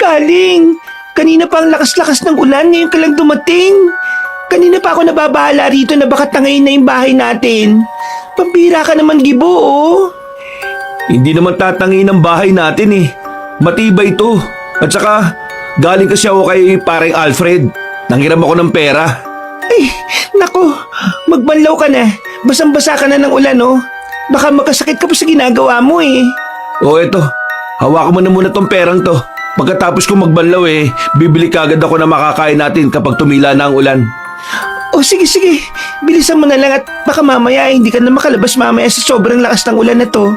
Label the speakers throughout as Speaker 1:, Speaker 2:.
Speaker 1: galing? Kanina pa ang lakas-lakas ng ulan, ngayon ka lang dumating. Kanina pa ako nababahala rito na baka tangayin na yung bahay natin. Pambira ka naman, Gibo, oh.
Speaker 2: Hindi naman tatangin ng bahay natin eh. Matibay ito. At saka, galing kasi ako kay paring Alfred. Nanghiram ako ng pera.
Speaker 1: Ay, nako, magbanlaw ka na. Basang-basa ka na ng ulan, oh. Baka magkasakit ka pa sa ginagawa mo, eh.
Speaker 2: O eto, hawakan mo na muna tong perang to. Pagkatapos ko magbanlaw bibili kagad ako na makakain natin kapag tumila na ang ulan.
Speaker 1: Oh, sige. Bilisan mo na lang at baka mamaya hindi ka na makalabas mamaya sa sobrang lakas ng ulan na to.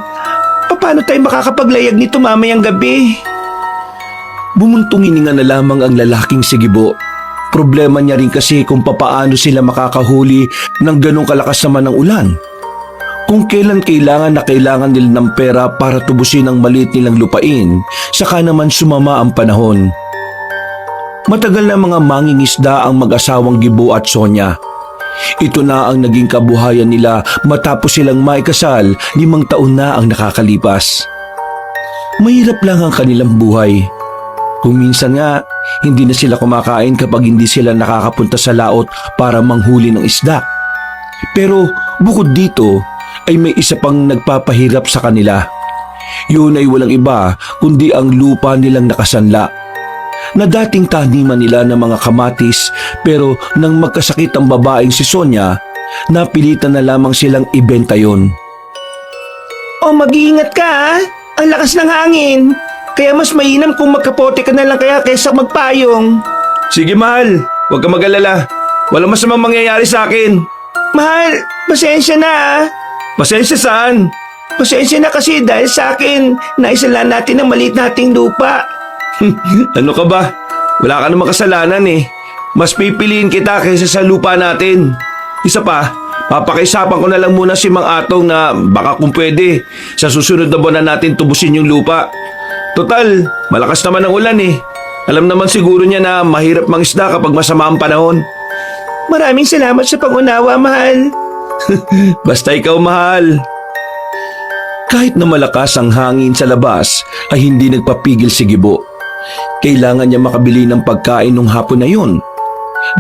Speaker 1: Paano tayo makakapaglayag nito mamayang gabi?
Speaker 2: Bumuntong hininga na lamang ang lalaking si Gibo. Problema niya rin kasi kung papaano sila makakahuli ng ganong kalakas naman ng ulan. Kung kailan kailangan na kailangan nila ng pera para tubusin ang maliit nilang lupain, saka naman sumama ang panahon. Matagal na mga mangingisda ang mag-asawang Gibo at Sonia. Ito na ang naging kabuhayan nila matapos silang maikasal, 5 taon na ang nakakalipas. Mahirap lang ang kanilang buhay. Kung minsan nga, hindi na sila kumakain kapag hindi sila nakakapunta sa laot para manghuli ng isda. Pero bukod dito, ay may isa pang nagpapahirap sa kanila. Yun ay walang iba kundi ang lupa nilang nakasanla. Na dating taniman nila ng mga kamatis pero nang magkasakit ang babaeng si Sonia, napilitan na lamang silang ibenta yon.
Speaker 1: Oh, mag-iingat ka, ha? Ang lakas ng hangin. Kaya mas mainam kung magkapote ka na lang kaysa magpayong.
Speaker 2: Sige mahal, huwag ka mag-alala. Walang masamang mangyayari sa akin.
Speaker 1: Mahal, pasensya na, ha?
Speaker 2: Pasensya saan?
Speaker 1: Pasensya na kasi dahil sa akin, naisala natin ang maliit nating lupa.
Speaker 2: Ano ka ba? Wala ka namang kasalanan eh. Mas pipiliin kita kaysa sa lupa natin. Isa pa, papakaisapan ko na lang muna si Mang Atong na baka kung pwede, sa susunod na buwan na natin tubusin yung lupa. Total, malakas naman ang ulan eh. Alam naman siguro niya na mahirap mangisda kapag masama ang panahon.
Speaker 1: Maraming salamat sa pangunawa, mahal.
Speaker 2: Basta ikaw mahal. Kahit na malakas ang hangin sa labas ay hindi nagpapigil si Gibo. Kailangan niya makabili ng pagkain nung hapon na yun.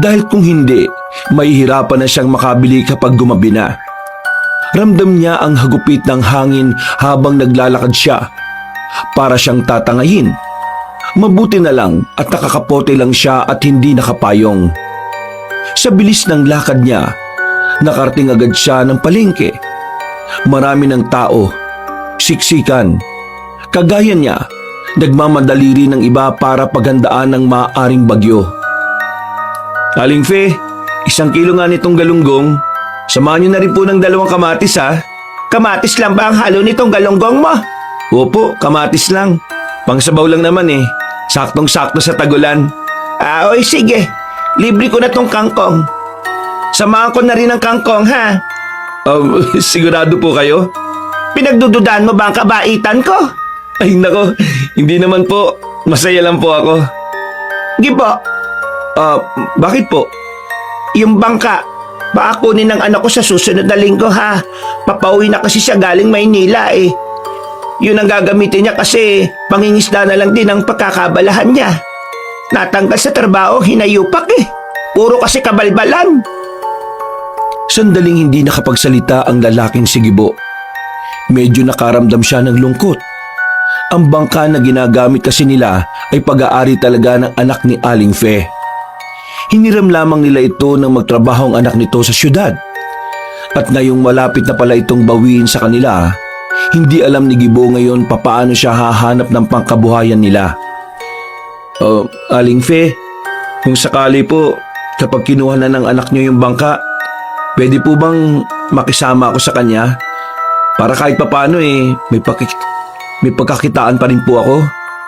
Speaker 2: Dahil kung hindi, mahihirapan na siyang makabili kapag gumabi na. Ramdam niya ang hagupit ng hangin habang naglalakad siya. Para siyang tatangayin. Mabuti na lang at nakakapote lang siya at hindi nakapayong. Sa bilis ng lakad niya, nakarating agad siya ng palengke. Marami ng tao, siksikan. Kagaya niya, nagmamadali rin ng iba para paghandaan ng maaaring bagyo. Aling Fe, 1 kilo nga nitong galunggong. Samahan niyo na rin po ng 2 kamatis ha.
Speaker 1: Kamatis lang ba ang halo nitong galonggong mo?
Speaker 2: Opo, kamatis lang. Pangsabaw lang naman eh. Saktong-sakto sa tagulan.
Speaker 1: Oy, sige. Libre ko na tong kangkong. Samahan ko na rin ang kangkong, ha?
Speaker 2: Sigurado po kayo?
Speaker 1: Pinagdududahan mo ba ang kabaitan ko?
Speaker 2: Ay nako, hindi naman po. Masaya lang po ako.
Speaker 1: Gibo,
Speaker 2: Bakit po?
Speaker 1: yung bangka, baka kunin ng anak ko sa susunod na linggo, ha? Papauwi na kasi siya galing Maynila, eh. Yun ang gagamitin niya kasi pangingisda na lang din ang pagkakabalahan niya. Natanggal sa trabaho, hinayupak eh. Puro kasi kabalbalan.
Speaker 2: Sandaling hindi nakapagsalita ang lalaking si Gibo. Medyo nakaramdam siya ng lungkot. Ang bangka na ginagamit kasi nila ay pag-aari talaga ng anak ni Aling Fe. Hiniram lamang nila ito nang magtrabaho ang anak nito sa syudad. At ngayong malapit na pala itong bawiin sa kanila, hindi alam ni Gibo ngayon papaano siya hahanap ng pangkabuhayan nila. Aling Fe, kung sakali po, kapag kinuha na ng anak niyo yung bangka, pwede po bang makisama ako sa kanya? Para kahit papaano may pagkakitaan pa rin po ako.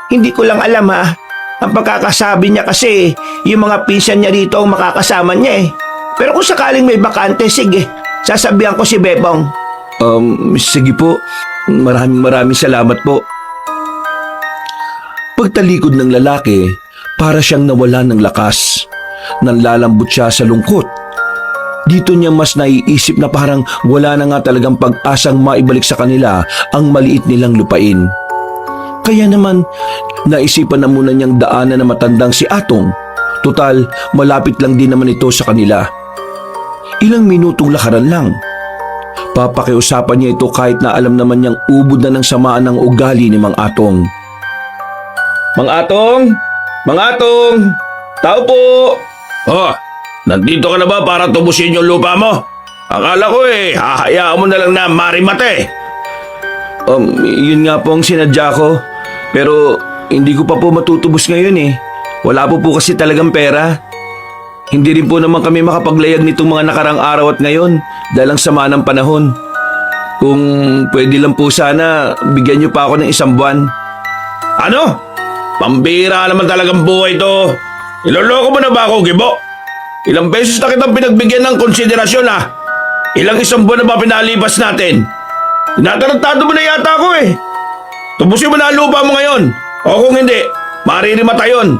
Speaker 1: Hindi ko lang alam, ha. Ang pagkakasabi niya kasi, yung mga pinsan niya rito ang makakasama niya, eh. Pero kung sakaling may bakante, sige, sasabihan ko si Bebong.
Speaker 2: Sige po. Maraming salamat po. Pagtalikod ng lalaki, para siyang nawalan ng lakas. Nanlalambot siya sa lungkot. Dito niya mas naiisip na parang wala na nga talagang pag-asang maibalik sa kanila ang maliit nilang lupain. Kaya naman, Naisipan na muna niyang daanan na matandang si Atong. Tutal, malapit lang din naman ito sa kanila. Ilang minutong lakaran lang. Papakiusapan niya ito kahit na alam naman niyang ubod na ng samaan ng ugali ni Mang Atong. Mang Atong! Mang Atong! Tao po!
Speaker 3: Oh, nandito ka na ba para tubusin yung lupa mo? Akala ko hahayaan mo na lang na marimate.
Speaker 2: Yun nga po ang sinadya ko. Pero hindi ko pa po matutubos ngayon eh. Wala po kasi talagang pera. Hindi rin po naman kami makapaglayag nitong mga nakarang araw at ngayon dahil ang sama ng panahon. Kung pwede lang po sana, bigyan niyo pa ako ng 1 buwan.
Speaker 3: Ano? Pambira naman talagang buhay to. Iloloko mo na ba ako, Gibo? Ilang beses na kitang pinagbigyan ng konsiderasyon Ilang 1 buwan na ba pinalipas natin? Tinatarantado mo na yata ako Tubusin mo na ang lupa mo ngayon. O kung hindi, maririmata yun.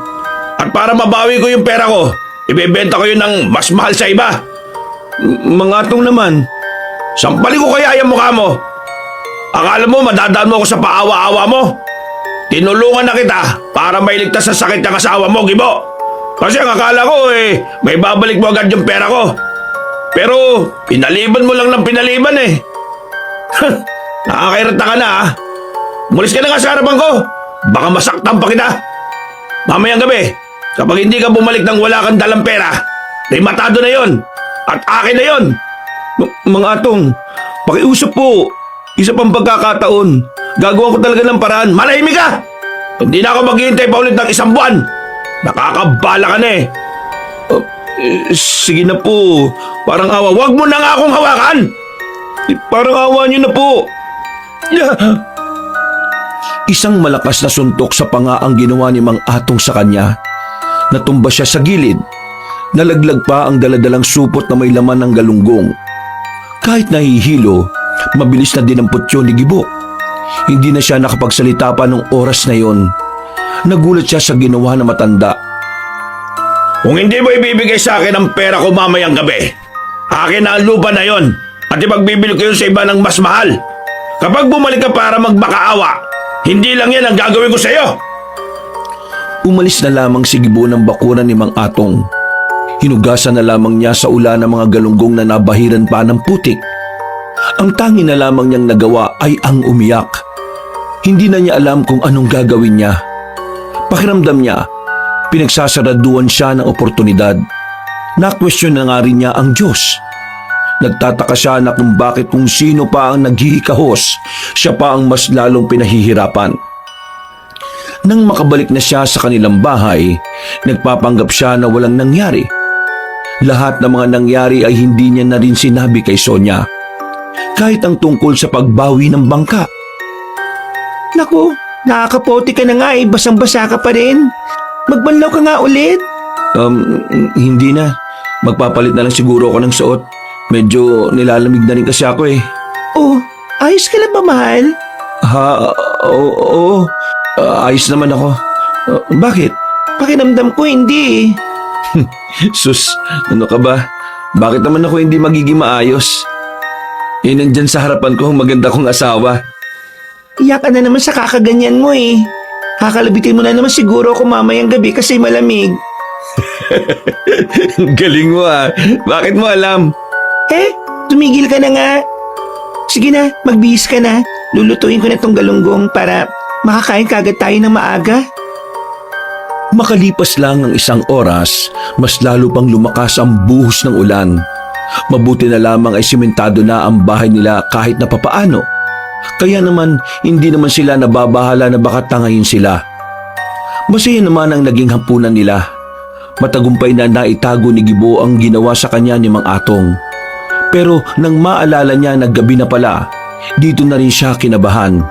Speaker 3: At para mabawi ko yung pera ko, ibebenta ko yun ng mas mahal sa iba.
Speaker 2: Mga Atong naman.
Speaker 3: Sampalin ko kaya yung mukha mo. Akala mo madadaan mo ako sa paawa-awa mo? Tinulungan na kita para mailigtas sa sakit ng asawa mo, Gibo. Kasi ang akala ko may babalik mo agad yung pera ko. Pero pinaliban mo lang ng pinaliban Nakakairita ka na Umalis ka na nga sa harapan ko. Baka masaktan pa kita. Mamayang gabi, kapag hindi ka bumalik ng wala kang dalang pera, limatado na yon. At akin na yon.
Speaker 2: Mga Atong, pakiusap po. Isa pang pagkakataon. Gagawa ko talaga ng paraan.
Speaker 3: Manahimik ka! Hindi na ako maghihintay pa ulit ng 1 buwan. Nakakabala ka na
Speaker 2: Sige na po. Parang awa.
Speaker 3: Huwag mo na nga akong hawakan!
Speaker 2: Parang awa niyo na po. Isang malakas na suntok sa panga ang ginawa ni Mang Atong sa kanya. Natumba siya sa gilid. Nalaglag pa ang daladalang supot na may laman ng galunggong. Kahit nahihilo, mabilis na dinampot yun ni Gibo. Hindi na siya nakapagsalita pa nung oras na yon. Nagulat siya sa ginawa na matanda.
Speaker 3: Kung hindi mo ibibigay sa akin ang pera ko mamayang gabi, akin na ang lupa na yon at ipagbibili ko yun sa iba ng mas mahal. Kapag bumalik ka para magmakaawa, hindi lang yan ang gagawin ko sa iyo.
Speaker 2: Umalis na lamang si Gibo ng bakuran ni Mang Atong. Hinugasan na lamang niya sa ulan ng mga galunggong na nabahiran pa ng putik. Ang tangi na lamang niyang nagawa ay ang umiyak. Hindi na niya alam kung anong gagawin niya. Pakiramdam niya, pinagsasaraduan siya ng oportunidad. Na-question na nga rin niya ang Diyos. Nagtataka siya na kung bakit kung sino pa ang naghihikahos, siya pa ang mas lalong pinahihirapan. Nang makabalik na siya sa kanilang bahay, nagpapanggap siya na walang nangyari. Lahat ng mga nangyari ay hindi niya na rin sinabi kay Sonia. Kahit ang tungkol sa pagbawi ng bangka.
Speaker 1: Naku, nakakapote ka na nga basang-basa ka pa rin. Magbanlaw ka nga ulit.
Speaker 2: Hindi na. Magpapalit na lang siguro ako ng suot. Medyo nilalamig na rin kasi ako
Speaker 1: Oh, ayos ka lang ba, mahal?
Speaker 2: Oo. Ayos naman ako. Bakit?
Speaker 1: Pakiramdam ko hindi
Speaker 2: Sus, ano ka ba? Bakit naman ako hindi magiging maayos? Nandyan sa harapan ko ang maganda kong asawa.
Speaker 1: Iyak ka na naman sa kakaganyan mo Kakalabitin mo na naman siguro ako mamayang gabi kasi malamig.
Speaker 2: Galing mo Bakit mo alam?
Speaker 1: Tumigil ka na nga. Sige na, magbihis ka na. Lulutuin ko na tong galunggong para makakain kagad tayo ng maaga.
Speaker 2: Makalipas lang ang 1 oras, mas lalo pang lumakas ang buhos ng ulan. Mabuti na lamang ay simentado na ang bahay nila kahit na papaano. Kaya naman, hindi naman sila nababahala na baka tangayin sila. Masaya naman ang naging hapunan nila. Matagumpay na naitago ni Gibo ang ginawa sa kanya ni Mang Atong. Pero nang maalala niya na gabi na pala, dito na rin siya kinabahan.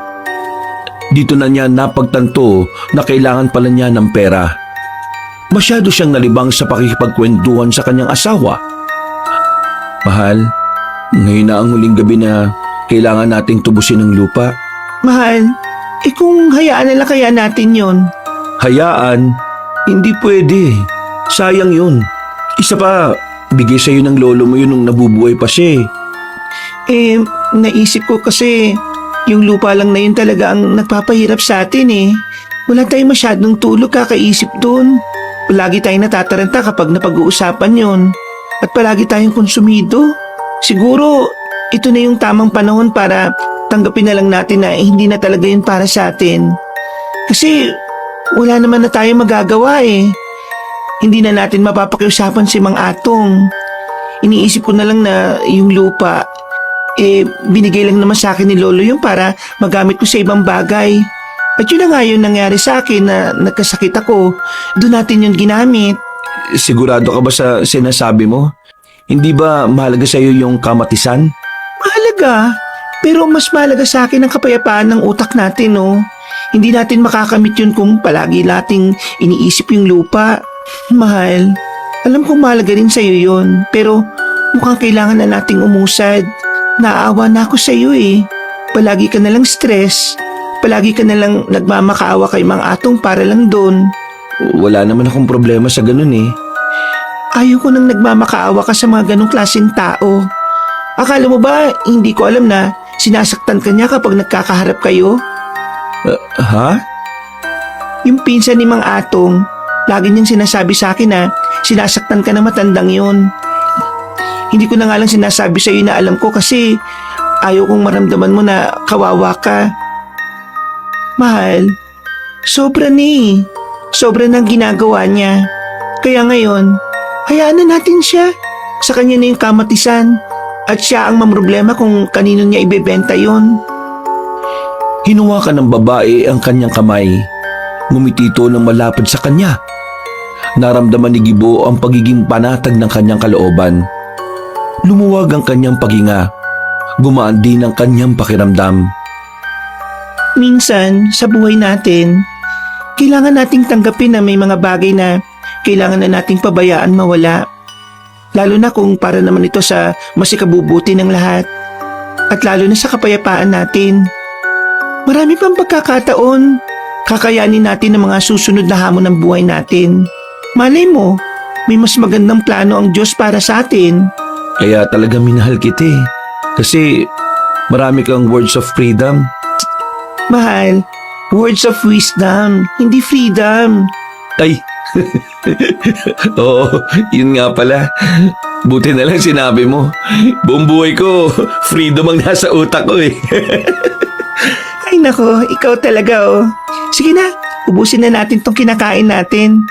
Speaker 2: Dito na niya napagtanto na kailangan pala niya ng pera. Masyado siyang nalibang sa pakikipagkwentuhan sa kanyang asawa. Mahal, ngayon na ang huling gabi na kailangan nating tubusin ang lupa.
Speaker 1: Mahal, kung hayaan na lang kaya natin yon.
Speaker 2: Hayaan? Hindi pwede. Sayang yun. Isa pa, bigay sa'yo ng lolo mo yun nung nabubuhay pa siya
Speaker 1: Naisip ko kasi yung lupa lang na yun talaga ang nagpapahirap sa atin Wala tayong masyadong tulog kakaisip dun. Palagi tayong natataranta kapag napag-uusapan yon. At palagi tayong konsumido. Siguro, ito na yung tamang panahon para tanggapin na lang natin na hindi na talaga yun para sa atin. Kasi wala naman na tayong magagawa eh. Hindi na natin mapapakiusapan si Mang Atong. Iniisip ko na lang na yung lupa, binigay lang naman sa akin ni Lolo yung para magamit ko sa ibang bagay. At yun na nga yung nangyari sa akin na nagkasakit ako. Doon natin yung ginamit.
Speaker 2: Sigurado ka ba sa sinasabi mo? Hindi ba mahalaga sa iyo yung kamatisan?
Speaker 1: Mahalaga. Pero mas mahalaga sa akin ang kapayapaan ng utak natin, no? Hindi natin makakamit yun kung palagi nating iniisip yung lupa. Mahal, alam kong mahalaga rin sa'yo yun. Pero mukhang kailangan na nating umusad. Naaawa na ako sa'yo eh. Palagi ka nalang stress. Palagi ka nalang nagmamakaawa kay Mang Atong para lang doon.
Speaker 2: Wala naman akong problema sa ganun eh.
Speaker 1: Ayaw ko nang nagmamakaawa ka sa mga ganong klaseng tao. Akala mo ba hindi ko alam na sinasaktan ka niya kapag nagkakaharap kayo?
Speaker 2: Ha?
Speaker 1: Yung pinsan ni Mang Atong, lagi niyang sinasabi sa akin na sinasaktan ka na matandang yun. Hindi ko na nga lang sinasabi sa iyo na alam ko kasi ayaw kong maramdaman mo na kawawa ka. Mahal, sobra ni. Sobra nang ginagawa niya. Kaya ngayon, hayaan na natin siya. Sa kanya na yung kamatisan. At siya ang mamroblema kung kanino niya ibebenta yon.
Speaker 2: Hinuwakan ng babae ang kanyang kamay. Ngumiti ito ng malapad sa kanya. Naramdaman ni Gibo ang pagiging panatag ng kanyang kalooban. Lumuwag ang kanyang paghinga. Gumaan din ang kanyang pakiramdam.
Speaker 1: Minsan, sa buhay natin, kailangan nating tanggapin na may mga bagay na kailangan na nating pabayaan mawala. Lalo na kung para naman ito sa masikabubuti ng lahat. At lalo na sa kapayapaan natin. Marami pang pagkakataon. Kakayanin natin ang mga susunod na hamon ng buhay natin. Malay mo, may mas magandang plano ang Diyos para sa atin.
Speaker 2: Kaya talaga minahal kita eh. Kasi marami kang words of freedom.
Speaker 1: Mahal, words of wisdom, hindi freedom.
Speaker 2: Ay! Oo, yun nga pala. Buti na lang sinabi mo. Buong buhay ko, freedom ang nasa utak ko eh.
Speaker 1: Ay nako, ikaw talaga oh. Sige na, ubusin na natin tong kinakain natin.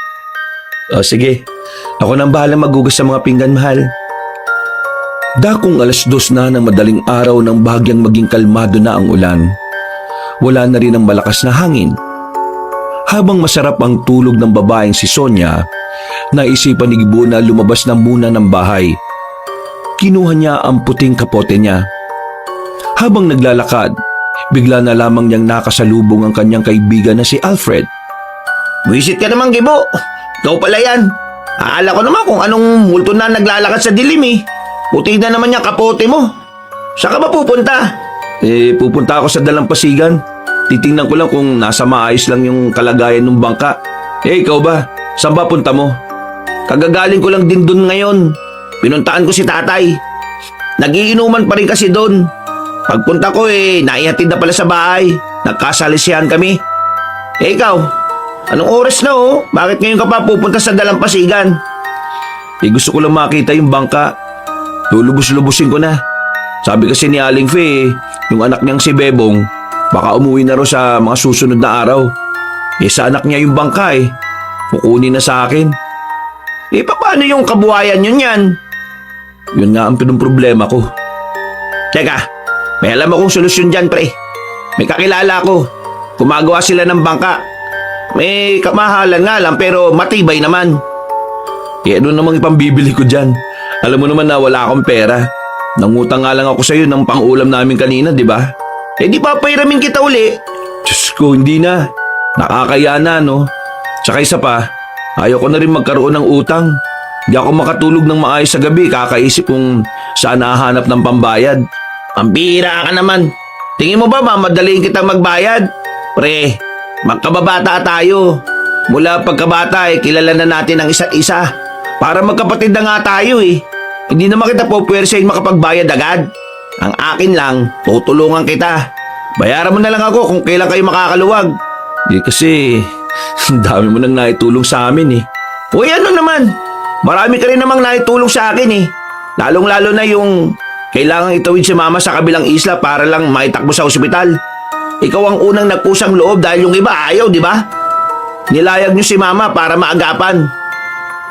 Speaker 2: O sige, ako nang bahala magugas sa mga pinggan, mahal. Dakong 2:00 na ng madaling araw nang bahagyang maging kalmado na ang ulan. Wala na rin ang malakas na hangin. Habang masarap ang tulog ng babaeng si Sonia, naisipan ni Gibo na lumabas na muna ng bahay. Kinuha niya ang puting kapote niya. Habang naglalakad, bigla na lamang niyang nakasalubong ang kanyang kaibigan na si Alfred.
Speaker 1: Buisit ka naman, Gibo. Ikaw pala yan. Aala ko naman kung anong multo na naglalakad sa dilim eh. Puti na naman yung kapote mo. Saan ka ba pupunta?
Speaker 2: Pupunta ako sa dalampasigan. Titingnan ko lang kung nasa maayos lang yung kalagayan ng bangka. Ikaw ba? Saan ba punta mo?
Speaker 1: Kagagaling ko lang din dun ngayon. Pinuntaan ko si tatay. Nagiinuman pa rin kasi dun. Pagpunta ko naihatid na pala sa bahay. Nagkasalisihan kami. Ikaw, anong oras na oh? Bakit ngayon ka pa pupunta sa dalampasigan?
Speaker 2: Gusto ko lang makita yung bangka. Lulubos-lubusin ko na. Sabi kasi ni Aling Fe, yung anak niyang si Bebong, baka umuwi na raw sa mga susunod na araw. Sa anak niya yung bangka kukunin na sa akin.
Speaker 1: Paano yung kabuhayan yun yan?
Speaker 2: Yun nga ang pinumproblema ko.
Speaker 1: Teka, may alam akong solusyon dyan, pre. May kakilala ko. Gumagawa sila ng bangka. May kamahalan nga lang pero matibay naman.
Speaker 2: Ano namang ipambibili ko dyan? Alam mo naman na wala akong pera. Nangutang nga lang ako sa'yo ng pang-ulam namin kanina, di ba?
Speaker 1: Di papairamin kita uli.
Speaker 2: Diyos ko, hindi na. Nakakaya na, no? Tsaka isa pa, ayaw ko na rin magkaroon ng utang. Hindi ako makatulog ng maayos sa gabi, kakaisip kung saan nahanap ng pambayad.
Speaker 1: Pambira ka naman. Tingin mo ba mamadaliin kitang magbayad? Pre, magkababata tayo. Mula pagkabata kilala na natin ang isa't isa. Para magkapatid na nga tayo Hindi naman kita pupwersahin makapagbayad agad. Ang akin lang, tutulungan kita. Bayaran mo na lang ako kung kailan kayo makakaluwag.
Speaker 2: Kasi, ang dami mo nang naitulong sa amin eh.
Speaker 1: Uy, ano naman? Marami ka rin namang naitulong sa akin eh. Lalong-lalo na yung kailangang itawid si mama sa kabilang isla para lang maitakbo sa ospital. Ikaw ang unang nagpusang loob dahil yung iba ayaw, di ba? Nilayag niyo si mama para maagapan.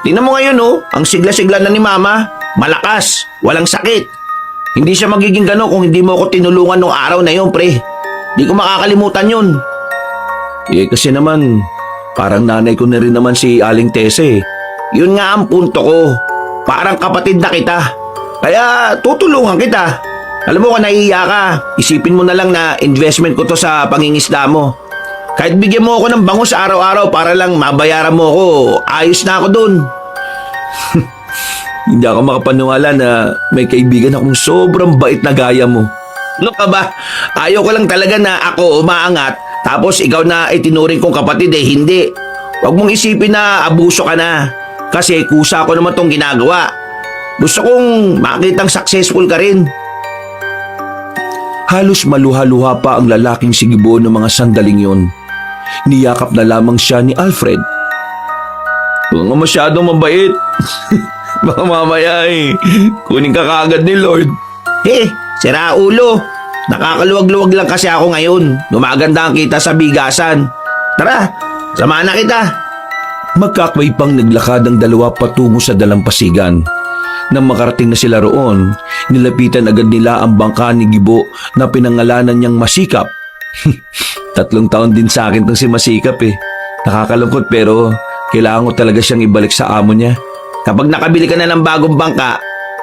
Speaker 1: Tingnan mo ngayon oh, ang sigla-sigla na ni mama. Malakas, walang sakit. Hindi siya magiging gano'n kung hindi mo ako tinulungan nung araw na yun, pre. Di ko makakalimutan yun.
Speaker 2: Kasi naman, parang nanay ko na rin naman si Aling Tese eh.
Speaker 1: Yun nga ang punto ko. Parang kapatid na kita. Kaya tutulungan kita. Alam mo kung nahihiya ka, isipin mo na lang na investment ko to sa pangingisda mo. Kahit bigyan mo ako ng bangus araw-araw para lang mabayaran mo ako, ayos na ako dun.
Speaker 2: Hindi ako makapaniwala na may kaibigan akong sobrang bait na gaya mo.
Speaker 1: Ano ka ba? Ayaw ko lang talaga na ako umaangat tapos ikaw na itinuring kong kapatid eh, hindi. Huwag mong isipin na abuso ka na. Kasi kusa ko naman tong ginagawa. Gusto kong makitang successful ka rin.
Speaker 2: Halos maluha-luha pa ang lalaking sigibo ng mga sandaling yon. Niyakap na lamang siya ni Alfred.
Speaker 3: Huwag nga masyadong mabait. Baka mamaya kunin ka kaagad ni Lord.
Speaker 1: Sira ulo. Nakakaluwag-luwag lang kasi ako ngayon. Gumaganda ang kita sa bigasan. Tara, samahan na kita.
Speaker 2: Magkakway pang naglakad ang dalawa patungo sa dalampasigan. Nang makarating na sila roon, nilapitan agad nila ang bangka ni Gibo na pinangalanan niyang Masikap. 3 taon din sa akin tong si Masikap eh. Nakakalungkot pero kailangan ko talaga siyang ibalik sa amo niya.
Speaker 1: Kapag nakabili ka na ng bagong bangka,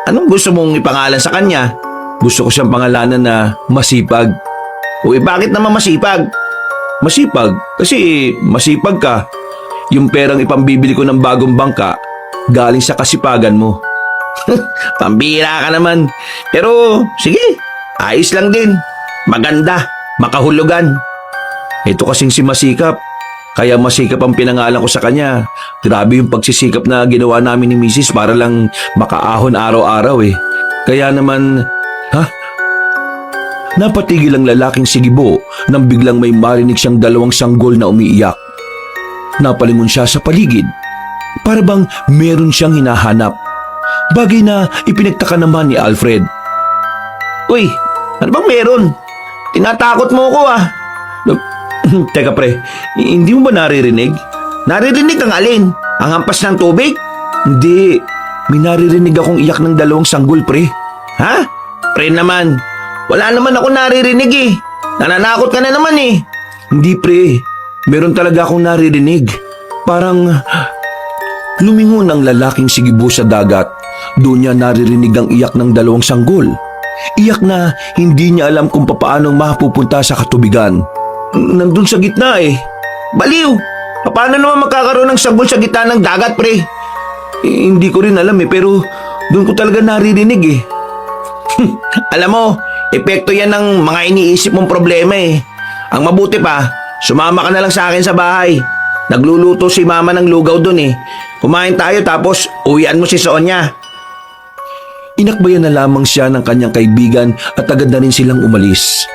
Speaker 1: anong gusto mong ipangalan sa kanya?
Speaker 2: Gusto ko siyang pangalanan na Masipag.
Speaker 1: Uy, bakit naman masipag?
Speaker 2: Masipag? Kasi masipag ka. Yung perang ipambibili ko ng bagong bangka, galing sa kasipagan mo.
Speaker 1: Pambira ka naman. Pero sige, ayos lang din. Maganda, makahulugan.
Speaker 2: Ito kasing si Masikap. Kaya Masikap ang pinangalan ko sa kanya. Grabe yung pagsisikap na ginawa namin ni Mrs. para lang makaahon araw-araw eh. Kaya naman, Napatigil ang lalaking sigibo nang biglang may marinig siyang 2 sanggol na umiiyak. Napalingon siya sa paligid. Para bang meron siyang hinahanap. Bagay na ipinagtaka naman ni Alfred.
Speaker 1: Uy, ano bang meron? Tinatakot mo ko ah.
Speaker 2: Teka pre, hindi mo ba naririnig?
Speaker 1: Naririnig ang alin? Ang hampas ng tubig?
Speaker 2: Hindi, may naririnig akong iyak ng 2 sanggol pre.
Speaker 1: Ha? Pre naman, wala naman ako naririnig eh. Nananakot ka na naman eh.
Speaker 2: Hindi pre, meron talaga akong naririnig. Parang lumingon ang lalaking sigibo sa dagat. Doon niya naririnig ang iyak ng 2 sanggol. Iyak na hindi niya alam kung papaano mapupunta sa katubigan.
Speaker 1: Nandun sa gitna eh. Baliw! Paano naman magkakaroon ng sanggol sa gitna ng dagat pre?
Speaker 2: Hindi ko rin alam pero doon ko talaga naririnig eh.
Speaker 1: Alam mo, epekto yan ng mga iniisip mong problema eh. Ang mabuti pa, sumama ka na lang sa akin sa bahay. Nagluluto si mama ng lugaw dun eh. Kumain tayo tapos uwian mo si Sonia.
Speaker 2: Inakbayan na lamang siya ng kanyang kaibigan at agad na rin silang umalis.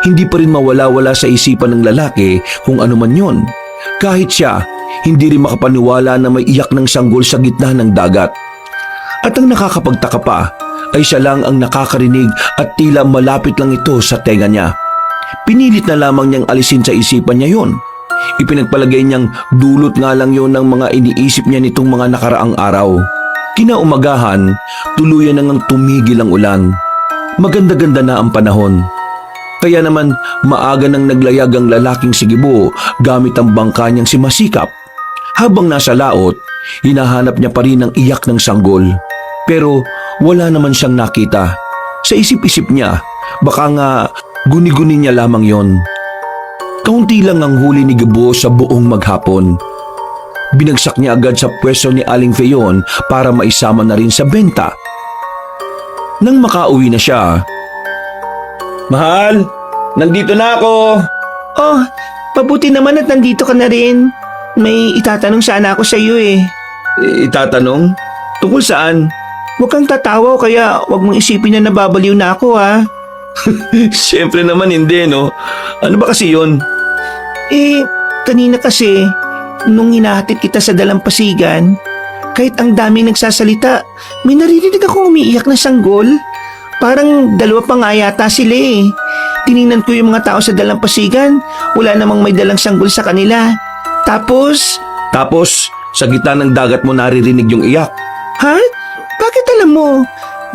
Speaker 2: Hindi pa rin mawala-wala sa isipan ng lalaki kung ano man yon. Kahit siya, hindi rin makapaniwala na may iyak ng sanggol sa gitna ng dagat. At ang nakakapagtaka pa ay siya lang ang nakakarinig at tila malapit lang ito sa tenga niya. Pinilit na lamang niyang alisin sa isipan niya yon. Ipinagpalagay niyang dulot nga lang yon ng mga iniisip niya nitong mga nakaraang araw. Kinaumagahan, tuluyan na ngang tumigil ang ulan. Maganda-ganda na ang panahon. Kaya naman maaga nang naglayag ang lalaking sigibo gamit ang bangka niyang si Masikap. Habang nasa laot, hinahanap niya pa rin ang iyak ng sanggol. Pero wala naman siyang nakita. Sa isip-isip niya, baka nga guni-guni niya lamang yon. Kaunti lang ang huli ni Gibo sa buong maghapon. Binagsak niya agad sa pwesto ni Aling Feyon para maisama na rin sa benta. Nang makauwi na siya,
Speaker 3: Mahal, nandito na ako.
Speaker 1: Oh, mabuti naman at nandito ka na rin. May itatanong sana ako sa iyo eh.
Speaker 2: itatanong, tungkol saan?
Speaker 1: Huwag kang tatawa kaya huwag mong isipin na nababaliw na ako ha.
Speaker 2: Siyempre naman hindi no. Ano ba kasi yun?
Speaker 1: Kanina kasi, nung hinahatid kita sa dalampasigan, kahit ang dami nagsasalita, may naririnig akong umiiyak na sanggol. Parang dalawa pa nga yata sila eh. Tiningnan ko yung mga tao sa dalampasigan, wala namang may dalang sanggol sa kanila. Tapos,
Speaker 2: Tapos, sa gitna ng dagat mo naririnig yung iyak.
Speaker 1: ha? Bakit alam mo?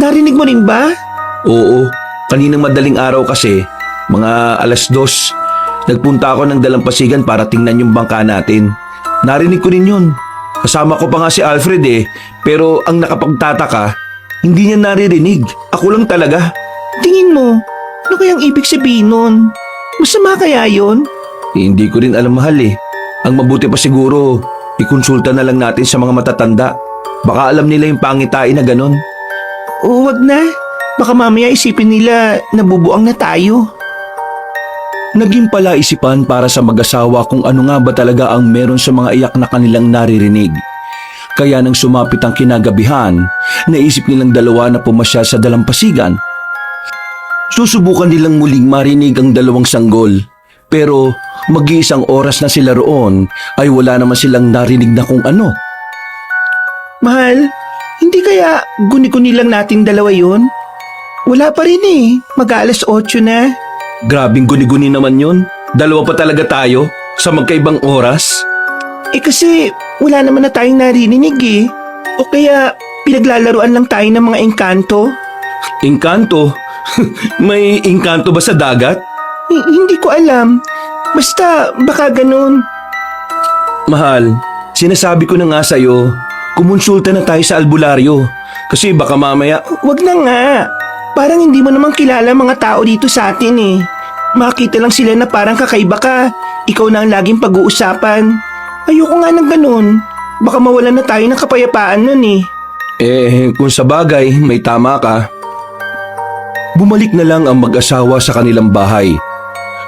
Speaker 1: Narinig mo rin ba?
Speaker 2: Oo, kaninang madaling araw kasi, mga 2:00, nagpunta ako ng dalampasigan para tingnan yung bangka natin. Narinig ko rin yun. Kasama ko pa nga si Alfred pero ang nakapagtataka, hindi niya naririnig. Ako lang talaga.
Speaker 1: Tingin mo, ano kayang ibig sabihin nun? Masama kaya yun?
Speaker 2: Hindi ko rin alam, mahal. Ang mabuti pa siguro, ikonsulta na lang natin sa mga matatanda. Baka alam nila yung pangitain na ganon.
Speaker 1: O wag na. Baka mamaya isipin nila nabubuang na tayo.
Speaker 2: Naging palaisipan para sa mag-asawa kung ano nga ba talaga ang meron sa mga iyak na kanilang naririnig. Kaya nang sumapit ang kinagabihan, naisip nilang dalawa na pumasya sa dalampasigan. Susubukan nilang muling marinig ang dalawang sanggol. Pero mag-iisang oras na sila roon ay wala naman silang narinig na kung ano.
Speaker 1: Mahal, hindi kaya guni-guni lang nating dalawa yun? Wala pa rin eh. Mag-aalas 8 na.
Speaker 2: Grabing guni-guni naman yun. Dalawa pa talaga tayo sa magkaibang oras.
Speaker 1: Eh kasi wala naman na tayong narinig eh. O kaya pinaglalaruan lang tayo ng mga engkanto.
Speaker 2: Engkanto? May engkanto ba sa dagat?
Speaker 1: Hindi ko alam. Basta baka ganun.
Speaker 2: Mahal, sinasabi ko na nga sa'yo, kumonsulta na tayo sa albularyo. Kasi baka mamaya,
Speaker 1: Wag na nga. Parang hindi mo naman kilala mga tao dito sa atin eh. Makita lang sila na parang kakaiba ka. Ikaw na ang laging pag-uusapan. Ayoko nga ng ganun. Baka mawalan na tayo ng kapayapaan nun eh.
Speaker 2: kung sa bagay, may tama ka. Bumalik na lang ang mag-asawa sa kanilang bahay.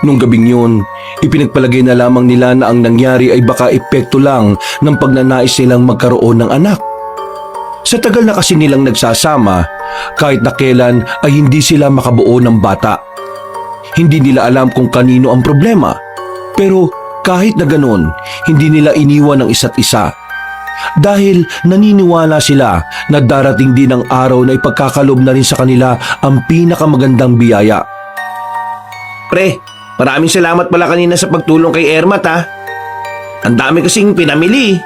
Speaker 2: Nung gabing yun, ipinagpalagay na lamang nila na ang nangyari ay baka epekto lang ng pagnanais nilang magkaroon ng anak. Sa tagal na kasi nilang nagsasama, kahit na kailan ay hindi sila makabuo ng bata. Hindi nila alam kung kanino ang problema, pero kahit na ganon, hindi nila iniwan ang isa't isa. Dahil naniniwala sila na darating din ang araw na ipagkakalob na rin sa kanila ang pinakamagandang biyaya.
Speaker 1: Pre, maraming salamat pala kanina sa pagtulong kay Ermat ha. Ang dami kasing pinamili.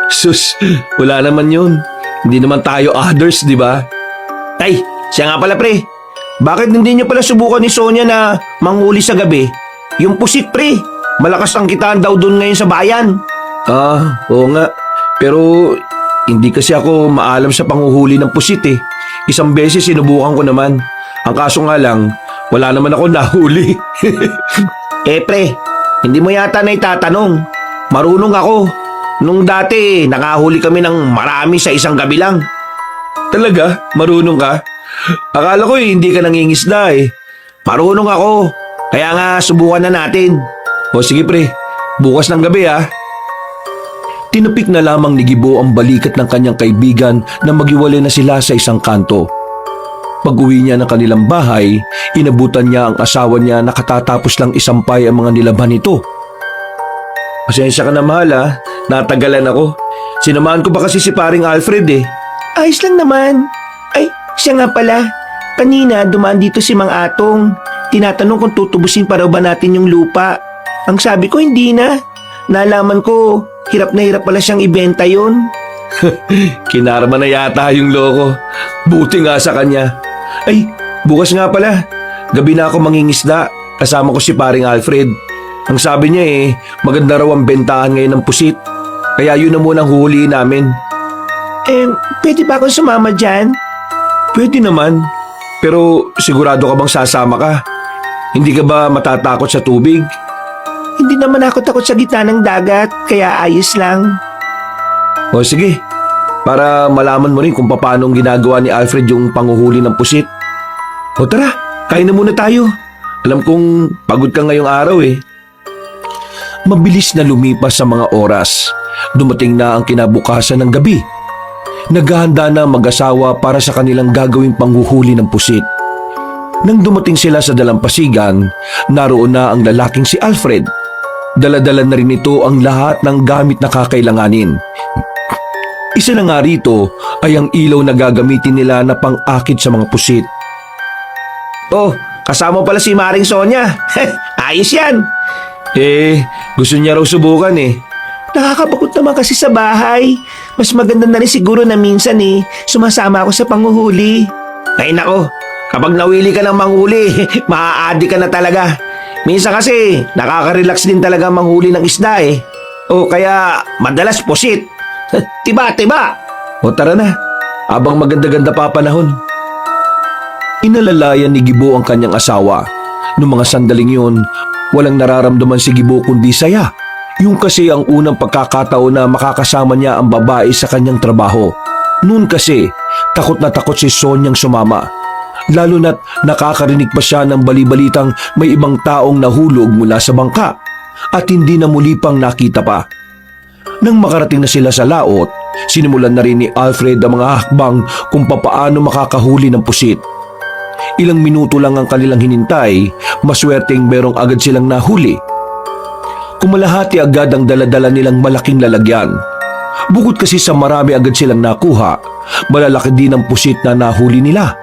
Speaker 2: Sus, wala naman yun. Hindi naman tayo others, di ba?
Speaker 1: Ay, siya nga pala pre. Bakit hindi niyo pala subukan ni Sonia na manghuli sa gabi? Yung pusit pre, malakas ang kitaan daw doon ngayon sa bayan.
Speaker 2: Oo nga. Pero hindi kasi ako maalam sa panghuhuli ng pusit eh. Isang beses sinubukan ko naman. Ang kaso nga lang, wala naman ako nahuli.
Speaker 1: Pre, hindi mo yata na itatanong. Marunong ako. Nung dati, nakahuli kami ng marami sa isang gabi lang.
Speaker 2: Talaga? Marunong ka? Akala ko hindi ka nangingisda eh.
Speaker 1: Marunong ako. Kaya nga, subukan na natin.
Speaker 2: O sige pre, bukas ng gabi ah. Tinapik na lamang ni Gibo ang balikat ng kanyang kaibigan na maghiwalay na sila sa isang kanto. Pag-uwi niya ng kanilang bahay, inabutan niya ang asawa niya na katatapos lang isampay ang mga nilabhan nito. Pasensya ka na mahal ah, natagalan ako. Sinamahan ko pa kasi si paring Alfred eh.
Speaker 1: Ayos lang naman. Ay, siya nga pala. Kanina, dumaan dito si Mang Atong. Tinatanong kung tutubusin pa raw ba natin yung lupa. Ang sabi ko, hindi na. Nalaman ko, hirap na hirap pala siyang ibenta yun.
Speaker 2: Kinarma na yata yung loko. Buti nga sa kanya. Ay, bukas nga pala. Gabi na ako mangingisda. Kasama ko si paring Alfred. Ang sabi niya maganda raw ang bentahan ngayon ng pusit. Kaya yun na munang huhuliin namin.
Speaker 1: Pwede ba akong sumama dyan?
Speaker 2: Pwede naman. Pero sigurado ka bang sasama ka? Hindi ka ba matatakot sa tubig?
Speaker 1: Hindi naman ako takot sa gitna ng dagat, kaya ayos lang.
Speaker 2: O sige, para malaman mo rin kung paano ginagawa ni Alfred yung panguhuli ng pusit. O tara, kain na muna tayo. Alam kong pagod ka ngayong araw eh. Mabilis na lumipas sa mga oras. Dumating na ang kinabukasan ng gabi. Naghahanda na mag-asawa para sa kanilang gagawing panghuhuli ng pusit. Nang dumating sila sa dalampasigan, naroon na ang lalaking si Alfred. Dala-dala na rin ito ang lahat ng gamit na kakailanganin. Isa na nga rito ay ang ilaw na gagamitin nila na pang-akit sa mga pusit.
Speaker 1: Oh, kasama pala si Maring Sonia. Ayos yan.
Speaker 2: Gusto niya raw subukan
Speaker 1: Nakakabakot naman kasi sa bahay. Mas maganda na rin siguro na minsan sumasama ako sa panguhuli. Ay nako, kapag nawili ka ng manghuli, maaadi ka na talaga. Minsan kasi, nakaka-relax din talaga manghuli ng isda O kaya, madalas pusit. Tiba.
Speaker 2: O tara na, abang maganda-ganda pa panahon. Inalalayan ni Gibo ang kanyang asawa. Noong mga sandaling yun, walang nararamdaman si Gibo kundi saya. Yung kasi ang unang pagkakataon na makakasama niya ang babae sa kanyang trabaho. Noon kasi, takot na takot si Sonyang sumama. Lalo na't nakakarinig pa siya ng balibalitang may ibang taong nahulog mula sa bangka at hindi na muli pang nakita pa. Nang makarating na sila sa laot, sinimulan na rin ni Alfred ang mga hakbang kung papaano makakahuli ng pusit. Ilang minuto lang ang kanilang hinintay, maswerteng merong agad silang nahuli. Kumalahati agad ang daladala nilang malaking lalagyan. Bukod kasi sa marami agad silang nakuha, malalaki din ang pusit na nahuli nila.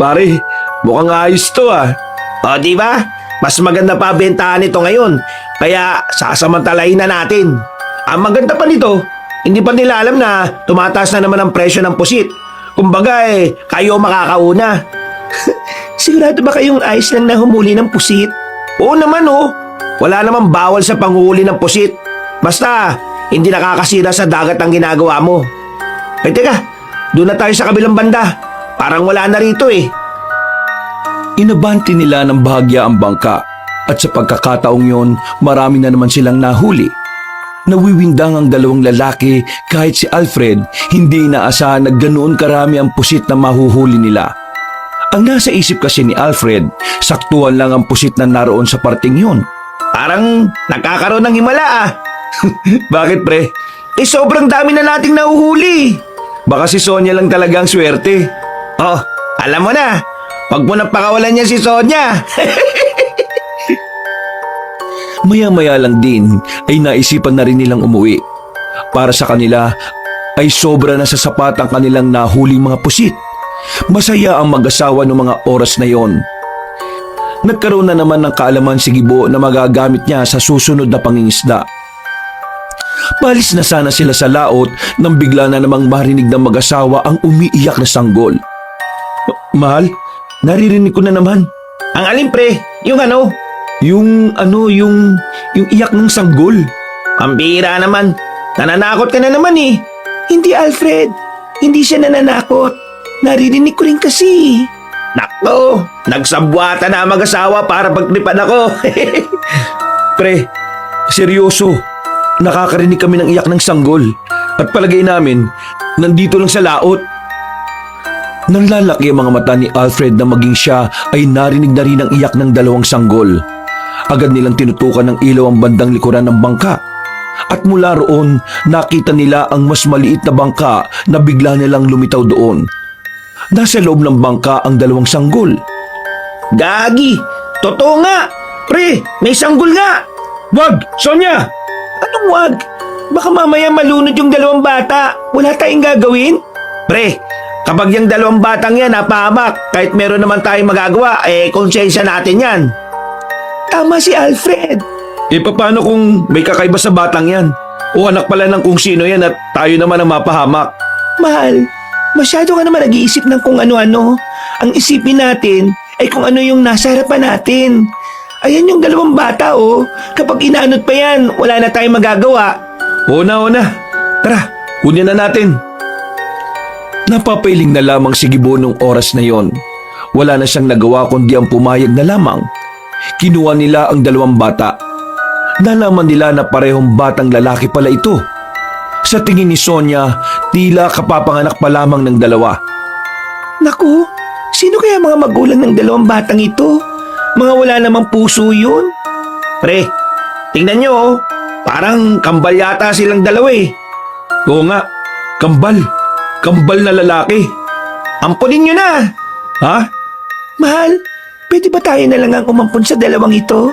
Speaker 3: Pare, mukhang ayos to
Speaker 1: O di ba? Mas maganda pa bentahan ito ngayon. Kaya sasamantalahin na natin. Ang maganda pa nito, hindi pa nila alam na tumataas na naman ang presyo ng pusit. Kumbaga kayo makakauna. Sigurado ba kayong ayos lang na humuli ng pusit? Oo naman Wala namang bawal sa panghuli ng pusit. Basta, hindi nakakasira sa dagat ang ginagawa mo. Ay teka, doon na tayo sa kabilang banda. Parang wala na rito
Speaker 2: Inabanti nila ng bahagya ang bangka at sa pagkakataong yon, marami na naman silang nahuli. Nawiwindang ang dalawang lalaki kahit si Alfred hindi inaasahan na ganoon karami ang pusit na mahuhuli nila. Ang nasa isip kasi ni Alfred, saktuhan lang ang pusit na naroon sa parting yon.
Speaker 1: Parang nagkakaroon ng himala
Speaker 2: Bakit pre?
Speaker 1: sobrang dami na nating nahuhuli.
Speaker 2: Baka si Sonia lang talaga ang swerte.
Speaker 1: Oh, alam mo na. Huwag mo na pakawalan niya si Sonia.
Speaker 2: Maya-maya lang din ay naisipan na rin nilang umuwi. Para sa kanila ay sobra na sa sapat ang kanilang nahuling mga pusit. Masaya ang mag-asawa ng mga oras na yon. Nagkaroon na naman ng kaalaman si Gibo na magagamit niya sa susunod na pangingisda. Palis na sana sila sa laot nang bigla na namang marinig ng mag-asawa ang umiiyak na sanggol. Mahal, naririnig ko na naman.
Speaker 1: Ang alin pre, yung
Speaker 2: Yung iyak ng sanggol.
Speaker 1: Pambira naman. Nananakot ka na naman Hindi Alfred, hindi siya nananakot. Naririnig ko rin kasi. Nako, nagsabwata na ang mag-asawa para pagtripan ako.
Speaker 2: Pre, seryoso. Nakakarinig kami ng iyak ng sanggol. At palagay namin, nandito lang sa laot. Nanlalaki ang mga mata ni Alfred na maging siya ay narinig na rin ang iyak ng dalawang sanggol. Agad nilang tinutukan ng ilaw ang bandang likuran ng bangka. At mula roon, nakita nila ang mas maliit na bangka na bigla nilang lumitaw doon. Nasa loob ng bangka ang dalawang sanggol.
Speaker 1: Gagi, totoo nga. Pre, may sanggol nga.
Speaker 3: Wag, Sonia!
Speaker 1: Anong wag? Baka mamaya malunod yung dalawang bata. Wala tayong gagawin? Pre, kapag yung dalawang batang yan napahamak, kahit meron naman tayong magagawa, konsensya natin yan. Tama si Alfred.
Speaker 2: Paano kung may kakaiba sa batang yan? O anak pala ng kung sino yan at tayo naman ang mapahamak?
Speaker 1: Mahal, masyado ka naman nag-iisip ng kung ano-ano. Ang isipin natin ay kung ano yung nasa harapan natin. Ayan yung dalawang bata Kapag inaanot pa yan, wala na tayong magagawa.
Speaker 2: Oo na. Tara, kunin na natin. Napapailing na lamang si Gibo nung oras na yon. Wala na siyang nagawa kundi ang pumayag na lamang. Kinuha nila ang dalawang bata. Nalaman nila na parehong batang lalaki pala ito. Sa tingin ni Sonia, tila kapapanganak pa lamang ng dalawa.
Speaker 1: Naku, sino kaya mga magulang ng dalawang batang ito? Mga wala namang puso yun. Pre, tingnan nyo parang kambal yata silang dalawa
Speaker 2: Oo nga, kambal. Kambal na lalaki.
Speaker 1: Ampunin nyo na.
Speaker 2: Ha?
Speaker 1: Mahal, pwede ba tayo na lang ang umampun sa dalawang ito?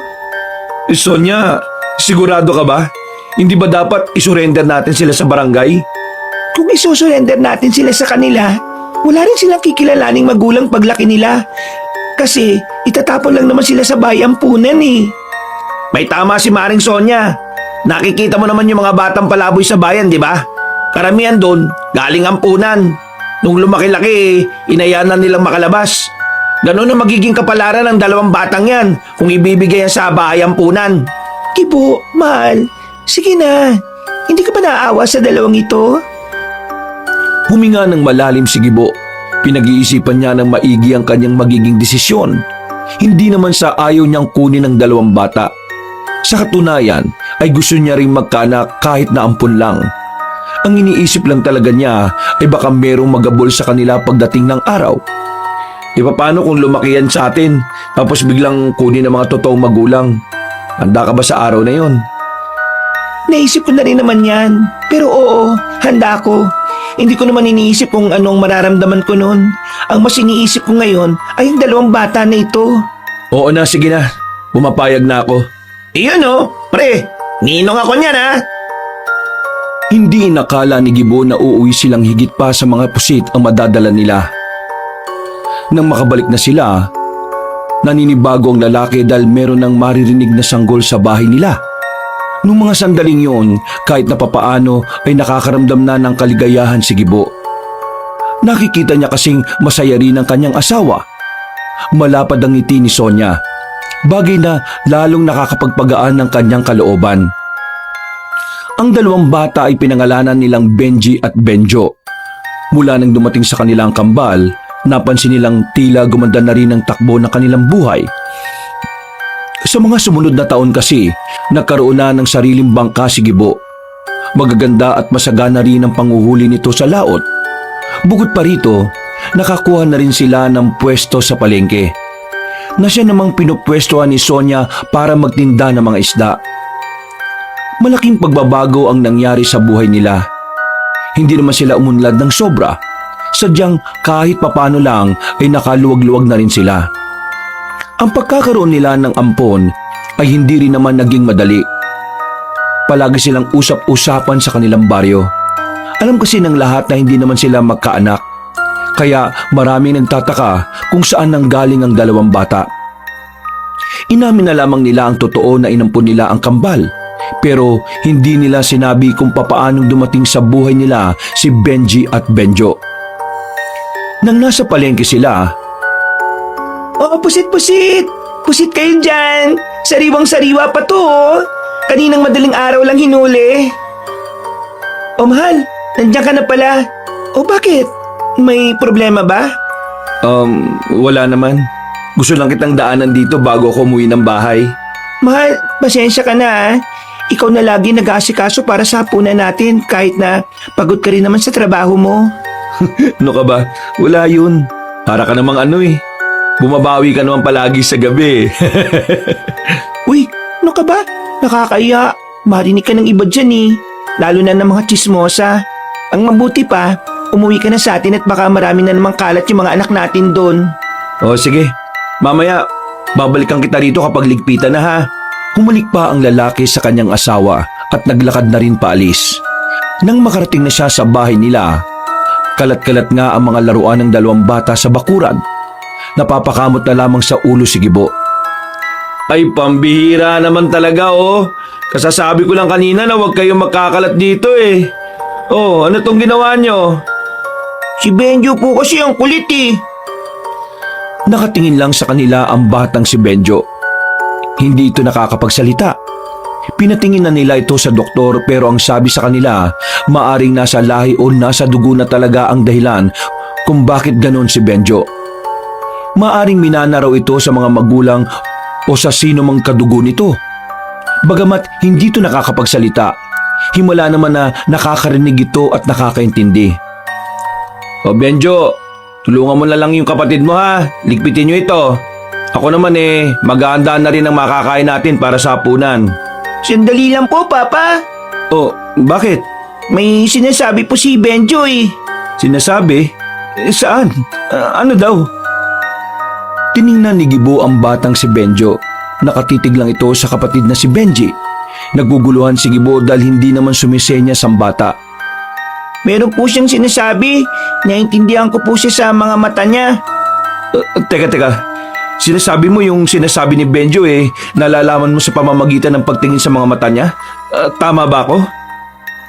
Speaker 2: Sonia, sigurado ka ba? Hindi ba dapat isurrender natin sila sa barangay?
Speaker 1: Kung isusurrender natin sila sa kanila, wala rin silang kikilalaning magulang paglaki nila. Kasi itatapon lang naman sila sa bayampunan eh.
Speaker 3: May tama si Maring Sonia. Nakikita mo naman yung mga batang palaboy sa bayan, di ba? Karamihan doon, galing ampunan. Nung lumaki-laki, inayanan nilang makalabas. Ganon ang magiging kapalaran ng dalawang batang yan kung ibibigay yan sa bayampunan.
Speaker 1: Gibo, mahal. Sige na. Hindi ka ba naaawa sa dalawang ito?
Speaker 2: Huminga ng malalim si Gibo. Pinag-iisipan niya ng maigi ang kanyang magiging desisyon. Hindi naman sa ayaw niyang kunin ang dalawang bata. Sa katunayan ay gusto niya ring magkaanak kahit na ampun lang. Ang iniisip lang talaga niya ay baka merong magabol sa kanila pagdating ng araw. Di ba paano kung lumaki yan sa atin tapos biglang kunin ang mga totoong magulang? Handa ka ba sa araw na yon?
Speaker 1: Naisip ko na rin naman yan. Pero oo, handa ako. Hindi ko naman iniisip kung anong mararamdaman ko noon. Ang mas iniisip ko ngayon ay yung dalawang bata na ito.
Speaker 2: Oo na, sige na. Pumapayag na ako.
Speaker 3: Iyon oh, pre, ninong ako niyan ha.
Speaker 2: Hindi inakala ni Gibo na uuwi silang higit pa sa mga pusit ang madadala nila. Nang makabalik na sila, naninibago ang lalaki dahil meron ng maririnig na sanggol sa bahay nila. Nung mga sandaling yon, kahit na papaano ay nakakaramdam na ng kaligayahan si Gibo. Nakikita niya kasing masaya rin ang kanyang asawa. Malapad ang ngiti ni Sonia, bagay na lalong nakakapagpagaan ng kanyang kalooban. Ang dalawang bata ay pinangalanan nilang Benji at Benjo. Mula nang dumating sa kanilang kambal, napansin nilang tila gumanda na rin ang takbo ng kanilang buhay. Sa mga sumunod na taon kasi, nagkaroon na ng sariling bangka si Gibo. Magaganda at masagana rin ang panguhuli nito sa laot. Bukod pa rito, nakakuha na rin sila ng pwesto sa palengke, na siya namang pinupwestohan ni Sonia para magtinda ng mga isda. Malaking pagbabago ang nangyari sa buhay nila. Hindi naman sila umunlad ng sobra, sadyang kahit papano lang ay nakaluwag-luwag na rin sila. Ang pagkakaroon nila ng ampon ay hindi rin naman naging madali. Palagi silang usap-usapan sa kanilang baryo. Alam kasi ng lahat na hindi naman sila magkaanak, kaya maraming nagtataka kung saan nanggaling ang dalawang bata. Inamin na lamang nila ang totoo na inampun nila ang kambal, pero hindi nila sinabi kung papaanong dumating sa buhay nila si Benji at Benjo. Nang nasa palengke sila,
Speaker 1: Oh, pusit-pusit! Pusit kayo dyan! Sariwang-sariwa pa to oh! Kaninang madaling araw lang hinuli. Oh, mahal, nandiyan ka na pala. Oh, bakit? May problema ba?
Speaker 2: Wala naman. Gusto lang kitang daanan dito bago ako umuwi ng bahay.
Speaker 1: Mahal, pasensya ka na ah. Ikaw na lagi nag-aasikaso para sa hapunan natin kahit na pagod ka rin naman sa trabaho mo.
Speaker 2: Ano ka ba? Wala yun. Para ka namang bumabawi ka naman palagi sa gabi.
Speaker 1: Uy, ano ka ba? Nakakaya. Marinig ka ng iba dyan eh. Lalo na ng mga chismosa. Ang mabuti pa, umuwi ka na sa atin at baka marami na namang kalat yung mga anak natin doon.
Speaker 2: O sige, mamaya babalikan kita rito kapag ligpitan na ha. Humalik pa ang lalaki sa kanyang asawa at naglakad na rin paalis. Nang makarating na siya sa bahay nila, kalat-kalat nga ang mga laruan ng dalawang bata sa bakuran. Napapakamot na lamang sa ulo si Gibo.
Speaker 3: Ay, pambihira naman talaga oh. Kasasabi ko lang kanina na huwag kayong magkakalat dito eh. Oh, ano tong ginawa nyo?
Speaker 1: Si Benjo po kasi ang kulit eh.
Speaker 2: Nakatingin lang sa kanila ang batang si Benjo. Hindi ito nakakapagsalita. Pinatingin na nila ito sa doktor pero ang sabi sa kanila, maaring nasa lahi o nasa dugo na talaga ang dahilan kung bakit ganon si Benjo. Maaring minana raw ito sa mga magulang o sa sino mang kadugo nito. Bagamat hindi ito nakakapagsalita, himala naman na nakakarinig ito at nakakaintindi.
Speaker 3: O Benjo, tulungan mo na lang yung kapatid mo ha. Ligpitin nyo ito. Ako naman maghahanda na rin ang makakain natin para sa hapunan.
Speaker 1: Sandali lang po, Papa.
Speaker 2: Oh, bakit?
Speaker 1: May sinasabi po si Benjo eh.
Speaker 2: Sinasabi? Saan? Ano daw? Tiningnan ni Gibo ang batang si Benjo. Nakatitig lang ito sa kapatid na si Benji. Naguguluhan si Gibo dahil hindi naman sumisenya sa bata.
Speaker 1: Meron po siyang sinasabi. Naintindihan ko po siya sa mga mata niya.
Speaker 2: Teka. Sinasabi mo yung sinasabi ni Benjo nalalaman mo sa pamamagitan ng pagtingin sa mga mata niya? Tama ba ako?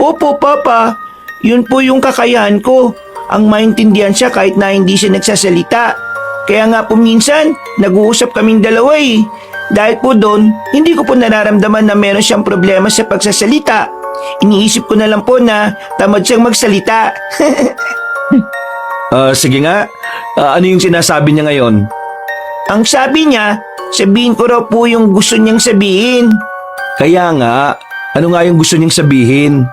Speaker 1: Opo, Papa. Yun po yung kakayahan ko. Ang maintindihan siya kahit na hindi siya nagsasalita. Kaya nga po minsan, nag-uusap kaming dalawa eh. Dahil po doon, hindi ko po nararamdaman na meron siyang problema sa pagsasalita. Iniisip ko na lang po na tamad siyang magsalita.
Speaker 2: Sige nga. Ano yung sinasabi niya ngayon?
Speaker 1: Ang sabi niya, sabihin ko raw po yung gusto niyang sabihin.
Speaker 2: Kaya nga, ano nga yung gusto niyang sabihin?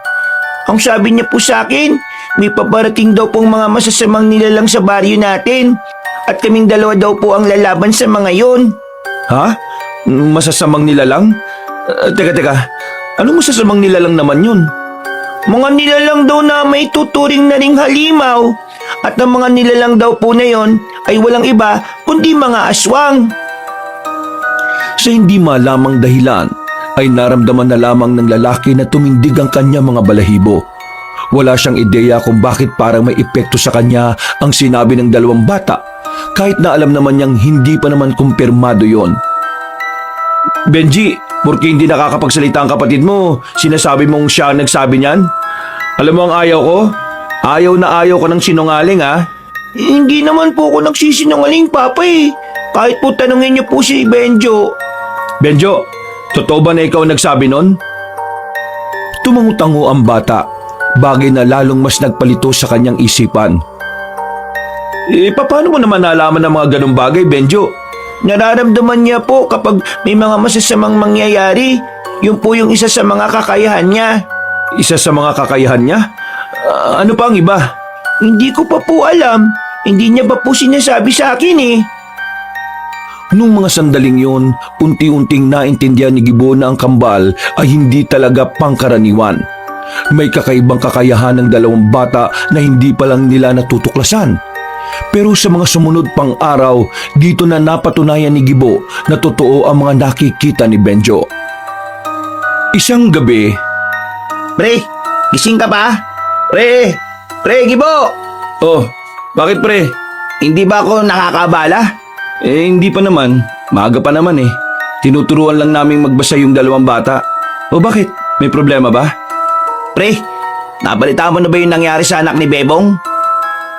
Speaker 1: Ang sabi niya po sa akin, may paparating daw pong mga masasamang nilalang sa baryo natin. At kaming dalawa daw po ang lalaban sa mga yon.
Speaker 2: Ha? Masasamang nilalang? Teka. Anong masasamang nilalang naman yun?
Speaker 1: Mga nilalang daw na may tuturing na ring halimaw. At ang mga nilalang daw po na yon ay walang iba kundi mga aswang.
Speaker 2: Sa hindi malamang dahilan, ay naramdaman na lamang ng lalaki na tumindig ang kanya mga balahibo. Wala siyang ideya kung bakit parang may epekto sa kanya ang sinabi ng dalawang bata, kahit na alam naman niyang hindi pa naman kumpirmado yon. Benji, porke hindi nakakapagsalita ang kapatid mo, sinasabi mong siya ang nagsabi niyan? Alam mo ang ayaw ko? Ayaw na ayaw ko ng sinungaling
Speaker 1: Hindi naman po ako nagsisinungaling, Papa eh. Kahit po tanungin niyo po si Benjo.
Speaker 2: Benjo, totoo ba na ikaw ang nagsabi nun? Tumangutango ang bata, bagay na lalong mas nagpalito sa kanyang isipan. Paano mo naman nalaman ng mga ganong bagay, Benjo?
Speaker 1: Nararamdaman niya po kapag may mga masasamang mangyayari. Yun po yung isa sa mga kakayahan niya.
Speaker 2: Isa sa mga kakayahan niya? Ano pa ang iba?
Speaker 1: Hindi ko pa po alam. Hindi niya ba po sinasabi sa akin eh.
Speaker 2: Nung mga sandaling yun, unti-unting naintindihan ni Gibo na ang kambal ay hindi talaga pangkaraniwan. May kakaibang kakayahan ng dalawang bata na hindi pa lang nila natutuklasan. Pero sa mga sumunod pang araw, dito na napatunayan ni Gibo na totoo ang mga nakikita ni Benjo. Isang gabi,
Speaker 1: Pre, gising ka ba? Pre, Gibo!
Speaker 2: Oh, bakit pre?
Speaker 1: Hindi ba ako nakakabala?
Speaker 2: Hindi pa naman. Maaga pa naman eh. Tinuturuan lang naming magbasa yung dalawang bata. O bakit? May problema ba?
Speaker 1: Pre, nabalita mo na ba yung nangyari sa anak ni Bebong?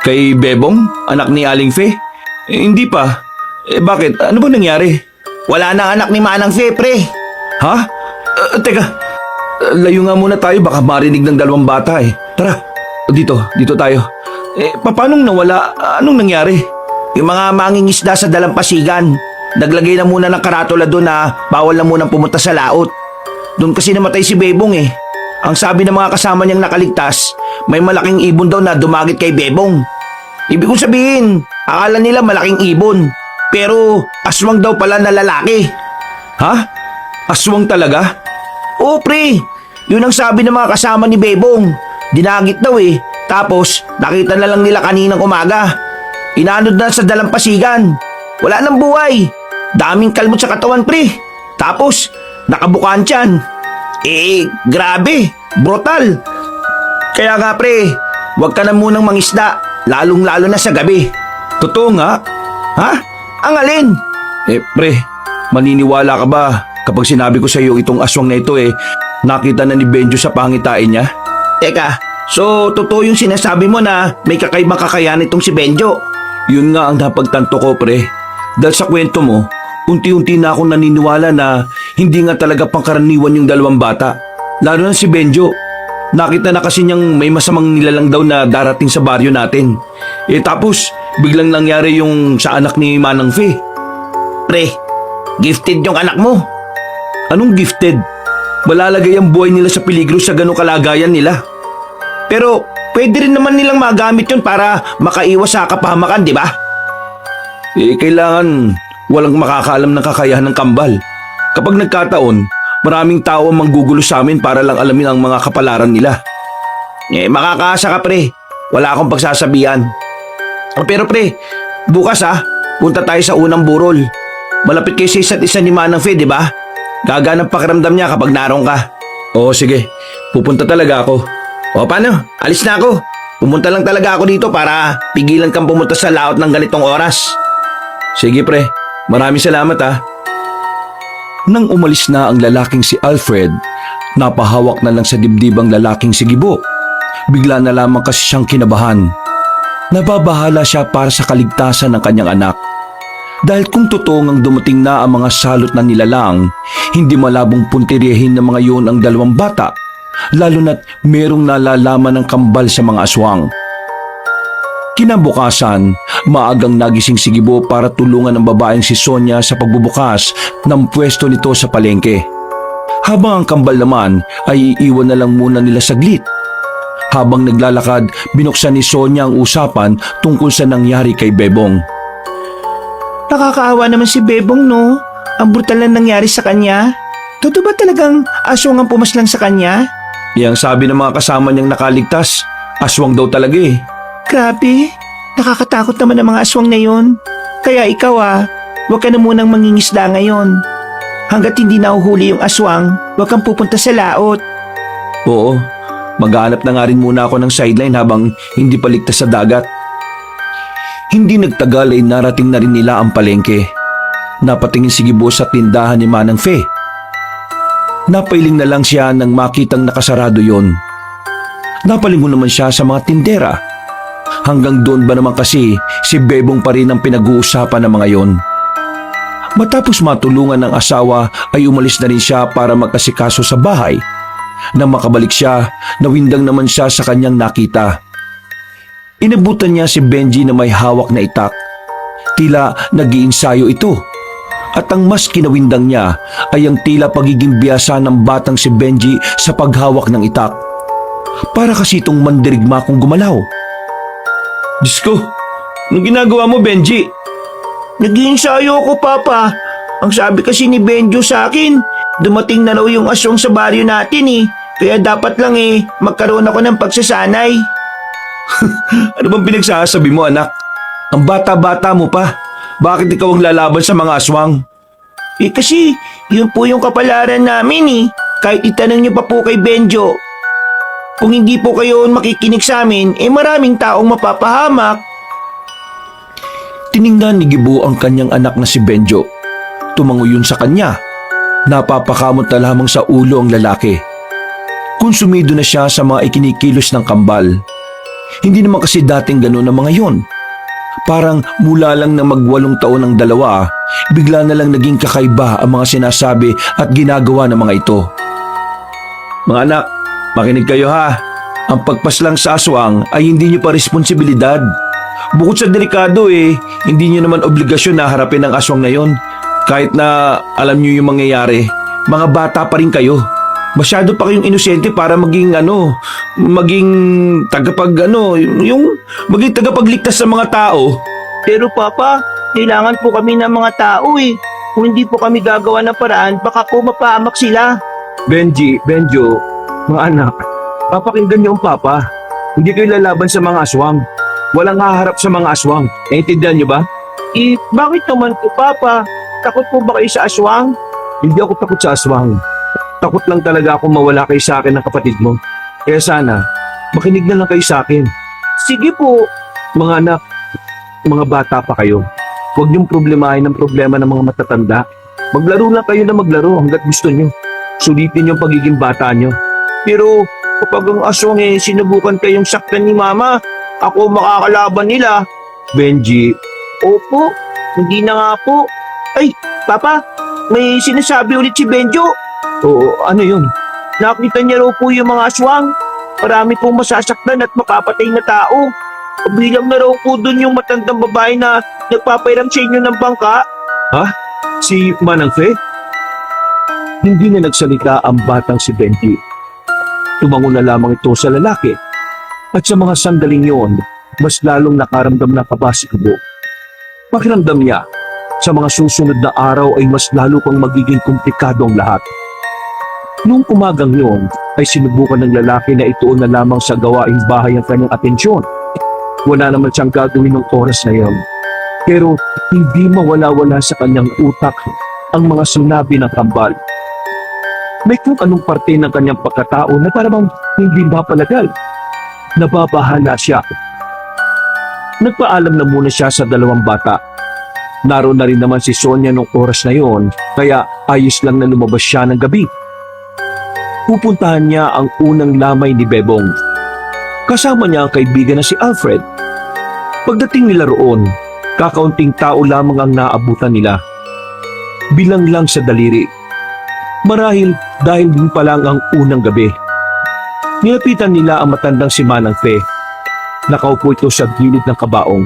Speaker 2: Kay Bebong? Anak ni Aling Fe? Hindi pa. Bakit? Ano ba nangyari?
Speaker 1: Wala na anak ni Manang Fe, pre.
Speaker 2: Ha? Teka. Layo nga muna tayo. Baka marinig ng dalawang bata eh. Tara. Dito tayo. Paanong nawala? Anong nangyari?
Speaker 1: Yung mga mangingisda sa dalampasigan, naglagay na muna ng karatula doon na bawal na munang pumunta sa laot. Doon kasi namatay si Bebong eh. Ang sabi ng mga kasama niyang nakaligtas, may malaking ibon daw na dumagit kay Bebong. Ibig kong sabihin, akala nila malaking ibon, pero aswang daw pala na lalaki.
Speaker 2: Ha? Aswang talaga?
Speaker 1: Oo pre, yun ang sabi ng mga kasama ni Bebong. Dinagit daw eh, tapos nakita na lang nila kaninang umaga. Inanod na sa dalampasigan. Wala nang buhay. Daming kalmot sa katawan pre. Tapos, nakabukaan tiyan. Grabe, brutal. Kaya nga pre, huwag ka na munang mangisda, lalong-lalo na sa gabi.
Speaker 2: Totoo nga.
Speaker 1: Ha? Ang alin?
Speaker 2: Pre, maniniwala ka ba kapag sinabi ko sa iyo itong aswang na ito nakita na ni Benjo sa pangitain niya?
Speaker 1: Teka, so totoo yung sinasabi mo na may kakaibang kakayahan itong si Benjo?
Speaker 2: Yun nga ang napagtanto ko, pre. Dahil sa kwento mo, unti-unti na akong naniniwala na hindi nga talaga pangkaraniwan yung dalawang bata. Lalo na si Benjo. Nakita na kasi niyang may masamang nilalang daw na darating sa baryo natin. Tapos, biglang nangyari yung sa anak ni Manang Fe.
Speaker 1: Pre, gifted yung anak mo.
Speaker 2: Anong gifted? Malalagay ang buhay nila sa peligro sa ganong kalagayan nila.
Speaker 1: Pero pwede rin naman nilang magamit yun para makaiwas sa kapahamakan, di ba?
Speaker 2: Kailangan walang makakaalam ng kakayahan ng kambal. Kapag nagkataon, maraming tao ang manggugulo sa amin para lang alamin ang mga kapalaran nila.
Speaker 1: Makakaasa ka pre. Wala akong pagsasabihan. Pero pre, bukas punta tayo sa unang burol. malapit kayo sa isa't isa ni Manang Fe, di ba? Gagaan ang pakiramdam niya kapag naroon ka.
Speaker 2: Oo, sige. Pupunta talaga ako.
Speaker 1: O paano? Alis na ako. Pumunta lang talaga ako dito para pigilan kang pumunta sa laot ng ganitong oras.
Speaker 2: Sige pre, maraming salamat ah. Nang umalis na ang lalaking si Alfred, napahawak na lang sa dibdib ang lalaking si Gibo. Bigla na lamang kasi siyang kinabahan. Nababahala siya para sa kaligtasan ng kanyang anak. Dahil kung totoo ngang dumating na ang mga salot na nilalang, hindi malabong puntiryahin ng mga yun ang dalawang bata, lalo na't merong nalalaman ng kambal sa mga aswang. Kinabukasan, maagang nagising si Gibo para tulungan ang babaeng si Sonia sa pagbubukas ng pwesto nito sa palengke. Habang ang kambal naman ay iiwan na lang muna nila saglit. Habang naglalakad, binuksan ni Sonia ang usapan tungkol sa nangyari kay Bebong.
Speaker 1: Nakakaawa naman si Bebong, no? Ang brutal na nangyari sa kanya. Totoo ba talagang aswang ang pumaslang sa kanya?
Speaker 2: Yang sabi ng mga kasama niyang nakaligtas, aswang daw talaga eh.
Speaker 1: Grabe, nakakatakot naman ang mga aswang na yun. Kaya ikaw huwag ka na munang mangingisda ngayon. Hanggat hindi nahuhuli yung aswang, huwag kang pupunta sa laot.
Speaker 2: Oo, maghanap na nga rin muna ako ng sideline habang hindi pa ligtas sa dagat. Hindi nagtagal ay narating na rin nila ang palengke. Napatingin si Gibo sa tindahan ni Manang Fe. Napailing na lang siya nang makitang nakasarado yon. Napalingon naman siya sa mga tindera. Hanggang doon ba naman kasi si Bebong pa rin ang pinag-uusapan ng mga yon. Matapos matulungan ng asawa ay umalis na rin siya para magkasikaso sa bahay. Nang makabalik siya, nawindang naman siya sa kanyang nakita. Inabutan niya si Benji na may hawak na itak. Tila nag-iinsayo ito. At ang mas kinawindang niya ay ang tila pagiging biyasa ng batang si Benji sa paghawak ng itak. Para kasi itong mandirigma kung gumalaw.
Speaker 1: Diyos ko, anong ginagawa mo, Benji? Nag-iinsayo ako, Papa. Ang sabi kasi ni Benjo sa akin, dumating na raw yung aswang sa baryo natin Kaya dapat lang magkaroon ako ng pagsasanay.
Speaker 2: Ano bang pinagsasabi mo anak? Ang bata-bata mo pa. Bakit ikaw ang lalaban sa mga aswang?
Speaker 1: Kasi yun po yung kapalaran namin Kahit itanong niyo pa po kay Benjo. Kung hindi po kayo makikinig sa amin, maraming taong mapapahamak.
Speaker 2: Tiningnan ni Gibo ang kanyang anak na si Benjo. Tumango yun sa kanya. Napapakamot na lamang sa ulo ang lalaki. Konsumido na siya sa mga ikinikilos ng kambal. Hindi naman kasi dating gano'n ang mga yon. Parang mula lang na mag-8 taon ang dalawa, bigla na lang naging kakaiba ang mga sinasabi at ginagawa ng mga ito. Mga anak, makinig kayo ha. Ang pagpaslang sa aswang ay hindi nyo pa responsibilidad. Bukod sa delikado hindi nyo naman obligasyon na harapin ang aswang na yon. Kahit na alam nyo yung mangyayari, mga bata pa rin kayo. Masyado pa kayong inosente para maging maging tagapagligtas sa mga tao.
Speaker 1: Pero Papa, kailangan po kami ng mga tao Kung hindi po kami gagawa ng paraan, baka po mapahamak sila.
Speaker 2: Benji, Benjo, mga anak, papakinggan niyo ang papa. Hindi kayo lalaban sa mga aswang. Walang haharap sa mga aswang. Naintindihan niyo ba?
Speaker 1: Bakit naman po, Papa? Takot po ba kayo sa aswang?
Speaker 2: Hindi ako takot sa aswang. Takot lang talaga akong mawala kayo sa akin ng kapatid mo. Kaya sana, makinig na lang kayo sa akin.
Speaker 1: Sige po.
Speaker 2: Mga anak, mga bata pa kayo. Huwag niyong problemahin ang problema ng mga matatanda. Maglaro lang kayo na maglaro hanggat gusto niyo. Sulitin yung pagiging bata niyo.
Speaker 1: Pero kapag ang aswang sinubukan kayong saktan ni Mama, ako makakalaban nila.
Speaker 2: Benji,
Speaker 1: Opo, hindi na nga po. Ay, Papa, may sinasabi ulit si Benjo.
Speaker 2: oo, ano yun?
Speaker 1: Nakita niya raw po yung mga aswang. Marami pong masasaktan at mapapatay na tao. Kabilang na raw po dun yung matandang babae na nagpapairam sa inyo ng bangka.
Speaker 2: Si Manang Fe? Hindi na nagsalita ang batang si Benji. Tumango na lamang ito sa lalaki. At sa mga sandaling yon, mas lalong nakaramdam na kaba si Gibo. Pakiramdam niya, sa mga susunod na araw ay mas lalo pang magiging komplikado ang lahat. Noong umagang yon, ay sinubukan ng lalaki na ituon na lamang sa gawaing bahay ang kanyang atensyon. Wala naman siyang gagawin ng oras na yon. Pero hindi mawala-wala sa kanyang utak ang mga sinabi ng kambal. May kung anong parte ng kanyang pagkatao na parang hindi mapalagal. Nababahala siya. Nagpaalam na muna siya sa dalawang bata. Naroon na rin naman si Sonia nung oras na yon, kaya ayos lang na lumabas siya ng gabi. Pupuntahan niya ang unang lamay ni Bebong. Kasama niya ang kaibigan na si Alfred. Pagdating nila roon, kakaunting tao lamang ang naabutan nila. Bilang lang sa daliri. Marahil dahil din pa lang ang unang gabi. Nilapitan nila ang matandang si Manang Fe. Nakaupo ito sa gilid ng kabaong.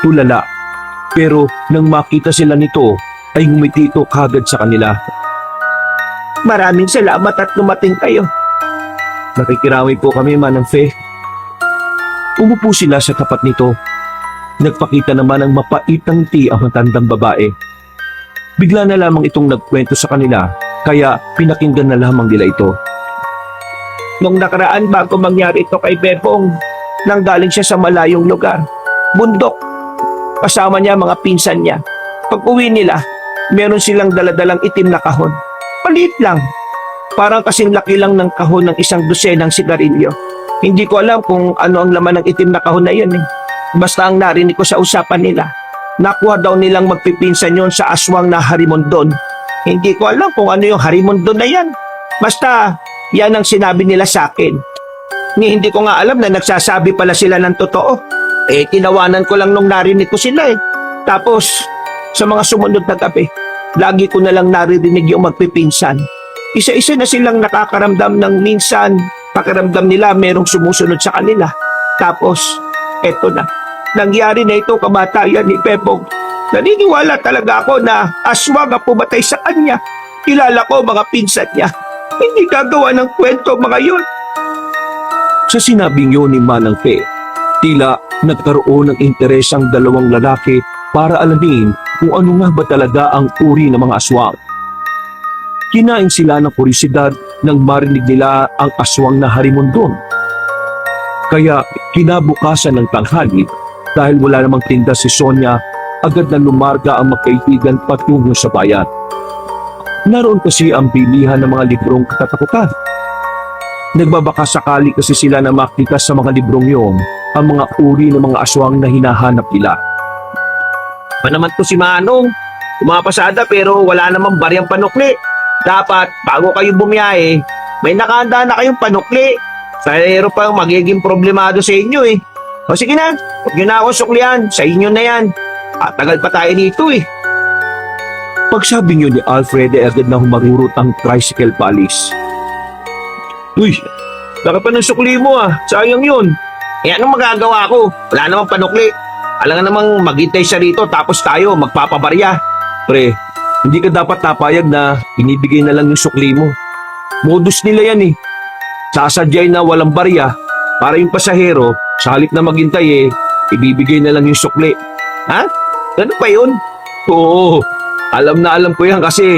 Speaker 2: Tulala. Pero nang makita sila nito, ay ngumiti ito kagad sa kanila.
Speaker 1: Maraming salamat at dumating kayo.
Speaker 2: Nakikiramay po kami, Manang Fe. Umupo sila sa tapat nito. Nagpakita naman ng mapait ng ngiti ang matandang babae. Bigla na lamang itong nagkwento sa kanila, kaya pinakinggan na lamang nila ito.
Speaker 1: Nung nakaraan bago mangyari ito kay Bebong, nanggaling siya sa malayong lugar. Bundok. Kasama niya mga pinsan niya. Pag uwi nila, meron silang daladalang itim na kahon. Maliit lang. Parang kasing laki lang ng kahon ng isang dosenang sigarilyo. Hindi ko alam kung ano ang laman ng itim na kahon na yun eh. Basta ang narinig ko sa usapan nila, nakuha daw nilang magpipinsan yon sa aswang na harimondon. Hindi ko alam kung ano yung harimondon na yan. Basta, yan ang sinabi nila sa akin. Hindi ko nga alam na nagsasabi pala sila ng totoo. Tinawanan ko lang nung narinig ko sila eh. Tapos, sa mga sumunod na gabi, lagi ko na lang naririnig yung magpipinsan. Isa-isa na silang nakakaramdam ng minsan, pakiramdam nila merong sumusunod sa kanila. Tapos, eto na. Nangyari na ito kamatayan ni Bebong. Naniniwala talaga ako na aswang ang pumatay sa kanya. Kilala ko mga pinsan niya. Hindi gagawa ng kwento mga yun.
Speaker 2: Sa sinabing yun ni Manang Fe, tila nagkaroon ng interes ang dalawang lalaki para alamin kung ano nga ba talaga ang uri ng mga aswang. Kinain sila ng kurisidad nang marinig nila ang aswang na harimondon. Kaya kinabukasan ng tanghali, dahil wala namang tinda si Sonia, agad na lumarga ang magkaibigan patungo sa bayan. Naroon kasi ang bilihan ng mga librong katatakutan. Nagbabaka sakali kasi sila na makita sa mga librong yon ang mga uri ng mga aswang na hinahanap nila.
Speaker 1: Pa naman to si Manong. Pumapasada pero wala namang baryang panukli. Dapat bago kayo bumiyahe, may nakahanda na kayong panukli. Sayero pa magiging problemado sa inyo eh. O sige na, huwag nyo na ako suklihan. Sa inyo na yan. Tagal pa tayo dito eh.
Speaker 2: Pagsabi niyo ni Alfred ay agad na humarurot ang tricycle paalis.
Speaker 1: Uy, laki pa ng sukli mo ah. Sayang yun. Anong magagawa ko? Wala namang panukli. Alam nga namang maghintay siya rito tapos tayo magpapabarya.
Speaker 2: Pre, hindi ka dapat napayag na inibigay na lang yung sukli mo. Modus nila yan eh. Sasadyay na walang barya para yung pasahero, sa halip na maghintay ibibigay na lang yung sukli.
Speaker 1: Ha? Ano pa yun?
Speaker 2: Oo, alam na alam ko yan kasi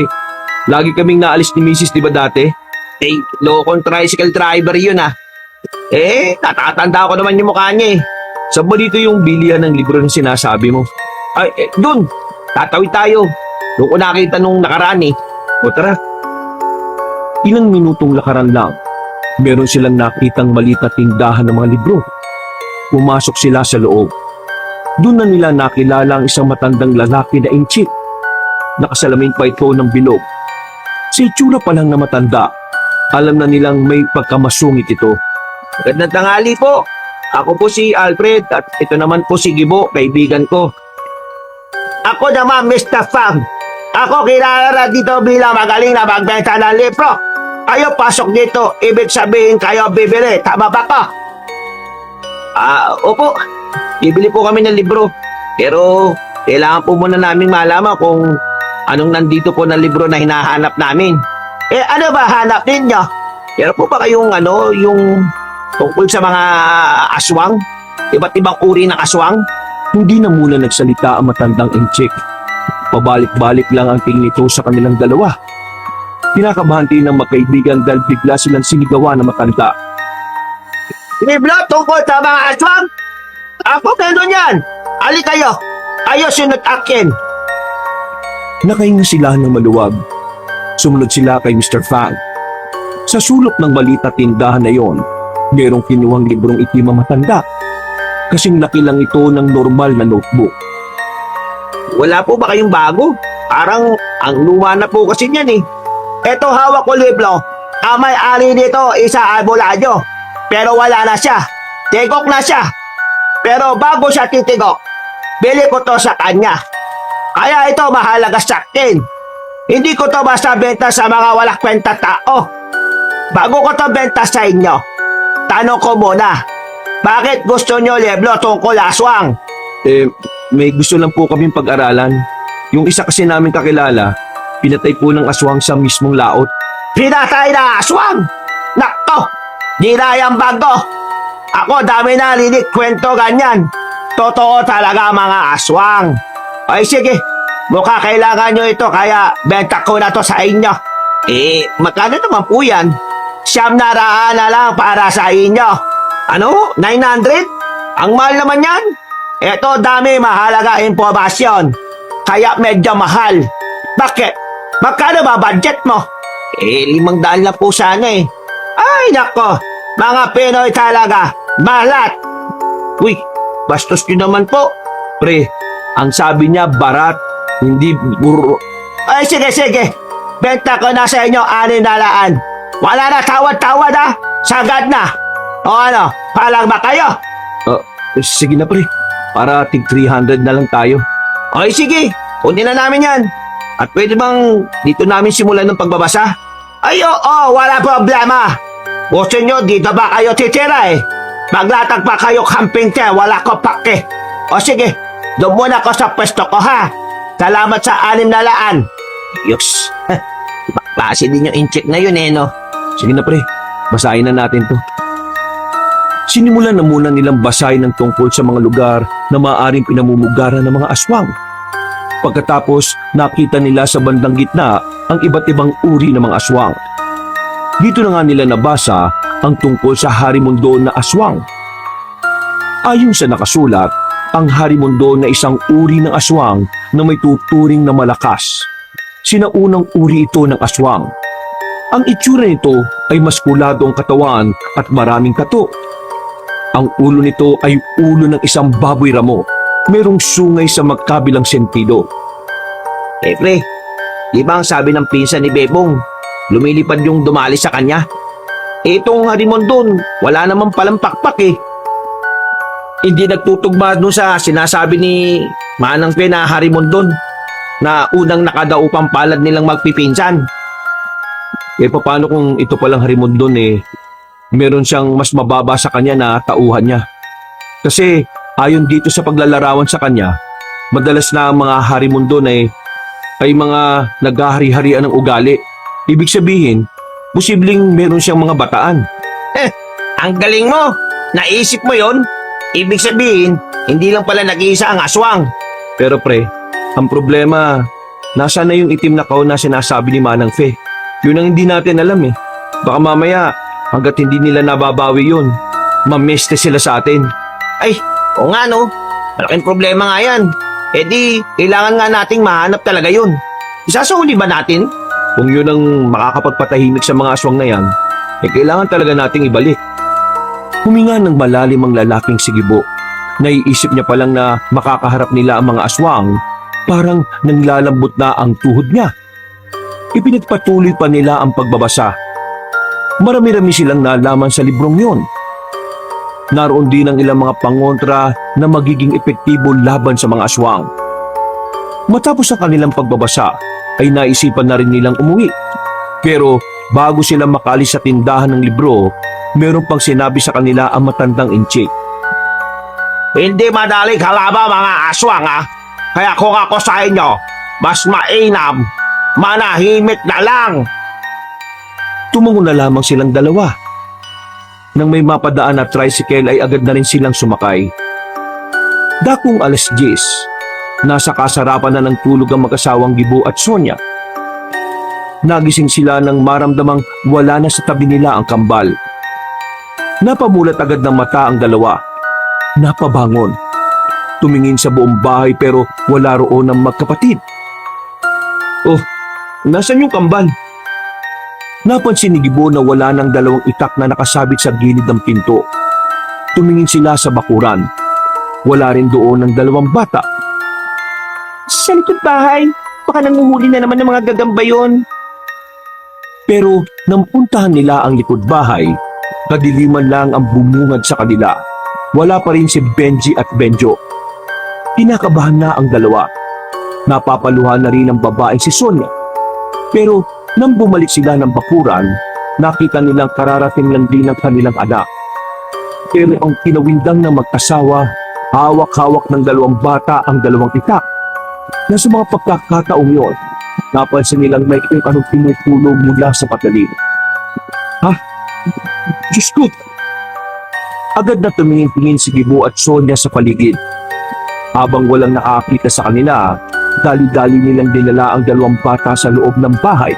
Speaker 2: lagi kaming naalis ni Mrs. di ba dati?
Speaker 1: Lokong tricycle driver yun ah. Natatanda ko naman yung mukha niya eh.
Speaker 2: Saan ba dito yung bilihan ng libro na sinasabi mo?
Speaker 1: Dun. Tatawid tayo. Doon ko nakita nung nakaraan eh.
Speaker 2: O tara. Ilang minutong lakaran lang, meron silang nakitang maliit na tindahan ng mga libro. Pumasok sila sa loob. Doon na nila nakilala ang isang matandang lalaki na inchik. Nakasalamin pa ito ng bilog. Sa itsura pa lang na matanda, alam na nilang may pagkamasungit ito.
Speaker 1: Magandang tanghali po. Ako po si Alfred at ito naman po si Gibo, kaibigan ko. Ako naman, Mr. Fang. Ako kilala dito bilang magaling na magbenta ng libro. Kayo pasok dito, ibig sabihin kayo bibili. Tama ba ko? Opo. Bibili po kami ng libro. Pero kailangan po muna namin malaman kung anong nandito po na libro na hinahanap namin. Ano ba hanap ninyo? Meron po ba kayong yung tungkol sa mga aswang? Iba't ibang uri ng aswang?
Speaker 2: Hindi na muna nagsalita ang matandang inchik. Pabalik-balik lang ang tingin nito sa kanilang dalawa. Kinakabahan din ng magkaibigan dahil bigla silang sinigawan ng matanda.
Speaker 1: Libro tungkol sa mga aswang? Ako meron yan. Ali kayo. Ayos sunod akin.
Speaker 2: Nakahinga sila ng maluwag. Sumunod sila kay Mr. Fang. Sa sulok ng maliit na tindahan na yon, merong kinuhang librong itim ang matanda. Kasing laki lang ito ng normal na notebook.
Speaker 1: Wala po ba kayong bago? Parang ang luma na po kasi niyan eh. Eto hawak ko libro. Ang may-ari nito isa albularyo. Pero wala na siya. Tigok na siya. Pero bago siya titigok, bili ko to sa kanya. Kaya ito mahalaga sa akin. Hindi ko to basta benta sa mga walang kwenta tao. Bago ko to benta sa inyo, tanong ko muna, bakit gusto nyo libro tungkol aswang?
Speaker 2: May gusto lang po kaming pag-aralan. Yung isa kasi namin kakilala, pinatay po ng aswang sa mismong laot.
Speaker 1: Pinatay na aswang! Nakto! Di na yung bago! Ako dami na rinig kwento ganyan. Totoo talaga mga aswang. Ay sige, mukha kailangan nyo ito kaya benta ko na to sa inyo. Magkano naman po yan? 900 na lang para sa inyo. Ano? 900? Ang mahal naman yan? Ito dami mahalaga impormasyon. Kaya medyo mahal. Bakit? Magkano ba budget mo? 500 lang po sana eh. Ay nako, mga Pinoy talaga. Balat. Uy, bastos nyo naman po.
Speaker 2: Pre, ang sabi niya barat, hindi buro.
Speaker 1: Ay sige. Benta ko na sa inyo 600. Wala na tawad-tawad ah. Sagad na. O ano, palang ba kayo?
Speaker 2: Sige na pre, para tig 300 na lang tayo.
Speaker 1: Ay sige, kunin na namin yan. At pwede bang dito namin simulan ng pagbabasa? Ay oo, wala problema. Gusto nyo dito ba kayo titira eh? Maglatag pa kayo camping chair, wala ko pake. O sige, doon muna ako sa pwesto ko ha. Salamat sa 600. Yuks. Klase din yung incheck na yun eh no?
Speaker 2: Sige na pre, basahin na natin to. Sinimulan na muna nilang basahin ng tungkol sa mga lugar na maaaring pinamumugaran ng mga aswang. Pagkatapos, nakita nila sa bandang gitna ang iba't ibang uri ng mga aswang. Dito na nga nila nabasa ang tungkol sa harimundo na aswang. Ayon sa nakasulat, ang harimundo na isang uri ng aswang na may tuturing na malakas. Sinaunang uri ito ng aswang. Ang itsura nito ay maskulado ang katawan at maraming kato. Ang ulo nito ay ulo ng isang baboy ramo. Merong sungay sa magkabilang sentido.
Speaker 1: Pre, di ba ang sabi ng pinsan ni Bebong, lumilipad yung dumali sa kanya? Itong harimon doon, wala naman palang pakpak eh. Hindi nagtutugma doon sa sinasabi ni Manang Pe na harimon doon, na unang nakadaupang palad nilang magpipinsan.
Speaker 2: Paano kung ito palang harimon doon meron siyang mas mababa sa kanya na tauhan niya? Kasi ayon dito sa paglalarawan sa kanya, madalas na ang mga harimon doon ay mga naghahari-harian ng ugali. Ibig sabihin, posibleng meron siyang mga bataan.
Speaker 1: Ang galing mo! Naisip mo yon? Ibig sabihin, hindi lang pala nag-iisa ang aswang.
Speaker 2: Pero pre, ang problema, nasa na yung itim na kaon na sinasabi ni Manang Fe? Yun ang hindi natin alam eh. Baka mamaya, hanggat hindi nila nababawi yun, mameste sila sa atin.
Speaker 1: Ay, o nga no. Malaking problema nga yan. Di, kailangan nga nating mahanap talaga yun. Isasuli ba natin?
Speaker 2: Kung yun ang makakapagpatahimik sa mga aswang na yan, kailangan talaga nating ibalik. Huminga ng malalim ang lalaking sigibo. Naiisip niya palang na makakaharap nila ang mga aswang, parang nanglalambot na ang tuhod niya. Ipinagpatuloy pa nila ang pagbabasa. Marami-rami silang nalaman sa librong yon. Naroon din ang ilang mga pangontra na magiging epektibo laban sa mga aswang. Matapos ang kanilang pagbabasa, ay naisipan na rin nilang umuwi. Pero bago sila makalis sa tindahan ng libro, meron pang sinabi sa kanila ang matandang inchik.
Speaker 1: Hindi madali kalaban mga aswang ha. Kaya kung ako sa inyo, mas mainam, manahimik na lang.
Speaker 2: Tumango na lamang silang dalawa. Nang may mapadaan na tricycle ay agad na rin silang sumakay. Dakong 10:00, nasa kasarapan na ng tulog ang mag-asawang Gibo at Sonia. Nagising sila nang maramdamang wala na sa tabi nila ang kambal. Napamulat agad ng mata ang dalawa. Napabangon. Tumingin sa buong bahay pero wala roon ang magkapatid. Oh, nasan yung kambal? Napansin ni Gibo na wala ng dalawang itak na nakasabit sa gilid ng pinto. Tumingin sila sa bakuran. Wala rin doon ng dalawang bata.
Speaker 1: Sa likod bahay, baka nanguhuli na naman ng mga gagamba yun.
Speaker 2: Pero nang puntahan nila ang likod bahay, kadiliman lang ang bumungad sa kanila. Wala pa rin si Benji at Benjo. Kinakabahan na ang dalawa. Napapaluhan na rin ang babaeng si Sonia. Pero nang bumalik sila ng bakuran, nakita nilang kararating lang din ang kanilang anak. Pero ang kinawindang ng mag-asawa, hawak-hawak ng dalawang bata ang dalawang itak. Na sa mga pagkakataong yun, napansin nilang may kung anong tinutulong mula sa patalim. Ha? Diyos ko! Agad na tumingin-tingin si Gibo at Sonia sa paligid. Habang walang nakakita sa kanila, dali-dali nilang dinala ang dalawang bata sa loob ng bahay.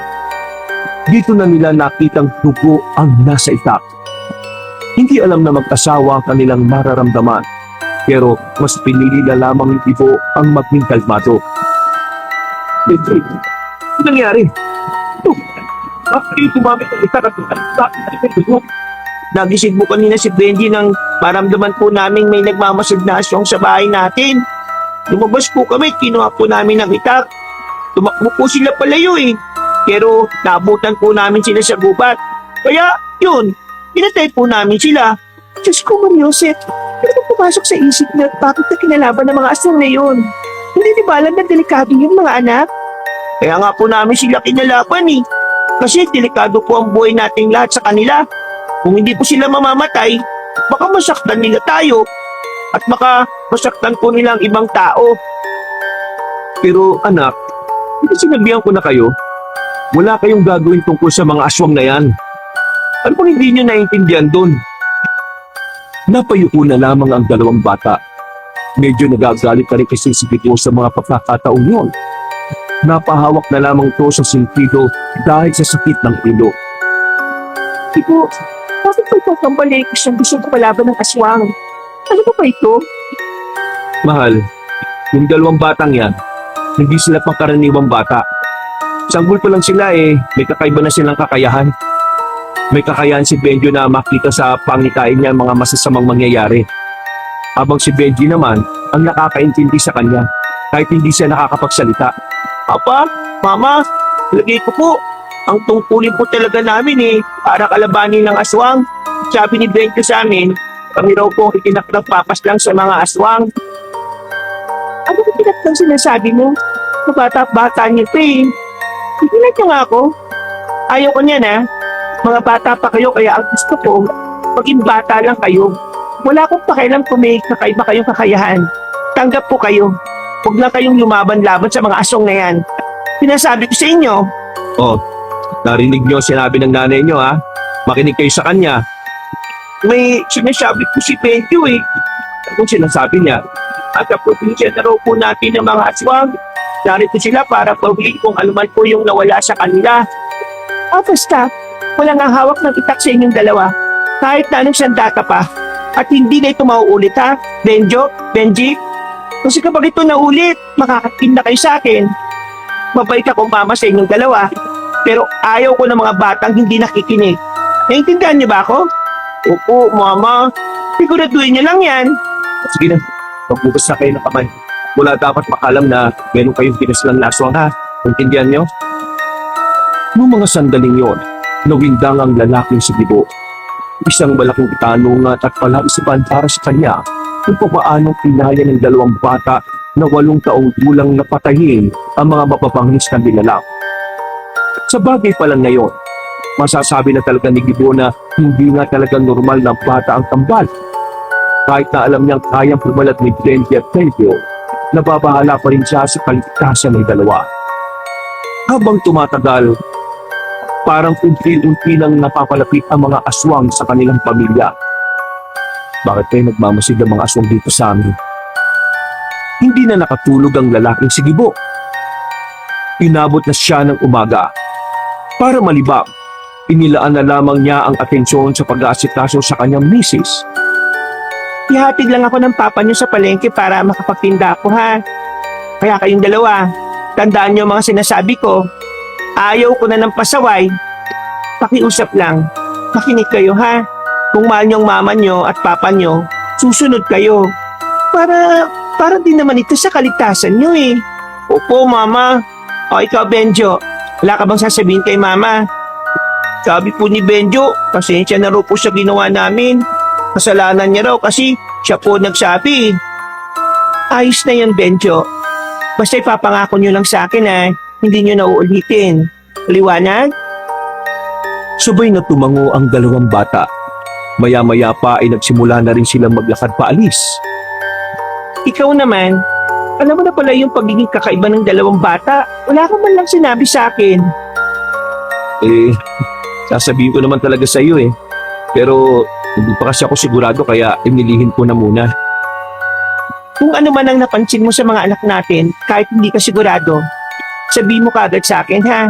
Speaker 2: Dito na nila nakitang dugo ang nasa itak. Hindi alam na mag-asawa ang kanilang mararamdaman, pero mas pinili na lamang ni Gibo ang maging kalmado. Benji, ano nangyari? Bakit tumamit ang itak at dugo?
Speaker 1: Nagising po kanina si Benji nang maramdaman po namin may nagmamasad na asyong sa bahay natin. Lumabas po kami, kinuha po namin ang itak. Tumakbo po sila palayo eh. Pero nabutan po namin sila sa gubat. Kaya yun, pinatay po namin sila.
Speaker 4: Diyos ko, Mariosep, ano ba pumasok sa isip niyo at bakit na kinalaban ng mga aswang na yun? Hindi di ba alam na delikado yung mga anak?
Speaker 1: Kaya nga po namin sila kinalaban eh. Kasi delikado po ang buhay nating lahat sa kanila. Kung hindi po sila mamamatay, baka masaktan nila tayo. At baka masaktan po nila ang ibang tao.
Speaker 2: Pero anak, hindi sinabihan ko na kayo, wala kayong gagawin tungkol sa mga aswang na yan. Ano kung hindi nyo naiintindihan doon? Napayuko na lamang ang dalawang bata. Medyo nagagalit na rin kasi si Gibo sa mga pagkakataong yun. Napahawak na lamang to sa sentido dahil sa sakit ng ulo.
Speaker 4: Ibo, bakit pa ito pambalik siyang gusto ko palaban ng aswang? Ano ba ito?
Speaker 2: Mahal, yung dalawang batang yan, hindi sila pangkaraniwang bata. Sanggol pa lang sila may kakaiba na silang kakayahan. May kakayahan si Benjo na makita sa pangitain niya ang mga masasamang mangyayari. Habang si Benji naman ang nakakaintindi sa kanya kahit hindi siya nakakapagsalita.
Speaker 1: Papa, Mama, lagay ko po. Ang tungkulin po talaga namin para kalabanin ng aswang. Sabi ni Benjo sa amin, kami raw po itinakpapas lang sa mga aswang.
Speaker 4: Ano ba pinatang sinasabi mo?
Speaker 1: Bata-bata niyo pa eh. Tigilan niyo nga ako. Ayaw ko niyan Mga bata pa kayo kaya ang gusto ko, maging bata lang kayo. Wala akong pakialam kung may kakaiba kayong kakayahan. Tanggap po kayo. Huwag lang kayong lumaban-laban sa mga aswang na yan. Pinasabi ko sa inyo.
Speaker 2: Oh, narinig niyo sinabi ng nanay niyo ha? Makinig kayo sa kanya.
Speaker 1: May sinasabi po si Benjo
Speaker 2: Kung sinasabi niya,
Speaker 1: At naprobinsya na raw po natin ng mga aswang. Narito sila para pawiin kung ano man po yung nawala sa kanila.
Speaker 4: Basta, walang ang hawak ng itak sa inyong dalawa.
Speaker 1: Kahit na anong sandata pa. At hindi na ito mauulit Benjo, Benji. Kasi kapag ito naulit, makakakin na kayo sa akin. Mabait akong mama sa inyong dalawa. Pero ayaw ko ng mga batang hindi nakikinig. Naintindihan niyo ba ako? Opo, Mama. Siguraduhin niyo lang yan.
Speaker 2: sige na, magbukas na kayo ng kamay. Wala dapat makalam na meron kayong pinaslang na aswang ha. Intindihan niyo? Noong mga sandaling yon, nawindang ang lalaking si Gibo. Isang malaking tanong at palaisipan para sa kanya kung paano pinaya ng dalawang bata na 8 taong gulang na patayin ang mga mapapangis na nilalang. Sa bagay pa lang ngayon, masasabi na talaga ni Gibo na hindi nga talaga normal na bata ang kambal. Kahit na alam niyang kayang pumalat ni Benji at Benjo, nababahala pa rin siya sa kaligtasan ng dalawa. Habang tumatagal, parang unti-unti nang napapalapit ang mga aswang sa kanilang pamilya. Bakit kayo nagmamasid ang mga aswang dito sa amin? Hindi na nakatulog ang lalaking si Gibo. Inabot na siya ng umaga. Para malibang, inilaan na lamang niya ang atensyon sa pag-aasikaso sa kanyang misis.
Speaker 4: Ihatid lang ako ng papa niyo sa palengke para makapagtinda ako ha. Kaya kayong dalawa, tandaan niyo mga sinasabi ko. Ayaw ko na ng pasaway. Pakiusap lang. Makinig kayo ha. Kung mahal niyo ang mama niyo at papa niyo, susunod kayo. Para din naman ito sa kaligtasan niyo eh. Opo, mama. O ikaw, Benjo. Wala ka bang sasabihin kay mama? Sabi po ni Benjo, pasensya na raw po sa ginawa namin. Kasalanan niya raw kasi siya po nagsabi. Ayos na yun, Benjo. Basta ipapangako niyo lang sa akin na hindi niyo na uulitin. Liwanag?
Speaker 2: Sabay na tumango ang dalawang bata. Maya-maya pa ay nagsimula na rin silang maglakad paalis.
Speaker 4: Ikaw naman, alam mo na pala yung pagiging kakaiba ng dalawang bata. Wala ka man lang sinabi sa akin.
Speaker 2: Sasabihin ko naman talaga sa iyo eh. Pero hindi pa kasi ako sigurado kaya inilihin ko na muna.
Speaker 4: Kung ano man ang napansin mo sa mga anak natin, kahit hindi ka sigurado, sabihin mo kagad sa akin ha.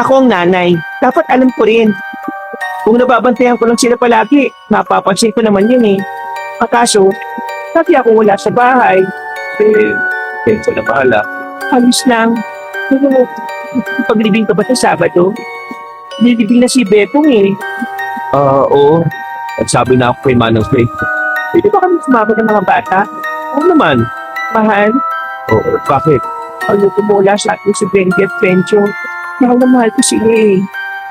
Speaker 4: Ako ang nanay, dapat alam ko rin. Kung nababantayan ko lang sila palagi, napapansin ko naman yun eh. Akaso, lagi ako wala sa bahay.
Speaker 2: Tenso na bahala.
Speaker 4: Halos lang. Pero, paglibing ka ba sa Sabado? Nilibing na si Betong eh.
Speaker 2: Oo. At sabi na ako kay Manang Faith.
Speaker 4: Pwede ba kami sumama ng mga bata?
Speaker 2: Oo naman.
Speaker 4: Mahal,
Speaker 2: Oo, bakit?
Speaker 4: ano tumula sa atin si Benji at Benjo. Mahal na mahal ko sila eh.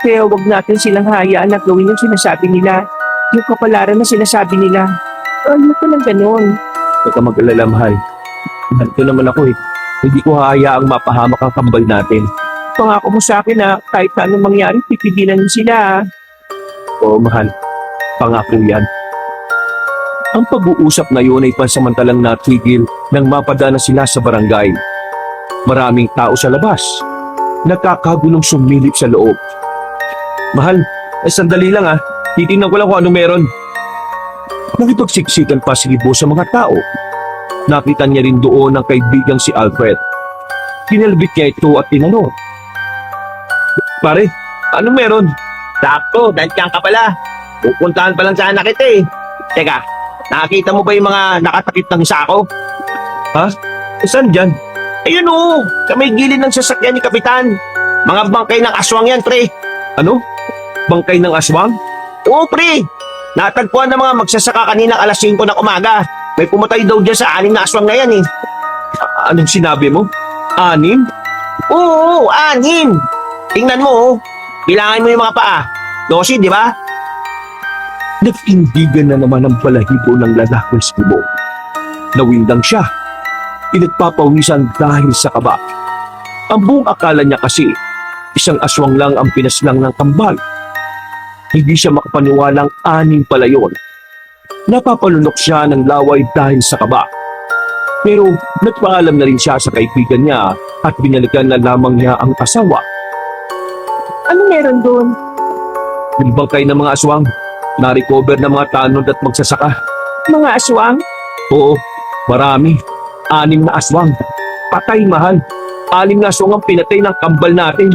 Speaker 4: Kaya wag natin silang hayaan na gawin yung sinasabi nila. Yung kapalaran na sinasabi nila. Ano ko lang ganun?
Speaker 2: Huwag ka mag-alala, mahal. Mahal ko naman ako eh. Hindi ko hahayaang mapahamak ang kambal natin.
Speaker 4: Pangako mo sa akin na kahit anong mangyari, pipigilan mo sila.
Speaker 2: Oo, mahal. Pangako yan. Ang pag-uusap na yun ay pansamantalang natigil nang mapadana sila sa barangay. Maraming tao sa labas. Nakakagulong sumilip sa loob. Mahal, sandali lang ah. Titingnan ko lang kung ano meron. Nakipagsiksikan pa si Ibo sa mga tao. Nakita niya rin doon ang kaibigang si Alfred. Kinalbit niya ito at tinanong. Pare, anong meron?
Speaker 1: Sakto, dantiyan ka pala. Pupuntahan pa lang sana kita eh. Teka, nakakita mo ba yung mga nakatakip ng sako?
Speaker 2: Saan dyan?
Speaker 1: Ayun oo, sa may gilid ng sasakyan ni Kapitan. Mga bangkay ng aswang yan, pre.
Speaker 2: Ano? Bangkay ng aswang?
Speaker 1: Oo, pre. Natagpuan ng mga magsasaka kanina alas 5 ng umaga. May pumatay daw dyan sa 6 na aswang na yan eh.
Speaker 2: Anong sinabi mo? 6?
Speaker 1: Oo, 6. Tingnan mo oh. Bilangin mo yung mga paa. 12, di ba?
Speaker 2: Nag-indigan na naman ang balahibo ng lalaking si Ibo. Nawindang siya. Pinagpapawisan dahil sa kaba. Ang buong akala niya kasi, isang aswang lang ang pinaslang ng kambal. Hindi siya makapaniwalang 6 pala yun. Napapalunok siya ng laway dahil sa kaba. Pero nagpaalam na rin siya sa kaibigan niya at binalikan na lamang niya ang asawa.
Speaker 4: Ano meron doon?
Speaker 2: Yung bangkay ng mga aswang, na-recover ng mga tanod at magsasaka.
Speaker 4: Mga aswang?
Speaker 2: Oo, marami. 6 na aswang. Patay, mahal. 6 na aswang ang pinatay ng kambal natin.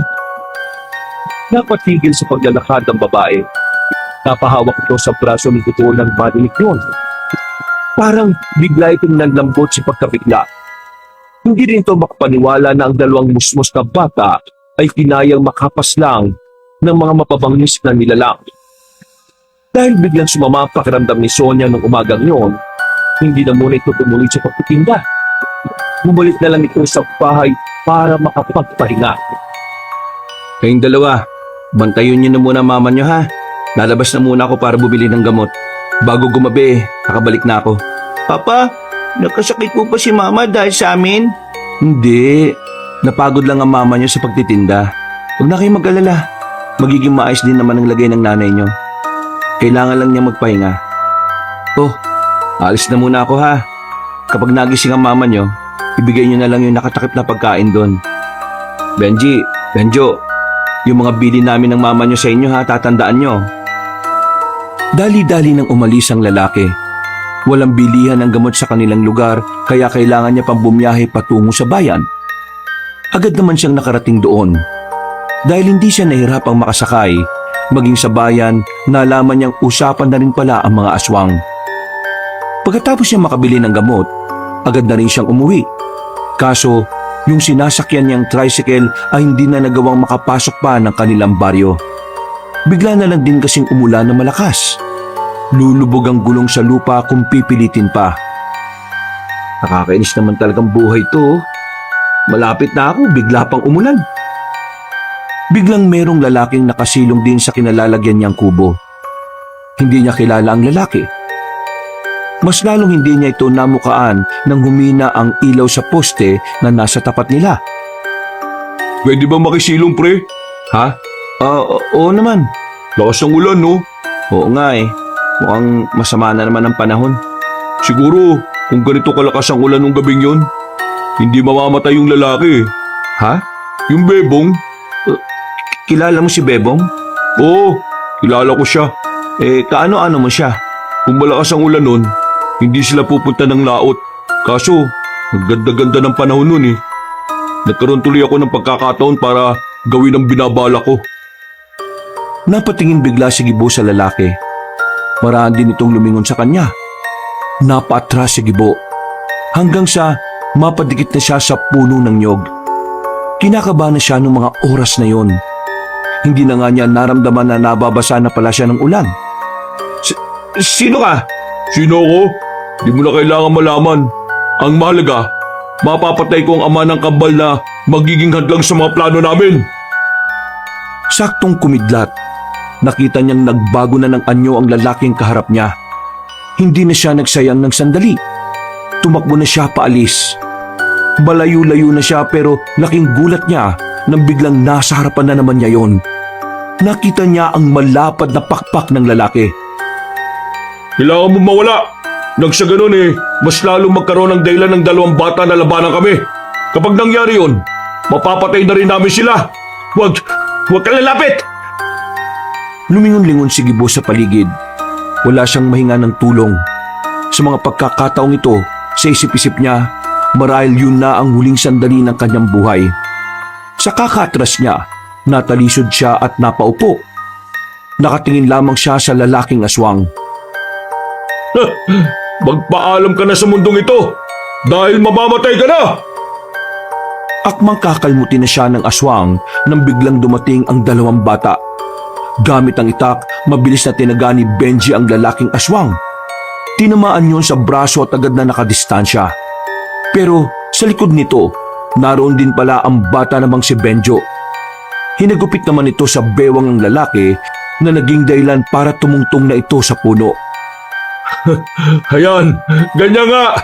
Speaker 2: Napatigil sa paglalakad ng babae. Napahawak ito sa braso ng totoo ng badilik yun. Parang bigla itong nanlambot sa pagkabigla. Hindi rin ito makapaniwala na ang dalawang musmos na bata ay kinayang makapas lang ng mga mapabangis na nilalang. Dahil biglang sumama ang pakiramdam ni Sonia ng umagang yon, hindi na muna ito tumuloy sa pagtitinda. Bumalik na lang ito sa bahay para makapagpahinga.
Speaker 3: Kayong dalawa, bantayan niyo na muna mama niyo ha. Lalabas na muna ako para bumili ng gamot. Bago gumabi, nakabalik na ako.
Speaker 1: Papa, nagkasakit po pa si Mama dahil sa amin.
Speaker 3: Hindi. Napagod lang ang mama niyo sa pagtitinda. Huwag na kayong mag-alala. Magiging maayos din naman ang lagay ng nanay niyo. Kailangan lang niya magpahinga. Oh, alis na muna ako ha. Kapag nagising ang mama niyo, ibigay niyo na lang yung nakatakip na pagkain doon. Benjo, yung mga bili namin ng mama niyo sa inyo ha, tatandaan niyo.
Speaker 2: Dali-dali nang umalis ang lalaki. Walang bilihan ng gamot sa kanilang lugar kaya kailangan niya pang bumiyahe patungo sa bayan. Agad naman siyang nakarating doon. Dahil hindi siya nahirapang makasakay, maging sa bayan, nalaman niyang usapan na rin pala ang mga aswang. Pagkatapos niya makabili ng gamot, agad na rin siyang umuwi. Kaso, yung sinasakyan niyang tricycle ay hindi na nagawang makapasok pa ng kanilang baryo. Bigla na lang din kasing umulan na malakas. Lulubog ang gulong sa lupa kung pipilitin pa. Nakakainis naman talagang buhay to. Malapit na ako, bigla pang umulan. Biglang merong lalaking nakasilong din sa kinalalagyan niyang kubo. Hindi niya kilala ang lalaki. Mas lalong hindi niya ito namukaan nang humina ang ilaw sa poste na nasa tapat nila.
Speaker 3: Pwede ba makisilong, pre?
Speaker 2: Ha? Oo naman.
Speaker 3: Lakas ng ulan, no?
Speaker 2: Oo nga eh. Mukhang masama na naman ang panahon.
Speaker 3: Siguro, kung ganito kalakas ang ulan nung gabing yun, hindi mamamatay yung lalaki.
Speaker 2: Ha?
Speaker 3: Yung bebong?
Speaker 2: Kilala mo si Bebong?
Speaker 3: Oo, kilala ko siya.
Speaker 2: Kaano-ano mo siya?
Speaker 3: Kung malakas ang ulan nun, hindi sila pupunta ng laot. Kaso, ang ganda-ganda ng panahon nun eh. Nagkaroon tuloy ako ng pagkakataon para gawin ang binabala ko.
Speaker 2: Napatingin bigla si Gibo sa lalaki. Maraan din itong lumingon sa kanya. Napaatras si Gibo. Hanggang sa mapadikit na siya sa puno ng nyog. Kinakabahan na siya noong mga oras na yon. Hindi na nga niya naramdaman na nababasa na pala siya ng ulan.
Speaker 3: Sino ka? Sino ako? Di mo na kailangan malaman. Ang mahalaga, mapapatay ko ang ama ng kambal na magiging hadlang sa mga plano namin.
Speaker 2: Saktong kumidlat. Nakita niyang nagbago na ng anyo ang lalaking kaharap niya. Hindi na siya nagsayang ng sandali. Tumakbo na siya paalis. Balayo-layo na siya pero laking gulat niya nang biglang nasa harapan na naman niya yon. Nakita niya ang malapad na pakpak ng lalaki.
Speaker 3: Kailangan mo mawala. Nang sa ganun mas lalong magkaroon ng dahilan ng dalawang bata na labanan kami. Kapag nangyari yun, mapapatay na rin namin sila. Huwag kang lalapit!
Speaker 2: Lumingon-lingon si Gibo sa paligid. Wala siyang mahinga ng tulong. Sa mga pagkakataong ito, sa isip-isip niya, marahil yun na ang huling sandali ng kanyang buhay. Sa kakatras niya, natalisod siya at napaupo. Nakatingin lamang siya sa lalaking aswang.
Speaker 3: Magpaalam ka na sa mundong ito dahil mamamatay ka na!
Speaker 2: Akmang kakalmutin na siya ng aswang nang biglang dumating ang dalawang bata. Gamit ang itak, mabilis na tinaga ni Benji ang lalaking aswang. Tinamaan yun sa braso at agad na nakadistansya. Pero sa likod nito, naroon din pala ang bata namang si Benjo. Hinagupit naman ito sa bewang ng lalaki na naging dahilan para tumungtong na ito sa puno.
Speaker 3: Ayan, ganyan nga.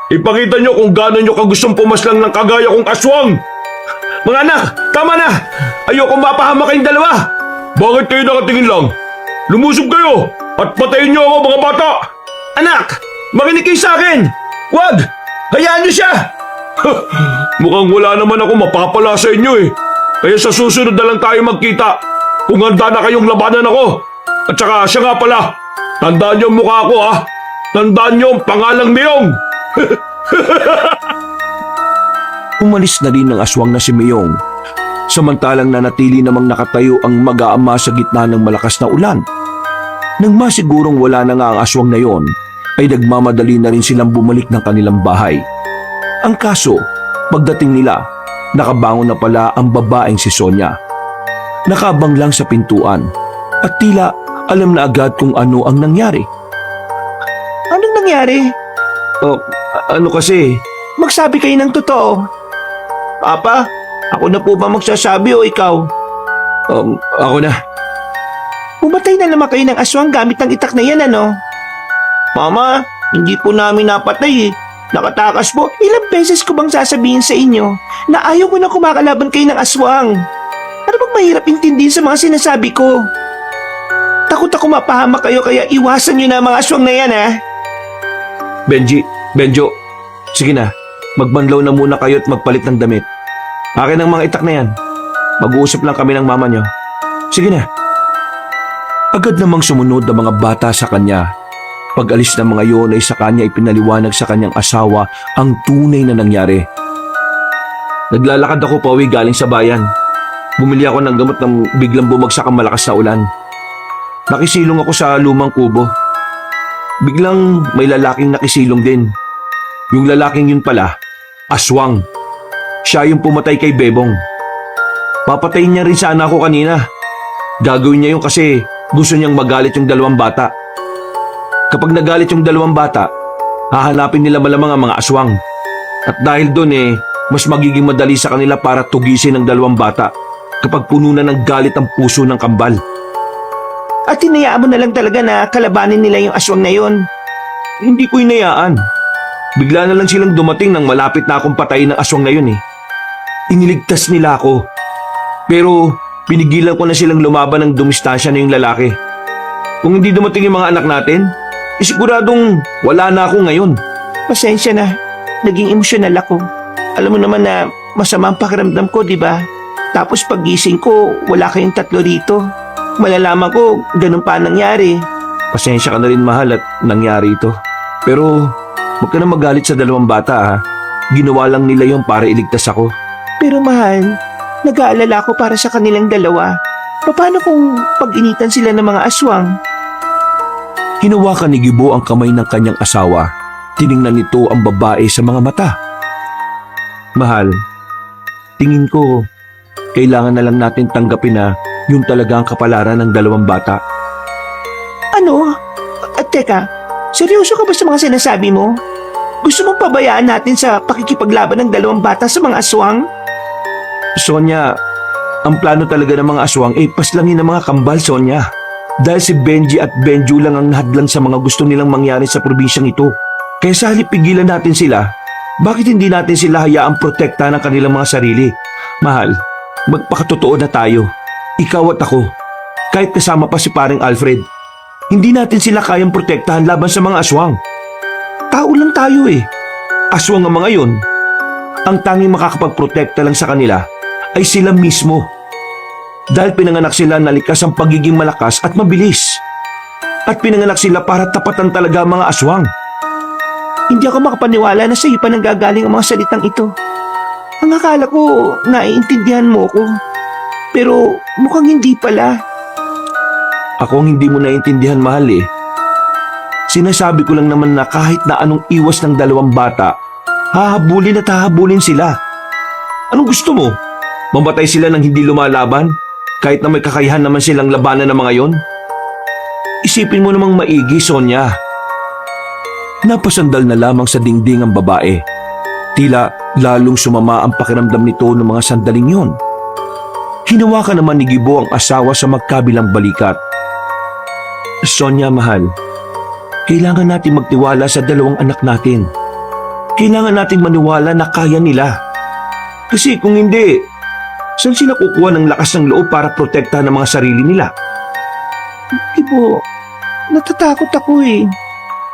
Speaker 3: Ipakita nyo kung gaano nyo kagustong pumaslang ng kagaya kong aswang. Mga anak, tama na. Ayoko mapahama kayong dalawa. Bakit kayo nakatingin lang? Lumusob kayo at patayin nyo ako, mga bata.
Speaker 1: Anak, makinig kayo sa akin. Huwag, hayaan nyo siya.
Speaker 3: Mukhang wala naman ako mapapala sa inyo eh. Kaya sa susunod na lang tayo magkita kung handa na kayong labanan ako. At saka siya nga pala, tandaan niyo ang mukha ko ha. Tandaan niyo ang pangalang Miyong.
Speaker 2: Umalis na rin ang aswang na si Miyong. Samantalang nanatili namang nakatayo ang mag-aama sa gitna ng malakas na ulan. Nang masigurong wala na nga ang aswang na yon, ay nagmamadali na rin silang bumalik ng kanilang bahay. Ang kaso, pagdating nila, nakabangon na pala ang babaeng si Sonia. Nakabang lang sa pintuan at tila alam na agad kung ano ang nangyari.
Speaker 4: Anong nangyari?
Speaker 2: Ano kasi?
Speaker 4: Magsabi kayo ng totoo. Papa, ako na po ba magsasabi o ikaw?
Speaker 2: Ako na.
Speaker 4: Pumatay na naman kayo ng aswang gamit ng itak na yan, ano? Mama, hindi po namin napatay eh. Nakatakas po. Ilang beses ko bang sasabihin sa inyo na ayaw ko na kumakalaban kayo ng aswang? Ano bang mahirap intindihin sa mga sinasabi ko? Takot ako mapahamak kayo kaya iwasan nyo na ang mga aswang na yan, ha?
Speaker 2: Benjo, sige na. Magbanlaw na muna kayo at magpalit ng damit. Akin ang mga itak na yan. Mag-uusap lang kami ng mama nyo. Sige na. Agad namang sumunod ang mga bata sa kanya. Pag-alis ng mga yon ay sa kanya ipinaliwanag sa kanyang asawa ang tunay na nangyari. Naglalakad ako pauwi galing sa bayan. Bumili ako ng gamot nang biglang bumagsak ang malakas na ulan. Nakisilong ako sa lumang kubo. biglang may lalaking nakisilong din. Yung lalaking yun pala, aswang. Siya yung pumatay kay Bebong. Papatayin niya rin sana ako kanina. Gagawin niya yun kasi gusto niyang magalit yung dalawang bata. Kapag nagalit yung dalawang bata, hahanapin nila malamang ang mga aswang. At dahil doon mas magiging madali sa kanila para tugisin ang dalawang bata kapag puno na ng galit ang puso ng kambal.
Speaker 4: At hinayaan mo na lang talaga na kalabanin nila yung aswang na yun.
Speaker 2: Hindi ko inayaan. Bigla na lang silang dumating nang malapit na akong patayin ng aswang na yun Iniligtas nila ako. Pero pinigilan ko na silang lumaban ng dumistansya na yung lalaki. Kung hindi dumating yung mga anak natin, siguradong wala na ako ngayon.
Speaker 4: Pasensya na. Naging emosyonal ako. Alam mo naman na masama ang pakiramdam ko, di ba? Tapos pagising ko, wala kayong tatlo rito. Malalaman ko, ganun pa nangyari.
Speaker 2: Pasensya ka na rin mahal at nangyari ito. Pero huwag ka na magalit sa dalawang bata ha. Ginawa lang nila yon para iligtas ako.
Speaker 4: Pero mahal, nag-aalala ako para sa kanilang dalawa. Paano kung pag-initan sila ng mga aswang?
Speaker 2: Hinawakan ni Gibo ang kamay ng kanyang asawa. Tiningnan nito ang babae sa mga mata. Mahal, tingin ko, kailangan na lang natin tanggapin na yun talaga ang kapalaran ng dalawang bata.
Speaker 4: Ano? At teka, seryoso ka ba sa mga sinasabi mo? Gusto mong pabayaan natin sa pakikipaglaban ng dalawang bata sa mga aswang?
Speaker 2: Sonia, ang plano talaga ng mga aswang paslangin ng mga kambal, Sonia. Dahil si Benji at Benju lang ang nahadlan sa mga gusto nilang mangyari sa probinsyang ito. Kaya sa halip pigilan natin sila, bakit hindi natin sila hayaang protektahan ng kanilang mga sarili? Mahal, magpakatotoo na tayo. Ikaw at ako, kahit kasama pa si paring Alfred, hindi natin sila kayang protektahan laban sa mga aswang. Tao lang tayo Aswang ang mga yun. Ang tanging makakapagprotekta lang sa kanila ay sila mismo. Dahil pinanganak sila na likas ang pagiging malakas at mabilis. At pinanganak sila para tapatan talaga ang mga aswang.
Speaker 4: Hindi ako makapaniwala na sa iyo pa nanggagaling ang mga salitang ito. Ang akala ko, naiintindihan mo ko. Pero mukhang hindi pala.
Speaker 2: Ako ang hindi mo naiintindihan, mahal Sinasabi ko lang naman na kahit na anong iwas ng dalawang bata, hahabulin at hahabulin sila. Anong gusto mo? Mamatay sila nang hindi lumalaban? Kahit na may kakayahan naman silang labanan ng mga yon? Isipin mo namang maigi, Sonia. Napasandal na lamang sa dingding ang babae. Tila lalong sumama ang pakiramdam nito ng mga sandaling yon. Hinawakan naman ni Gibo ang asawa sa magkabilang balikat. Sonia, mahal, kailangan natin magtiwala sa dalawang anak natin. Kailangan natin maniwala na kaya nila. Kasi kung hindi, saan sila kukuha ng lakas ng loob para protektahan ang mga sarili nila?
Speaker 4: Gibo, natatakot ako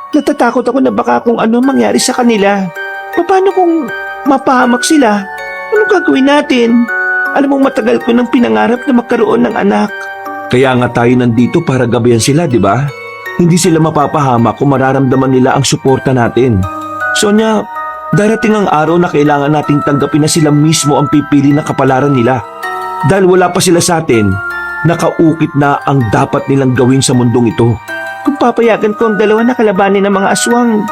Speaker 4: Natatakot ako na baka kung ano mangyari sa kanila. Paano kung mapahamak sila? Anong gagawin natin? Alam mong matagal ko nang pinangarap na magkaroon ng anak.
Speaker 2: Kaya nga tayo nandito para gabayan sila, di ba? Hindi sila mapapahamak kung mararamdaman nila ang suporta natin. Sonia, darating ang araw na kailangan nating tanggapin na sila mismo ang pipili na kapalaran nila. Dahil wala pa sila sa atin, nakaukit na ang dapat nilang gawin sa mundong ito.
Speaker 4: Kung papayagan ko ang dalawa na kalabanin ng mga aswang,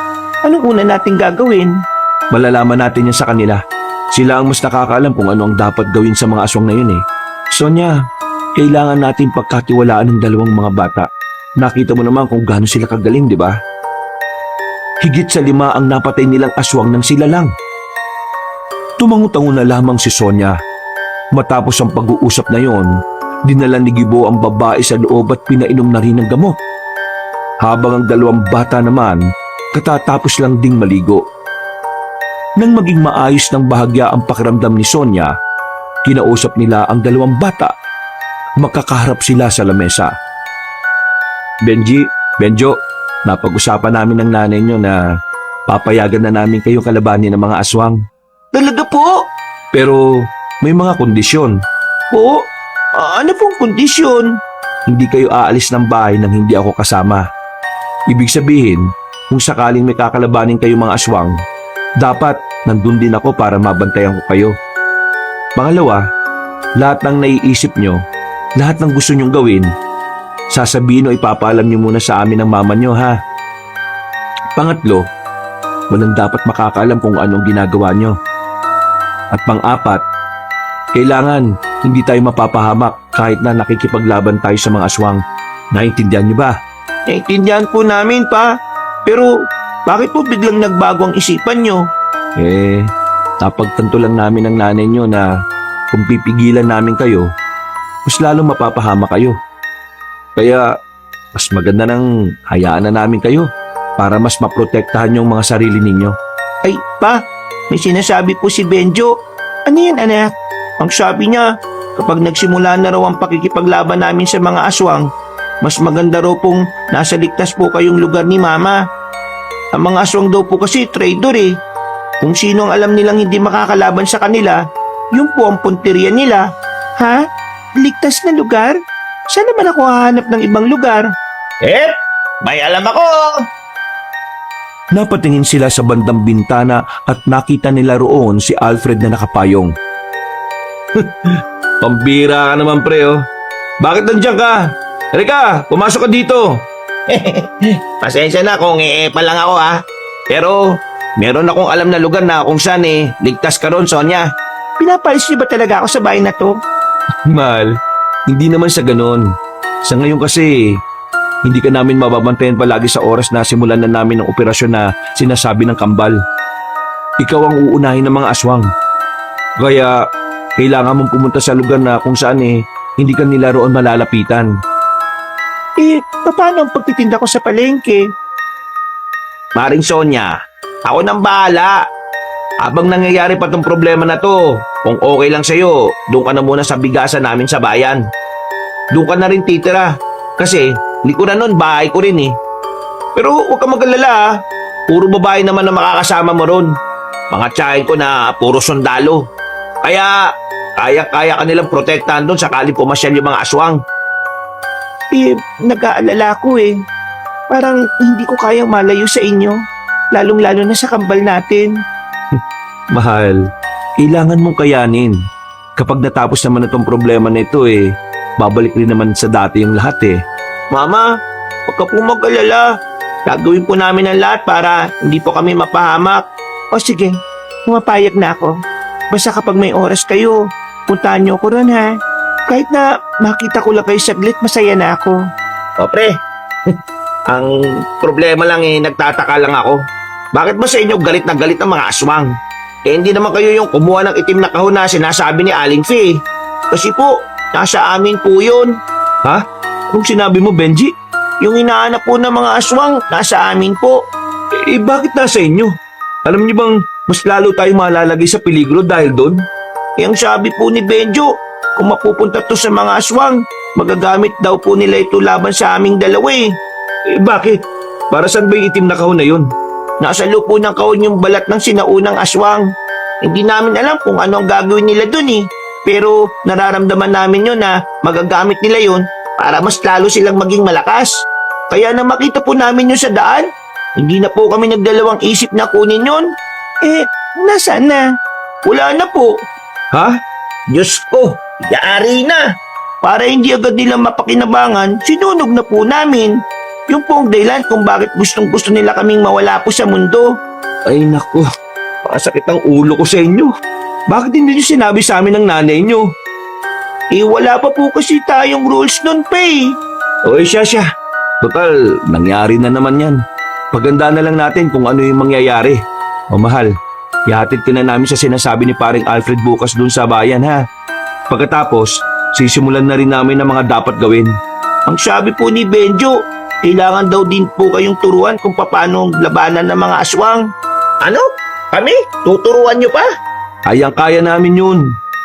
Speaker 4: anong una nating gagawin?
Speaker 2: Malalaman natin yan sa kanila. Sila ang mas nakakaalam kung ano ang dapat gawin sa mga aswang na yun Sonia, kailangan natin pagkatiwalaan ng dalawang mga bata. Nakita mo naman kung gaano sila kagaling, di ba? Higit sa 5 ang napatay nilang aswang nang sila lang. Tumango-tango na lamang si Sonia. Matapos ang pag-uusap na yon, dinala ni Gibo ang babae sa loob at pinainom na rin ng gamot. Habang ang dalawang bata naman, katatapos lang ding maligo. Nang maging maayos ng bahagya ang pakiramdam ni Sonia, kinausap nila ang dalawang bata. Magkakaharap sila sa lamesa. Benji, Benjo, napag-usapan namin ng nanay nyo na papayagan na namin kayong kalabanin ng mga aswang.
Speaker 4: Talaga po?
Speaker 2: Pero may mga kondisyon.
Speaker 4: Po? Ano pong kondisyon?
Speaker 2: Hindi kayo aalis ng bahay nang hindi ako kasama. Ibig sabihin, kung sakaling may kakalabanin kayong mga aswang, dapat nandun din ako para mabantayan ko kayo. Pangalawa, lahat ng naiisip nyo, lahat ng gusto nyong gawin, sasabihin o ipapaalam nyo muna sa amin ng mama nyo, ha? Pangatlo, walang dapat makakaalam kung anong ginagawa nyo. At pang-apat, kailangan hindi tayo mapapahamak kahit na nakikipaglaban tayo sa mga aswang. Naintindihan nyo ba?
Speaker 4: Naintindihan po namin pa. Pero bakit po biglang nagbago ang isipan nyo?
Speaker 2: Napagtanto lang namin ng nanay nyo na kung pipigilan namin kayo, mas lalong mapapahama kayo. Kaya mas maganda nang hayaan na namin kayo para mas maprotektahan yung mga sarili ninyo.
Speaker 4: Ay, pa, may sinasabi po si Benjo. Ano yan, anak? Ang sabi niya, kapag nagsimula na raw ang pakikipaglaban namin sa mga aswang, mas maganda raw pong nasa ligtas po kayong lugar ni Mama. Ang mga aswang daw po kasi traitor eh. Kung sino ang alam nilang hindi makakalaban sa kanila, yun po ang punteriya nila. Ha? Ligtas na lugar? Saan naman ako hahanap ng ibang lugar?
Speaker 3: May alam ako!
Speaker 2: Napatingin sila sa bandang bintana at nakita nila roon si Alfred na nakapayong.
Speaker 3: Pambira ka naman pre oh. Bakit nandiyan ka? Halika, pumasok ka dito.
Speaker 4: Pasensya na kung pa lang ako ha. Pero meron akong alam na lugar na kung saan ligtas ka ron, Sonia. Pinapalis niyo ba talaga ako sa bahay na to?
Speaker 2: Mahal, hindi naman sa ganon. Sa ngayon kasi, hindi ka namin mababantayan palagi sa oras na simulan na namin ang operasyon na sinasabi ng kambal. Ikaw ang uunahin ng mga aswang. Kaya, kailangan mong pumunta sa lugar na kung saan hindi ka nila roon malalapitan.
Speaker 4: Paano ang pagtitinda ko sa palengke? Maring Sonia, ako nang bahala. Habang nangyayari pa tong problema na to, kung okay lang sa'yo, doon ka na muna sa bigasan namin sa bayan. Doon ka na rin titira. Kasi, likuran nun, bahay ko rin eh. Pero huwag ka mag-alala ha. Puro babae naman na makakasama mo ron. Mga tiyahin ko na puro sundalo. Kaya, kaya-kaya ka nilang protektahan doon sakali pumasyal yung mga aswang. Nag-aalala ko eh. Parang hindi ko kayang malayo sa inyo. Lalong-lalo na sa kambal natin.
Speaker 2: Mahal, kailangan mong kayanin. Kapag natapos naman na itong problema na ito babalik rin naman sa dati yung lahat
Speaker 4: Mama, huwag ka po mag-alala. Gagawin po namin ang lahat para hindi po kami mapahamak. O sige, pumapayag na ako. Basta kapag may oras kayo, puntahan niyo ko ron ha. Kahit na makita ko lang kayo saglit, masaya na ako. O pre, ang problema lang nagtataka lang ako. Bakit ba sa inyo galit na galit ang mga aswang? Hindi naman kayo yung kumuha ng itim na kahon na sinasabi ni Aling Fee. Kasi po, nasa amin po yun.
Speaker 2: Ha? Kung sinabi mo, Benji?
Speaker 4: Yung hinahanap po ng mga aswang, nasa amin po.
Speaker 2: Bakit nasa inyo? Alam niyo bang mas lalo tayong malalagay sa peligro dahil doon?
Speaker 4: Ang sabi po ni Benjo, kung mapupunta to sa mga aswang, magagamit daw po nila ito laban sa aming dalawa
Speaker 2: Bakit? Para saan ba yung itim na kahon na yun?
Speaker 4: Nasa loob po ng kahon yung balat ng sinaunang aswang. Hindi namin alam kung ano ang gagawin nila dun Pero nararamdaman namin yun na magagamit nila yun para mas lalo silang maging malakas. Kaya na makita po namin yun sa daan, hindi na po kami nagdalawang isip na kunin yun. Nasaan na? Wala na po.
Speaker 2: Ha?
Speaker 4: Diyos ko, yaari na. Para hindi agad nilang mapakinabangan, sinunog na po namin. Yung po ang dahilan kung bakit gustong-gusto nila kaming mawala po sa mundo.
Speaker 2: Ay naku, pakasakit ang ulo ko sa inyo. Bakit hindi niyo sinabi sa amin ng nanay niyo?
Speaker 4: Wala pa po kasi tayong rules nun pa
Speaker 2: Oy, siya. Total, nangyari na naman yan. Paganda na lang natin kung ano yung mangyayari. O mahal, ihatid ka na namin sa sinasabi ni paring Alfred bukas dun sa bayan ha. Pagkatapos, sisimulan na rin namin ang mga dapat gawin.
Speaker 4: Ang sabi po ni Benjo, kailangan daw din po kayong turuan kung paano labanan ng mga aswang. Ano? Kami? Tuturuan nyo pa?
Speaker 2: Kayang-kaya namin yun.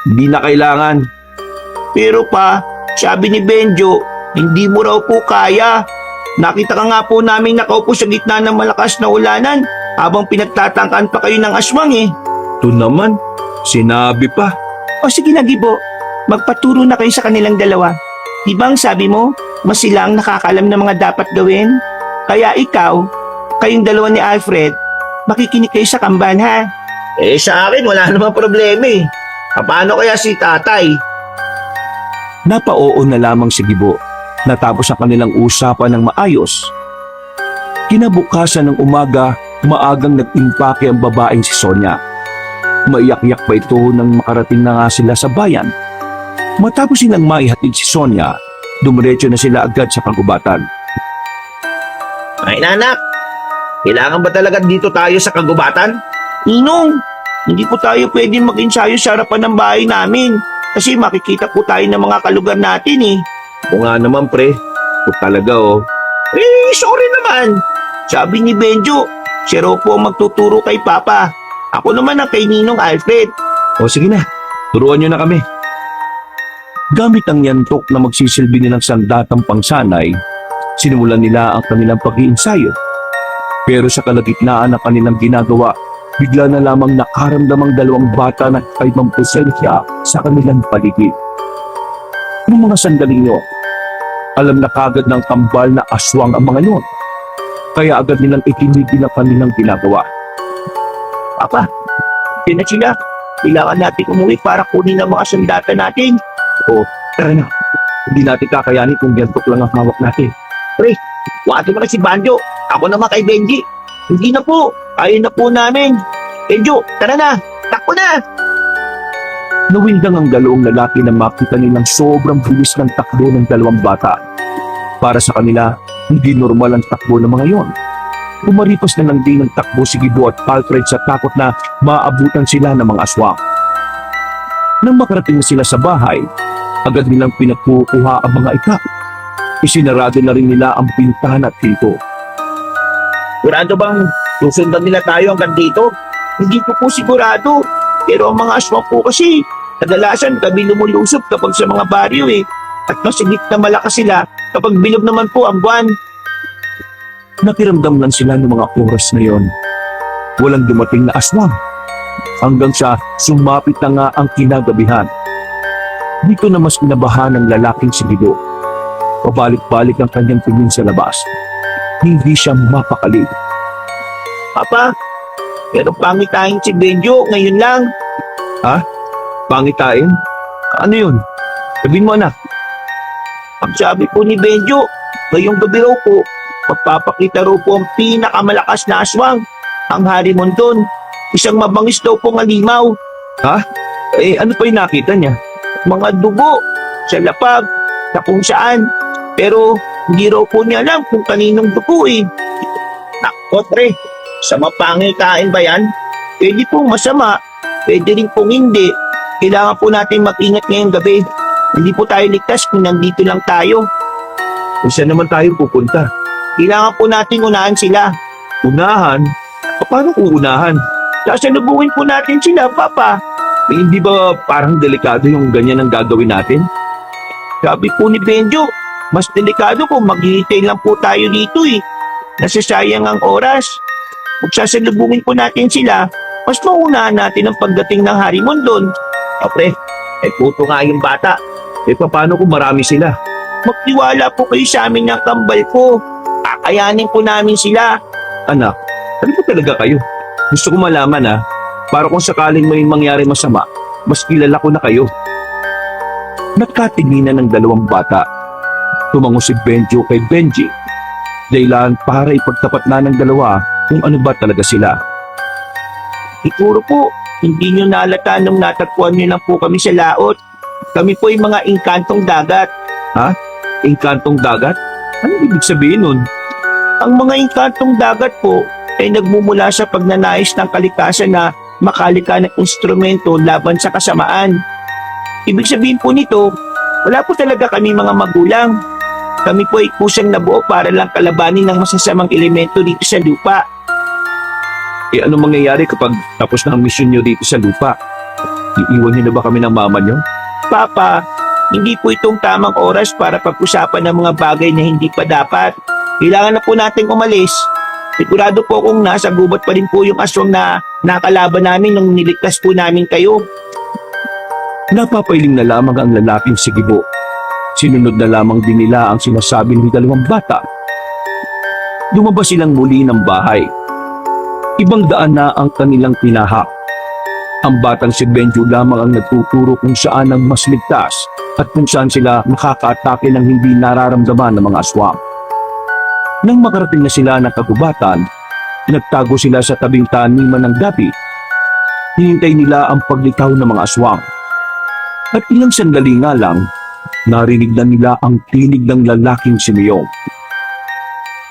Speaker 2: Hindi na kailangan.
Speaker 4: Pero pa, sabi ni Benjo, hindi mo raw po kaya. Nakita ka nga po namin nakaupo sa gitna ng malakas na ulanan habang pinagtatangkaan pa kayo ng aswang
Speaker 2: Ito naman, sinabi pa.
Speaker 4: O sige na Gibo, magpaturo na kayo sa kanilang dalawa. Di ba ang sabi mo, mas sila ang nakakaalam ng mga dapat gawin? Kaya ikaw, kayong dalawa ni Alfred, makikinig kayo sa kambal ha? Sa akin wala namang problema Paano kaya si tatay?
Speaker 2: Napaoo na lamang si Gibo. Natapos ang kanilang usapan ng maayos. Kinabukasan ng umaga, maagang nag-impake ang babaeng si Sonia. Maiyak-iyak pa ito nang makarating na nga sila sa bayan. Matapos silang maihatid si Sonia, dumiretso na sila agad sa kagubatan.
Speaker 1: Ay nanak, kailangan ba talaga dito tayo sa kagubatan?
Speaker 4: Ninong, hindi po tayo pwedeng mag-ensayo sa harapan ng bahay namin kasi makikita po tayo ng mga kalugar natin eh.
Speaker 1: O nga naman pre, kung talaga sorry naman.
Speaker 4: Sabi ni Benjo, siya raw po ang magtuturo kay Papa. Ako naman ang kay Ninong Alfred.
Speaker 2: O sige na, turuan nyo na kami. Gamit ang yantok na magsisilbi nilang sandatang pangsanay, sinimulan nila ang kanilang pag-iinsayo. Pero sa kalagitnaan ng kanilang ginagawa, bigla na lamang nakaramdamang dalawang bata na kaibang presensya sa kanilang paligid. Noong mga sandaling yun, alam na kagad ng kambal na aswang ang mga yun. Kaya agad nilang itinigil ang kanilang ginagawa.
Speaker 4: Papa, yun na sila. Kailangan natin umuwi para kunin ang mga sandata natin.
Speaker 2: O, tara na. Hindi natin kakayanin kung yantok lang ang hawak natin.
Speaker 4: Pre, wati mo na si Banjo. Ako naman kay Benji. Hindi na po. Kaya na po namin. Benjo, tara na. Takbo na.
Speaker 2: Nawindang ang dalawang lalaki na makita nilang sobrang bilis ng takbo ng dalawang bata. Para sa kanila, hindi normal ang takbo ng mga yon. Pumaripas na lang din ng takbo si Gibo at Alfred sa takot na maabutan sila ng mga aswang. Nang makarating na sila sa bahay, agad nilang pinakukuha ang mga itak. Isinarado na rin nila ang pintahan at pinto.
Speaker 4: Sigurado bang susundan nila tayo hanggang dito? Hindi po sigurado. Pero ang mga aswang po kasi, kadalasan kami lumulusob kapag sa mga baryo eh. At masigit na malakas sila kapag bilog naman po ang buwan.
Speaker 2: Nakiramdam lang sila ng mga oras na yon. Walang dumating na aswang. Hanggang sa sumapit na nga ang kinagabihan. Dito na mas kinabahan ng lalaking si Gido. Pabalik-balik ang kanyang tingin sa labas. Hindi siya mapakali.
Speaker 4: Papa, pero pangitain si Benjo ngayon lang.
Speaker 2: Pangitain? Ano yun? Sabihin mo anak.
Speaker 4: Ang sabi po ni Benjo, ngayong gabi raw po, magpapakita raw po ang pinakamalakas na aswang, ang Hari Mondon. Isang mabangis daw pong alimaw.
Speaker 2: Ano pa yung nakita niya?
Speaker 4: Mga dugo sa lapag na kung saan. Pero hindi raw po niya alam kung kaninong dugo eh. Nako pre, sa mapangitain ba yan? Pwede pong masama, pwede rin pong hindi. Kailangan po natin mag-ingat ngayong gabi. Hindi po tayo ligtas kung nandito lang tayo.
Speaker 2: Kung saan naman tayo pupunta?
Speaker 4: Kailangan po natin unahan sila.
Speaker 2: Unahan? Paano kung unahan?
Speaker 4: Sasalubungin po natin sila, Papa.
Speaker 2: Hindi ba parang delikado yung ganyan ang gagawin natin?
Speaker 4: Sabi po ni Benjo, mas delikado kung maghihintay lang po tayo dito eh. Nasasayang ang oras. Kung sasalubungin po natin sila, mas maunahan natin ang pagdating ng Hari Mondon.
Speaker 1: Pre, puto nga yung bata.
Speaker 2: Paano kung marami sila?
Speaker 4: Magtiwala po kayo sa amin ng kambal ko. Kakayanin po namin sila.
Speaker 2: Anak, ano ba talaga kayo? Gusto ko malaman para kung sakaling may mangyari masama, mas kilala ko na kayo. Nagkatinginan ng dalawang bata. Tumango si Benjo kay Benji. Dahilan para ipagtapat na ng dalawa kung ano ba talaga sila.
Speaker 4: Siguro po, hindi nyo nalata nung natagpuan nyo lang po kami sa laot. Kami po ay mga inkantong dagat.
Speaker 2: Inkantong dagat? Ano ibig sabihin nun?
Speaker 4: Ang mga inkantong dagat po ay nagmumula sa pagnanais ng kalikasan na makalika ng instrumento laban sa kasamaan. Ibig sabihin po nito, wala po talaga kami mga magulang. Kami po ay kusang nabuo para lang kalabanin ng masasamang elemento dito sa lupa.
Speaker 2: Ano mangyayari kapag tapos na ang misyon nyo dito sa lupa? Iiwan nyo na ba kami ng mama nyo?
Speaker 4: Papa, hindi po itong tamang oras para pag-usapan ng mga bagay na hindi pa dapat. Kailangan na po nating umalis. Sigurado po kung nasa gubat pa rin po yung aswang na nakalaban namin nung niligtas po namin kayo.
Speaker 2: Napapailing na lamang ang lalaking si Gibo. Sinunod na lamang din nila ang sinasabi ng dalawang bata. Lumabas silang muli ng bahay. Ibang daan na ang kanilang tinahak. Ang batang si Benjo lamang ang nagtuturo kung saan ang mas ligtas at kung saan sila makakaatake ng hindi nararamdaman ng mga aswang. Nang makarating na sila ng kagubatan, nagtago sila sa tabing taniman ng gabi. Hinintay nila ang paglitaw ng mga aswang. At ilang sandali nga lang, narinig na nila ang tinig ng lalaking si Miyong.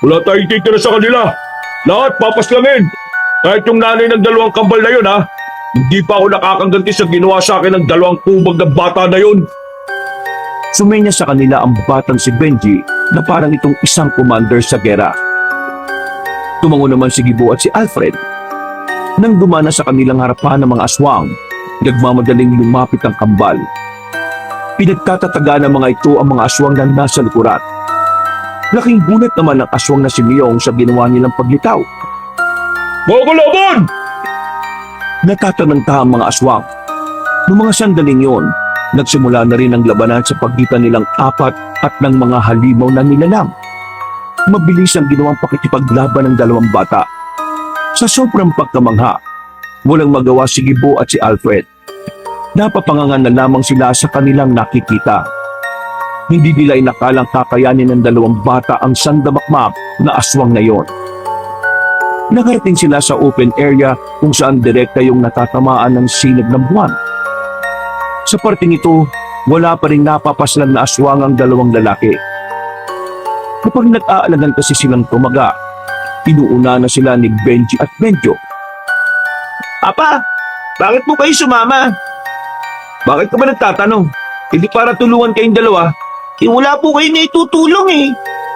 Speaker 3: Wala tayong titira sa kanila. Lahat papaslangin. Kahit yung nanay ng dalawang kambal na yun, ha? Hindi pa ako nakakaganti sa ginawa sa akin ng dalawang kubag na bata na yun.
Speaker 2: Sumenya sa kanila ang batang si Benji na parang itong isang commander sa gera. Tumango naman si Gibo at si Alfred. Nang dumana sa kanilang harapan ng mga aswang, nagmamadaling lumapit ang kambal. Pinagtatataga ng mga ito ang mga aswang na nasa likuran. Laking gulat naman ng aswang na si Miyong sa ginawa nilang paglitaw.
Speaker 3: Mga kalaban!
Speaker 2: Natatanangta ang mga aswang. Noong mga sandaling yon, nagsimula na rin ang labanan sa pagitan nilang apat at ng mga halimaw na nilalang. Mabilis ang ginawang pakikipaglaban ng dalawang bata. Sa sobrang pagkamangha, walang magawa si Gibo at si Alfred. Napapangangan na lamang sila sa kanilang nakikita. Hindi nila inakalang kakayanin ng dalawang bata ang sandamakmak na aswang na yon. Nakarating sila sa open area kung saan direkta yung natatamaan ng sinag ng buwan. Sa parting ito, wala pa rin napapaslan na aswang ang dalawang lalaki. Kapag nag-aalagan kasi silang tumaga, inuuna na sila ni Benji at Benjo.
Speaker 4: Papa, bakit po kayo sumama?
Speaker 3: Bakit ka ba nagtatanong? Hindi para tulungan kayong dalawa.
Speaker 4: Wala po kayo na itutulong eh.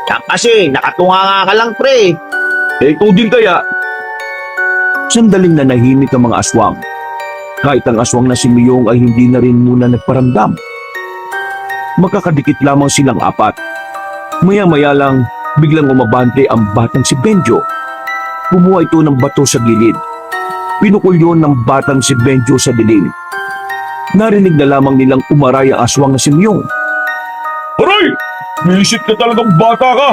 Speaker 4: Kasi nakatunga ka lang pre.
Speaker 3: Ikaw din kaya.
Speaker 2: Sandaling nanahimik ang mga aswang. Kahit ang aswang na si Miyong ay hindi na rin muna nagparamdam. Magkakadikit lamang silang apat. Maya-maya lang, biglang umabante ang batang si Benjo. Kumuha ito ng bato sa gilid. Pinukul yun ng batang si Benjo sa dilim. Narinig na lamang nilang umaray ang aswang na si Miyong.
Speaker 3: Aray! Wisit ka talagang bata ka!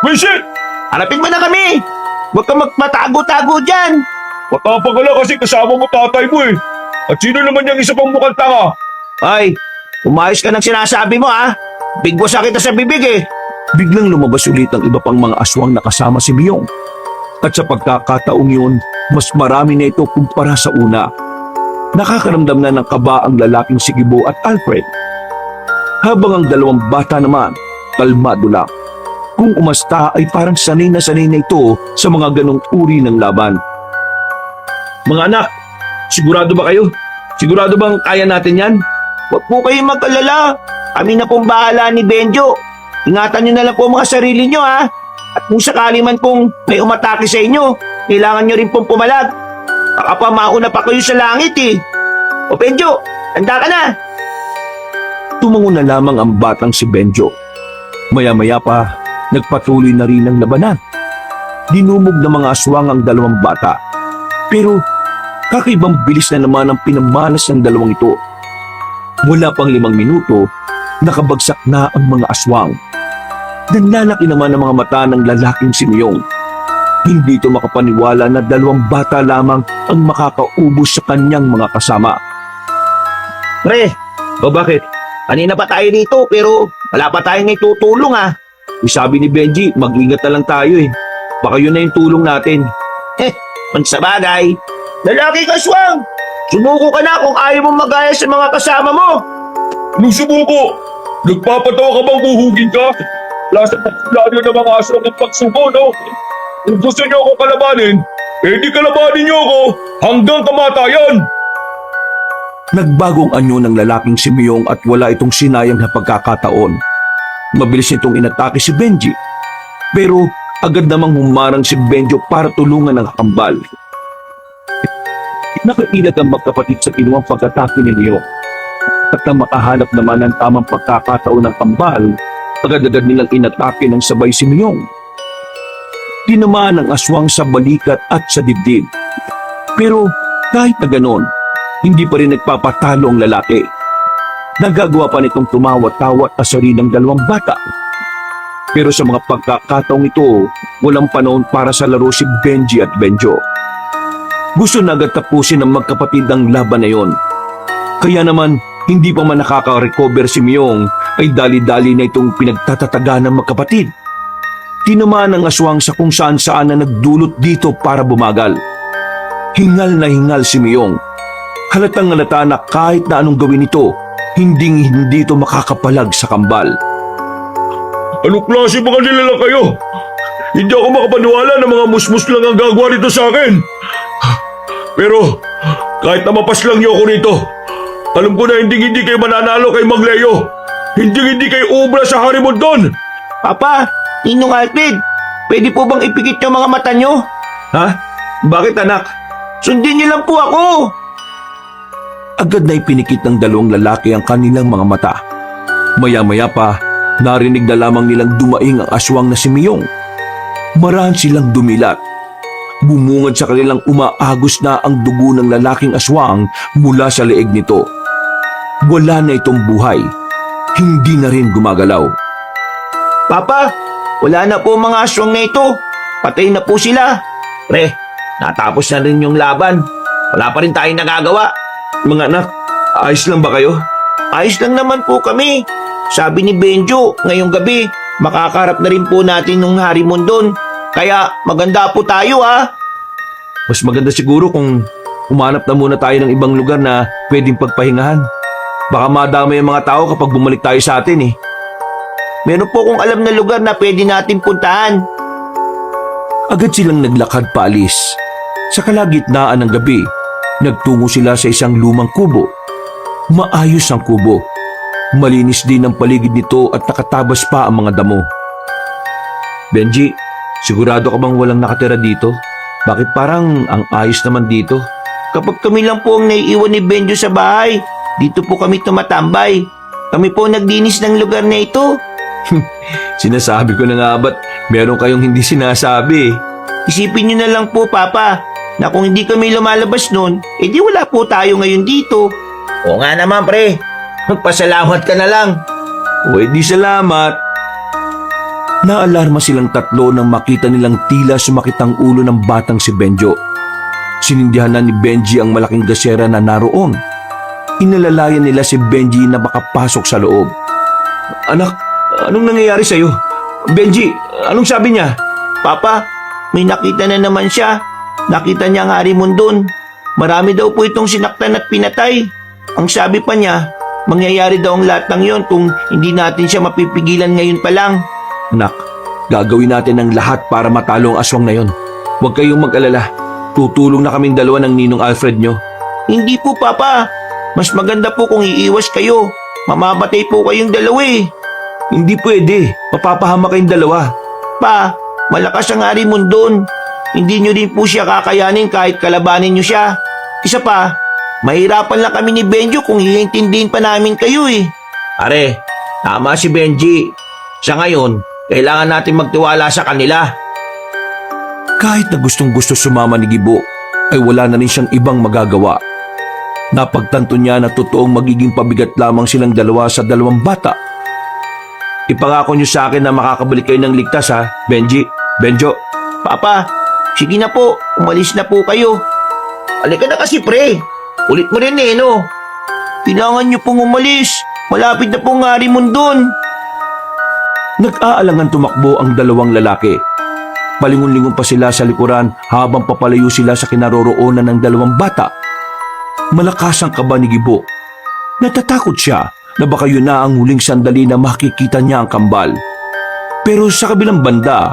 Speaker 3: Wisit!
Speaker 4: Harapin mo na kami. Huwag ka magmatago-tago dyan.
Speaker 3: Matapang ka lang kasi kasama mo tatay mo eh. At sino naman yung isa pang mukhang tanga?
Speaker 4: Ay, umayos ka ng sinasabi mo ha. Bigbosa kita sa bibig eh.
Speaker 2: Biglang lumabas ulit ang iba pang mga aswang na kasama si Miyong. At sa pagkakataong yun, mas marami na ito kumpara sa una. Nakakaramdam na ng kaba ang lalaking si Gibo at Alfred. Habang ang dalawang bata naman, kalmado lang. Kung umasta ay parang sanay na ito sa mga ganong uri ng laban.
Speaker 3: Mga anak, sigurado ba kayo? Sigurado bang kaya natin yan?
Speaker 4: Huwag po kayong mag-alala. Kami na pong bahala ni Benjo. Ingatan nyo na lang po mga sarili nyo ha. At kung sakali man pong may umatake sa inyo, kailangan nyo rin pong pumalag. Baka pa mauna pa kayo sa langit eh. O Benjo, handa ka na.
Speaker 2: Tumango na lamang ang batang si Benjo. Maya-maya pa, nagpatuloy na rin ang labanan. Dinumog ng mga aswang ang dalawang bata. Pero kakaibang bilis na naman ang pinamalas ng dalawang ito. Wala pang 5 minuto, nakabagsak na ang mga aswang. Nanlalaki naman ang mga mata ng lalaking si Miyong. Hindi ito makapaniwala na 2 bata lamang ang makakaubos sa kanyang mga kasama.
Speaker 4: Pre, o bakit? Kanina pa tayo dito pero wala pa tayong itutulong ha.
Speaker 2: Sabi ni Benji, mag-ingat na lang tayo eh. Baka yun na yung tulong natin.
Speaker 4: Kung sa bagay, lalaki ka swang! Sumuko ka na kung ayaw mong magaya sa mga kasama mo!
Speaker 3: Anong sumuko? Nagpapatawa ka bang huhugin ka? Lasa plano ng mga aso ng pagsuko, no? Kung gusto niyo ako kalabanin, di kalabanin niyo ako hanggang kamatayan!
Speaker 2: Nagbagong anyo ng lalaking si Miyong at wala itong sinayang na pagkakataon. Mabilis nitong inatake si Benji. Pero agad namang humarang si Benjo para tulungan ang kambal. Nakailat ang magkapatid sa kinuwang pag-atake ni Miyong. At nang makahanap naman ng tamang pagkakataon ng kambal, agad-agad nilang inatake ng sabay si Miyong. Tinamaan ang aswang sa balikat at sa dibdib. Pero kahit na ganon, hindi pa rin nagpapatalo ang lalaki. Nagagawa pa nitong tumawa-tawa at asarin ng 2 bata. Pero sa mga pagkakataong ito, walang panahon para sa laro si Benji at Benjo. Gusto na agad tapusin ng magkapatid ang laban na yon. Kaya naman, hindi pa man nakaka-recover si Miyong, ay dali-dali na itong pinagtatataga ng magkapatid. Tinamaan ng aswang sa kung saan-saan na nagdulot dito para bumagal. Hingal na hingal si Miyong. Halatang halata na kahit na anong gawin ito, hindi ito makakapalag sa kambal.
Speaker 3: Anong klase mga nilala kayo? Hindi ako makapaniwala na mga musmus lang ang gagawa nito sa akin. Pero kahit na mapaslang niyo ako nito, alam ko na hindi kayo mananalo kay Magleo. Hindi kayo ubra sa Harimondon.
Speaker 1: Papa, Ninong Alfred, pwede po bang ipikit yung mga mata nyo?
Speaker 2: Ha? Bakit anak?
Speaker 1: Sundin niyo lang po ako.
Speaker 2: Agad na ipinikit ng dalawang lalaki ang kanilang mga mata. Maya-maya pa, narinig na lamang nilang dumaing ang aswang na si Miyong. Marahan silang dumilat. Bumungad sa kanilang umaagos na ang dugo ng lalaking aswang mula sa leeg nito. Wala na itong buhay. Hindi na rin gumagalaw.
Speaker 1: Papa, wala na po mga aswang na ito. Patay na po sila. Pre, natapos na rin yung laban. Wala pa rin tayong nagagawa.
Speaker 2: Mga anak, ayos lang ba kayo?
Speaker 1: Ayos lang naman po kami. Sabi ni Benjo, ngayong gabi, makakarap na rin po natin ng Harimondon. Kaya maganda po tayo
Speaker 2: Mas maganda siguro kung umanap na muna tayo ng ibang lugar na pwedeng pagpahingahan. Baka madamay ang mga tao kapag bumalik tayo sa atin eh.
Speaker 1: Meron po kong alam na lugar na pwede natin puntahan.
Speaker 2: Agad silang naglakad paalis. Sa kalagitnaan ng gabi, nagtungo sila sa isang lumang kubo. Maayos ang kubo. Malinis din ang paligid nito at nakatabas pa ang mga damo. Benji, sigurado ka bang walang nakatira dito? Bakit parang ang ayos naman dito?
Speaker 1: Kapag kami lang po ang naiiwan ni Benjo sa bahay, dito po kami tumatambay. Kami po naglinis ng lugar na ito.
Speaker 2: Sinasabi ko na nga ba't meron kayong hindi sinasabi?
Speaker 1: Isipin niyo na lang po, Papa, na kung hindi kami lumalabas nun, edi wala po tayo ngayon dito. Oo nga naman, pre. Magpasalamat ka na lang.
Speaker 2: O edi salamat. Naalarma silang tatlo nang makita nilang tila sumakit ang ulo ng batang si Benjo. Sinindihan na ni Benji ang malaking gasera na naroon. Inalalayan nila si Benji na makapasok sa loob. Anak, anong nangyayari sa'yo? Benji, anong sabi niya?
Speaker 1: Papa, may nakita na naman siya. Nakita niya ang Harimondon. Marami daw po itong sinaktan at pinatay. Ang sabi pa niya, mangyayari daw ang lahat ng yon kung hindi natin siya mapipigilan ngayon pa lang.
Speaker 2: Anak, gagawin natin ang lahat para matalo ang aswang na yon. Huwag kayong mag-alala. Tutulong na kaming dalawa ng ninong Alfred nyo.
Speaker 1: Hindi po, Papa. Mas maganda po kung iiwas kayo. Mamamatay po kayong dalawa eh.
Speaker 2: Hindi pwede. Mapapahama kayong dalawa.
Speaker 1: Pa, malakas ang Harimondon. Hindi nyo rin po siya kakayanin kahit kalabanin nyo siya. Isa pa, mahirapan lang kami ni Benjo kung hihintindihin pa namin kayo eh. Are, tama si Benji. Sa ngayon, kailangan natin magtiwala sa kanila.
Speaker 2: Kahit na gustong-gusto sumama ni Gibo, ay wala na rin siyang ibang magagawa. Napagtanto niya na totoong magiging pabigat lamang silang dalawa sa dalawang bata. Ipangako niyo sa akin na makakabalik kayo ng ligtas ha, Benji, Benjo.
Speaker 1: Papa, sige na po, umalis na po kayo. Halika na kasi pre, ulit mo rin eh no. Kailangan niyo pong umalis, malapit na pong Harimondon.
Speaker 2: Nag-aalangan tumakbo ang dalawang lalaki. Palingon-lingon pa sila sa likuran habang papalayo sila sa kinaroroonan ng dalawang bata. Malakas ang kaba ni Gibo. Natatakot siya na baka yun na ang huling sandali na makikita niya ang kambal. Pero sa kabilang banda,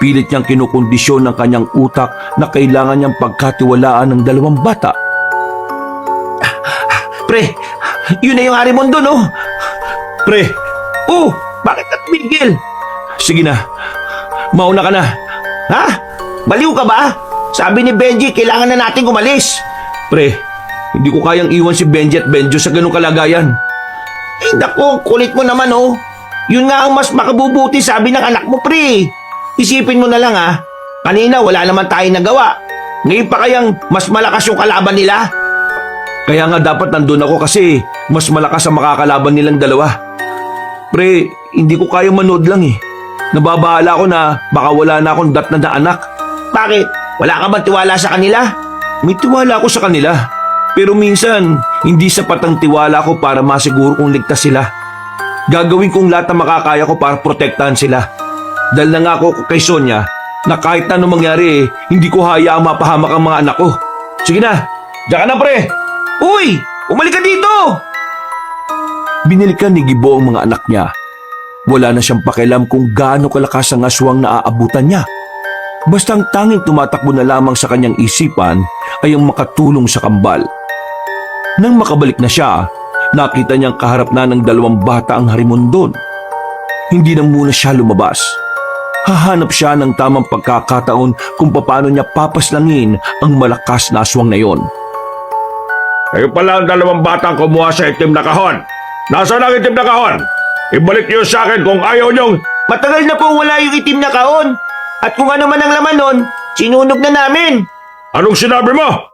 Speaker 2: pilit niyang kinukondisyon ng kanyang utak na kailangan niyang pagkatiwalaan ng dalawang bata.
Speaker 1: Pre, yun na yung Harimondon oh.
Speaker 2: Pre,
Speaker 1: Oh, bakit at Miguel?
Speaker 2: sige na. Mauna ka na.
Speaker 1: Ha? Baliw ka ba? Sabi ni Benji, kailangan na nating umalis.
Speaker 2: Pre, hindi ko kayang iwan si Benji at Benjo sa ganung kalagayan.
Speaker 1: Ay naku, kulit mo naman oh. Yun nga ang mas makabubuti sabi ng anak mo pre. Isipin mo na lang ha. Kanina wala naman tayong nagawa. Ngayon pa kayang mas malakas yung kalaban nila.
Speaker 2: Kaya nga dapat nandun ako kasi mas malakas ang makakalaban nilang dalawa. Pre, hindi ko kaya manood lang eh. Nababahala ako na baka wala na akong dat na anak.
Speaker 1: Bakit? Wala ka bang tiwala sa kanila?
Speaker 2: May tiwala ako sa kanila. Pero minsan, hindi sapat ang tiwala ko para masiguro kung ligtas sila. Gagawin kong lahat na makakaya ko para protektahan sila. Dahil nangako ko kay Sonia na kahit anong mangyari hindi ko hayaang mapahamak ang mga anak ko. Sige na, diyan ka na pre.
Speaker 1: Uy! Umalik ka dito!
Speaker 2: Binilikan ni Gibo ang mga anak niya. Wala na siyang pakialam kung gaano kalakas ang aswang na aabutan niya. Basta ang tanging tumatakbo na lamang sa kanyang isipan ay ang makatulong sa kambal. Nang makabalik na siya, nakita niyang kaharap na ng 2 bata ang Harimondon. Hindi na muna siya lumabas. Hahanap siya ng tamang pagkakataon kung paano niya papaslangin ang malakas na aswang na yon.
Speaker 3: Kayo pala ang 2 batang kumuha sa itim na kahon. Nasaan ang itim na kahon? Ibalik niyo sa akin kung ayaw niyong...
Speaker 1: Matagal na po wala yung itim na kaon. At kung ano man ang laman nun, sinunog na namin.
Speaker 3: Anong sinabi mo?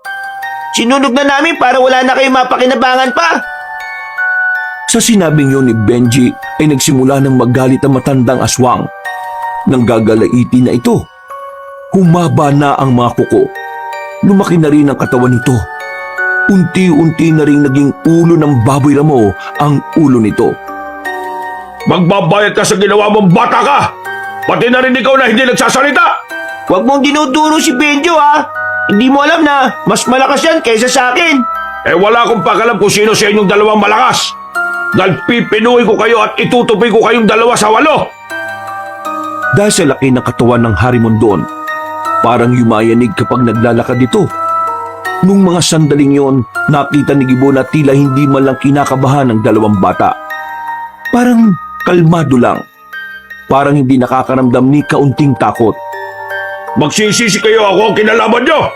Speaker 1: Sinunog na namin para wala na kayong mapakinabangan pa.
Speaker 2: Sa sinabing yun ni Benji ay nagsimula ng magalit ang matandang aswang. Nang gagalaiti na ito, humaba na ang mga kuko. Lumaki na rin ang katawan nito. Unti-unti na rin naging ulo ng baboy ramo ang ulo nito.
Speaker 3: Magbabayad ka sa ginawa mong bata ka! Pati na rin ikaw na hindi nagsasalita!
Speaker 1: Huwag mong dinuduro si Benjo ha. Hindi mo alam na mas malakas yan kaysa sa akin.
Speaker 3: Eh wala akong pakalam kung sino sa inyong 2 malakas. Dahil pipinuhi ko kayo at itutupi ko kayong 2 sa 8.
Speaker 2: Dahil sa laki ng katawan ng Harimondon, parang yumayanig kapag naglalakad ito. Nung mga sandaling yon, nakita ni Gibo na tila hindi man lang kinakabahan ng 2 bata. Parang kalmado lang. Parang hindi nakakaramdam ni kaunting takot.
Speaker 3: Magsisisi kayo, ako ang kinalaban nyo!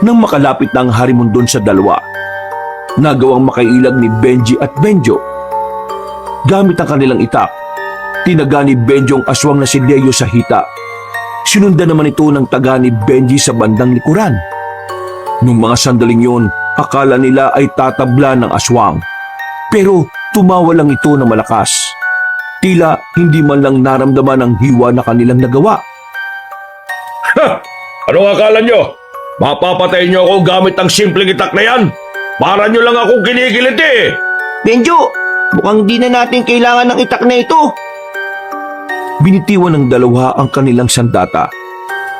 Speaker 2: Nang makalapit na ang Harimondon sa 2, nagawang makailag ni Benji at Benjo. Gamit ang kanilang itak, tinaga ni Benjo ang aswang na si Leo sa hita. Sinundan naman ito ng taga ni Benji sa bandang likuran. Nung mga sandaling yon, akala nila ay tatabla ng aswang. Pero tumawa lang ito na malakas. Tila hindi man lang naramdaman ang hiwa na kanilang nagawa.
Speaker 3: Ha! Anong akala nyo? Mapapatay nyo ako gamit ang simpleng itak na yan? Para nyo lang akong kinikilit eh!
Speaker 1: Benjo, mukhang di na natin kailangan ng itak na ito.
Speaker 2: Binitiwan ng 2 ang kanilang sandata.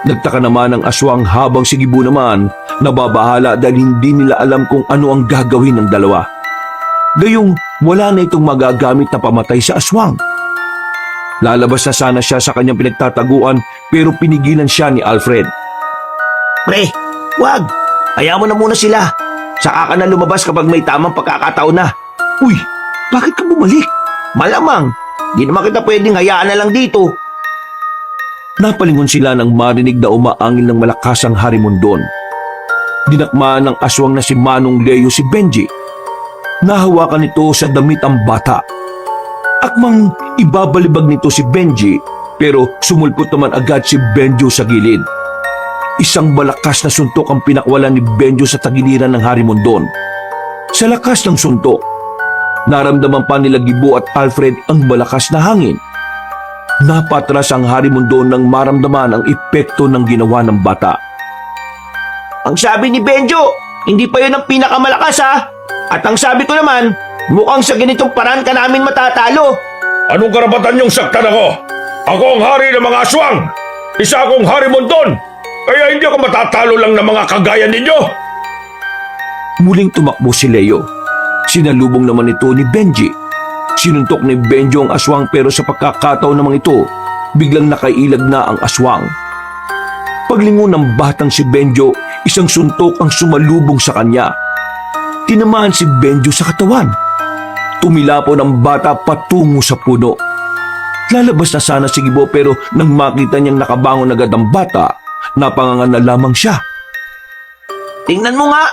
Speaker 2: Nagtaka naman ang aswang habang si Gibo naman nababahala dahil hindi nila alam kung ano ang gagawin ng 2. Gayong wala na itong magagamit na pamatay sa aswang. Lalabas na sana siya sa kanyang pinagtataguan pero pinigilan siya ni Alfred.
Speaker 1: Pre, wag. Hayaan mo na muna sila. Saka ka na lumabas kapag may tamang pagkakataon na.
Speaker 2: Uy, bakit ka bumalik?
Speaker 1: Malamang, di naman kita pwedeng hayaan na lang dito.
Speaker 2: Napalingon sila nang marinig na umaangil ng malakas ang Harimondon. Dinakmaan ng aswang na si Manong Leo si Benji. Nahawakan nito sa damit ang bata. Akmang ibabalibag nito si Benji pero sumulpot naman agad si Benjo sa gilid. Isang malakas na suntok ang pinakwalan ni Benjo sa tagiliran ng Harimondon. Sa lakas ng suntok, naramdaman pa nila Gibo at Alfred ang malakas na hangin. Napatras ang Harimondon nang maramdaman ang epekto ng ginawa ng bata.
Speaker 1: Ang sabi ni Benjo, hindi pa yun ang pinakamalakas ha. At ang sabi ko naman, mukhang sa ganitong paraan ka namin matatalo.
Speaker 3: Anong karapatan niyong saktan ako? Ako ang hari ng mga aswang! Isa akong Harimondon! Kaya hindi ako matatalo lang ng mga kagaya ninyo!
Speaker 2: Muling tumakbo si Leo. Sinalubong naman ito ni Benji. Sinuntok ni Benjo ang aswang pero sa pagkakataon namang ito, biglang nakailag na ang aswang. Paglingon ng batang si Benjo, isang suntok ang sumalubong sa kanya. Tinamaan si Benjo sa katawan. Tumilapon ang bata patungo sa puno. Lalabas na sana si Gibo pero nang makita niyang nakabangon agad ang bata, napangangan na lamang siya.
Speaker 1: Tingnan mo nga.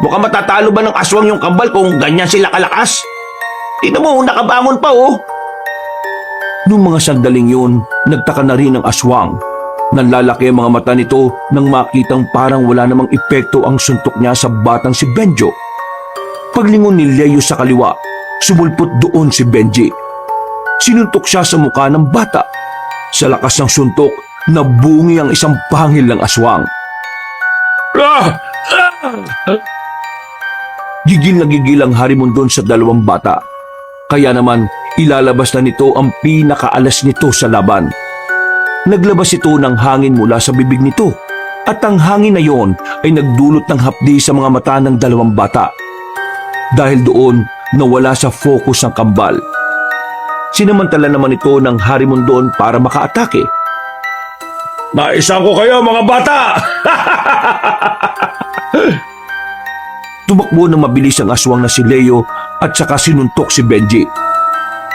Speaker 1: Mukhang matatalo ba ng aswang yung kambal kung ganyan sila kalakas? Tingnan mo, nakabangon pa oh.
Speaker 2: Noong mga sandaling yun, nagtaka na rin ang aswang. Nanlalaki ang mga mata nito nang makitang parang wala namang epekto ang suntok niya sa batang si Benjo. Paglingon ni Leo sa kaliwa, sumulpot doon si Benji. Sinuntok siya sa mukha ng bata. Sa lakas ng suntok, nabungi ang isang pangil ng aswang. Gigil na gigil ang Harimondon sa 2 bata. Kaya naman, Ilalabas na nito ang pinakaalas nito sa laban. Naglabas ito ng hangin mula sa bibig nito at ang hangin na yon ay nagdulot ng hapdi sa mga mata ng dalawang bata. Dahil doon, nawala sa focus ang kambal. Sinamantala naman ito ng Harimondon para makaatake.
Speaker 3: Naisan ko kayo mga bata!
Speaker 2: Tumakbo ng mabilis ang aswang na si Leo at saka sinuntok si Benji.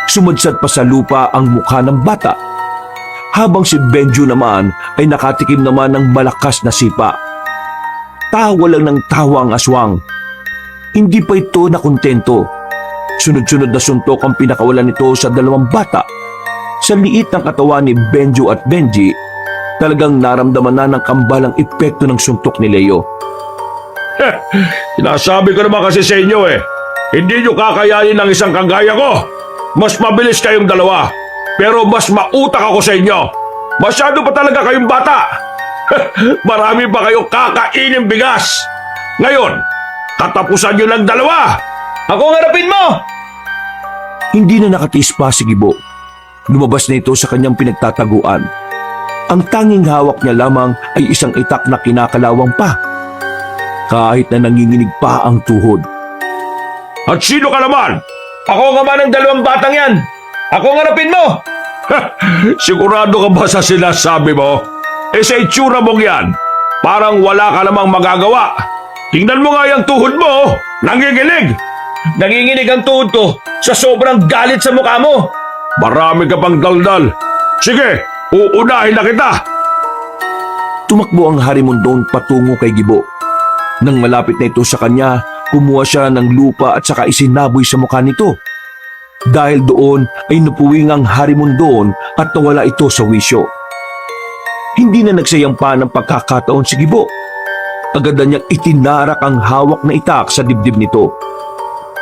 Speaker 2: Sumadsad pa sa lupa ang mukha ng bata. Habang si Benjo naman ay nakatikim naman ng malakas na sipa. Tawa lang ng tawa ang aswang. Hindi pa ito nakontento. Sunod-sunod na suntok ang pinakawalan nito sa dalawang bata. Sa liit ng katawan ni Benjo at Benji, talagang naramdaman na ng kambal ang epekto ng suntok ni Leo.
Speaker 3: Sinasabi ko naman kasi sa inyo hindi nyo kakayanin ng isang kagaya ko. Mas mabilis kayong dalawa, pero mas mautak ako sa inyo. Masyado pa talaga kayong bata. Marami pa kayong kakainin bigas. Ngayon, katapusan nyo ng dalawa. Ako ang harapin mo!
Speaker 2: Hindi na nakatiis pa si Gibo. Lumabas na ito sa kanyang pinagtataguan. Ang tanging hawak niya lamang ay isang itak na kinakalawang pa. Kahit na nanginginig pa ang tuhod.
Speaker 3: At sino ka naman? Ako nga man ang dalawang batang yan. Ako ang harapin mo. Sigurado ka ba sa sinasabi mo? Sa itsura mong yan, parang wala ka namang magagawa. Tingnan mo nga yung tuhod mo. Nanginginig. Nanginginig ang tuhod ko sa sobrang galit sa mukha mo. Marami ka pang daldal. Sige, uunahin na kita.
Speaker 2: Tumakbo ang Harimondon patungo kay Gibo. Nang malapit na ito sa kanya, kumuha siya ng lupa at saka isinaboy sa mukha nito. Dahil doon ay napuwing ang Harimondon at nawala ito sa wisyo. Hindi na nagsayang pa ng pagkakataon si Gibo. Agad na niyang itinarak ang hawak na itak sa dibdib nito.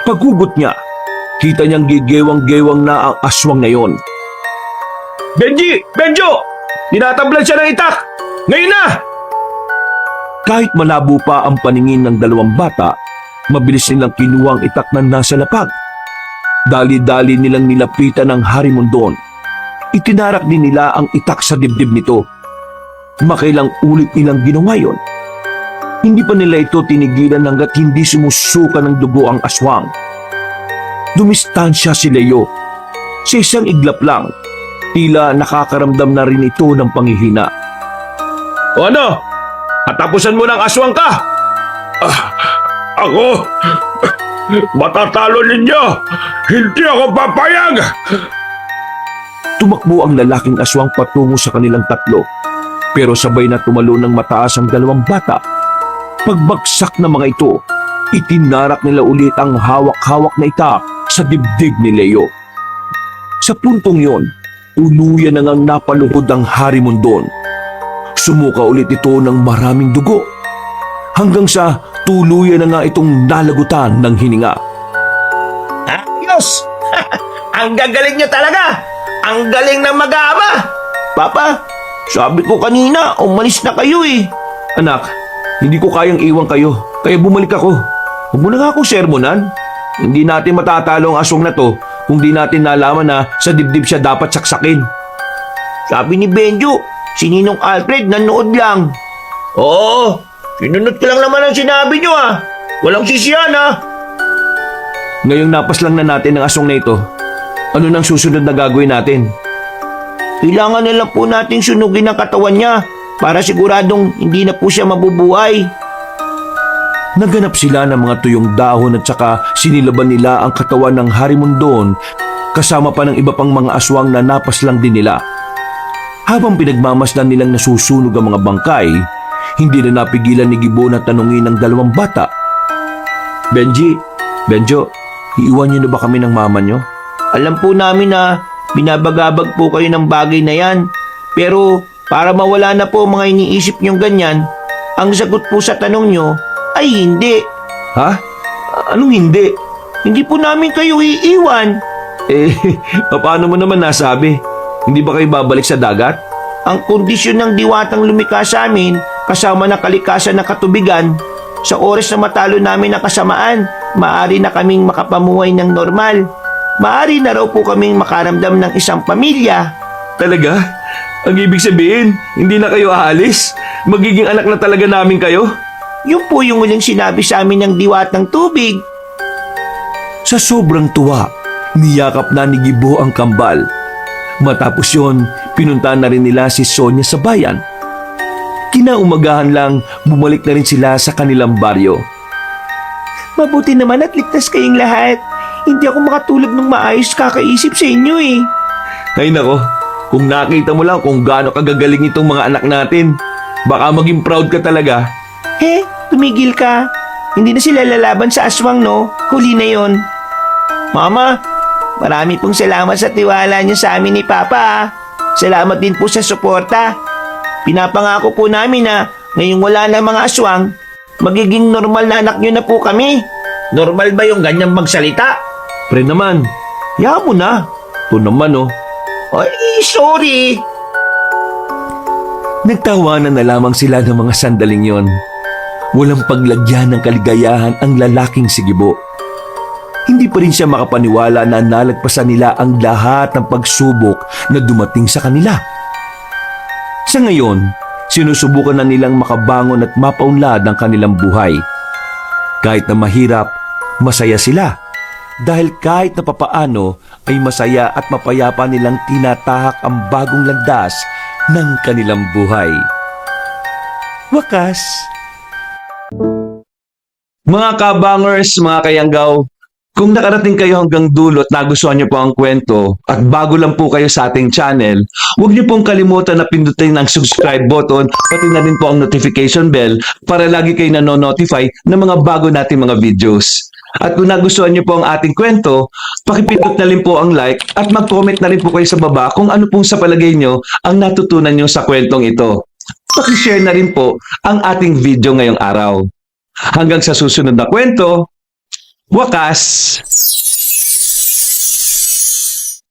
Speaker 2: Paghugot niya, kita niyang gigewang-gewang na ang aswang na yon.
Speaker 3: Benji! Benjo! Tinatablan siya ng itak! Ngayon na!
Speaker 2: Kahit malabo pa ang paningin ng dalawang bata, mabilis nilang kinuha ang itak na nasa lapag. Dali-dali nilang nilapitan ang Harimondon. Itinarak din nila ang itak sa dibdib nito. Makailang ulit nilang ginawa yon. Hindi pa nila ito tinigilan hanggat hindi sumusuka ng dugo ang aswang. Dumistansya si Leo. Sa isang iglap lang, tila nakakaramdam na rin ito ng panghihina.
Speaker 3: O ano? Katapusan mo ng aswang ka! Ako? Matatalo ninyo! Hindi ako papayag!
Speaker 2: Tumakbo ang lalaking aswang patungo sa kanilang tatlo, pero sabay na tumalo ng mataas ang dalawang bata. Pagbagsak ng mga ito, itinarak nila ulit ang hawak-hawak na itak sa dibdib ni Leo. Sa puntong yon, tuluyan na ngang napaluhod ang Harimondon. Sumuka ulit ito ng maraming dugo, hanggang sa tuluyan na nga itong nalagutan ng hininga.
Speaker 1: Ayos! Ang gagaling niyo talaga! Ang galing ng mag-aama! Papa, sabi ko kanina, umalis na kayo eh.
Speaker 2: Anak, hindi ko kayang iwan kayo, kaya bumalik ako. Huwag mo na nga akong sermonan. Hindi natin matatalo ang aswang na to kung di natin nalaman na sa dibdib siya dapat saksakin.
Speaker 1: Sabi ni Benjo, si Ninong Alfred nanood lang. Oo, sinunod ko lang naman ang sinabi niyo ah. Walang sisiyan ah.
Speaker 2: Ngayong napas lang na natin ang aswang na ito, ano nang susunod na gagawin natin?
Speaker 1: Kailangan na lang po nating sunugin ang katawan niya para siguradong hindi na po siya mabubuhay.
Speaker 2: Naganap sila ng mga tuyong dahon at saka sinilaban nila ang katawan ng Harimondon kasama pa ng iba pang mga aswang na napas lang din nila. Habang pinagmamasdan nilang nasusunog ang mga bangkay, hindi na napigilan ni Gibo na tanungin ng dalawang bata. Benjo, iiwan niyo na ba kami ng mama niyo?
Speaker 1: Alam po namin na binabagabag po kayo ng bagay na yan. Pero para mawala na po mga iniisip niyong ganyan, ang sagot po sa tanong niyo ay hindi.
Speaker 2: Ha? Anong hindi?
Speaker 1: Hindi po namin kayo iiwan.
Speaker 2: Paano mo naman nasabi? Hindi ba kayo babalik sa dagat?
Speaker 1: Ang kondisyon ng diwatang lumikha sa amin, kasama na kalikasan ng katubigan, sa oras na matalo namin ang kasamaan, maaari na kaming makapamuhay ng normal. maaari na raw po kaming makaramdam ng isang pamilya.
Speaker 2: Talaga? Ang ibig sabihin, hindi na kayo aalis? Magiging anak na talaga namin kayo?
Speaker 1: Yun po yung huling sinabi sa amin ng diwat ng tubig.
Speaker 2: Sa sobrang tuwa, niyakap na ni Gibo ang kambal. Matapos yon, pinuntahan na rin nila si Sonia sa bayan. Kinaumagahan lang, bumalik na rin sila sa kanilang baryo.
Speaker 1: Mabuti naman at ligtas kayong lahat. Hindi ako makatulog ng maayos kakaisip sa inyo eh.
Speaker 2: Ay nako, kung nakita mo lang kung gaano kagagaling itong mga anak natin, baka maging proud ka talaga.
Speaker 1: Tumigil ka. Hindi na sila lalaban sa aswang, no? Huli na yon. Mama, marami pong salamat sa tiwala niyo sa amin ni Papa. Salamat din po sa suporta. Pinapangako po namin na ngayong wala na mga aswang, magiging normal na anak niyo na po kami. Normal ba yung ganyang magsalita?
Speaker 2: Pre naman, hiya mo na. Ito naman oh.
Speaker 1: Ay, sorry.
Speaker 2: Nagtawanan na lamang sila ng mga sandaling yon. Walang paglagyan ng kaligayahan ang lalaking si Gibo. Hindi pa rin siya makapaniwala na nalagpasan nila ang lahat ng pagsubok na dumating sa kanila. Sa ngayon, sinusubukan na nilang makabangon at mapaunlad ang kanilang buhay. Kahit na mahirap, masaya sila. Dahil kahit na papaano ay masaya at mapayapa nilang tinatahak ang bagong landas ng kanilang buhay. Wakas! Mga kabangers, mga kayanggaw, kung nakarating kayo hanggang dulo at nagustuhan niyo po ang kwento at bago lang po kayo sa ating channel, huwag niyo pong kalimutan na pindutin ang subscribe button pati na rin po ang notification bell para lagi kayo nano-notify ng mga bago nating mga videos. At kung nagustuhan niyo po ang ating kwento, pakipindot na rin po ang like at mag-comment na rin po kayo sa baba kung ano pong sa palagay niyo ang natutunan niyo sa kwentong ito. Pakishare na rin po ang ating video ngayong araw. Hanggang sa susunod na kwento, wakas!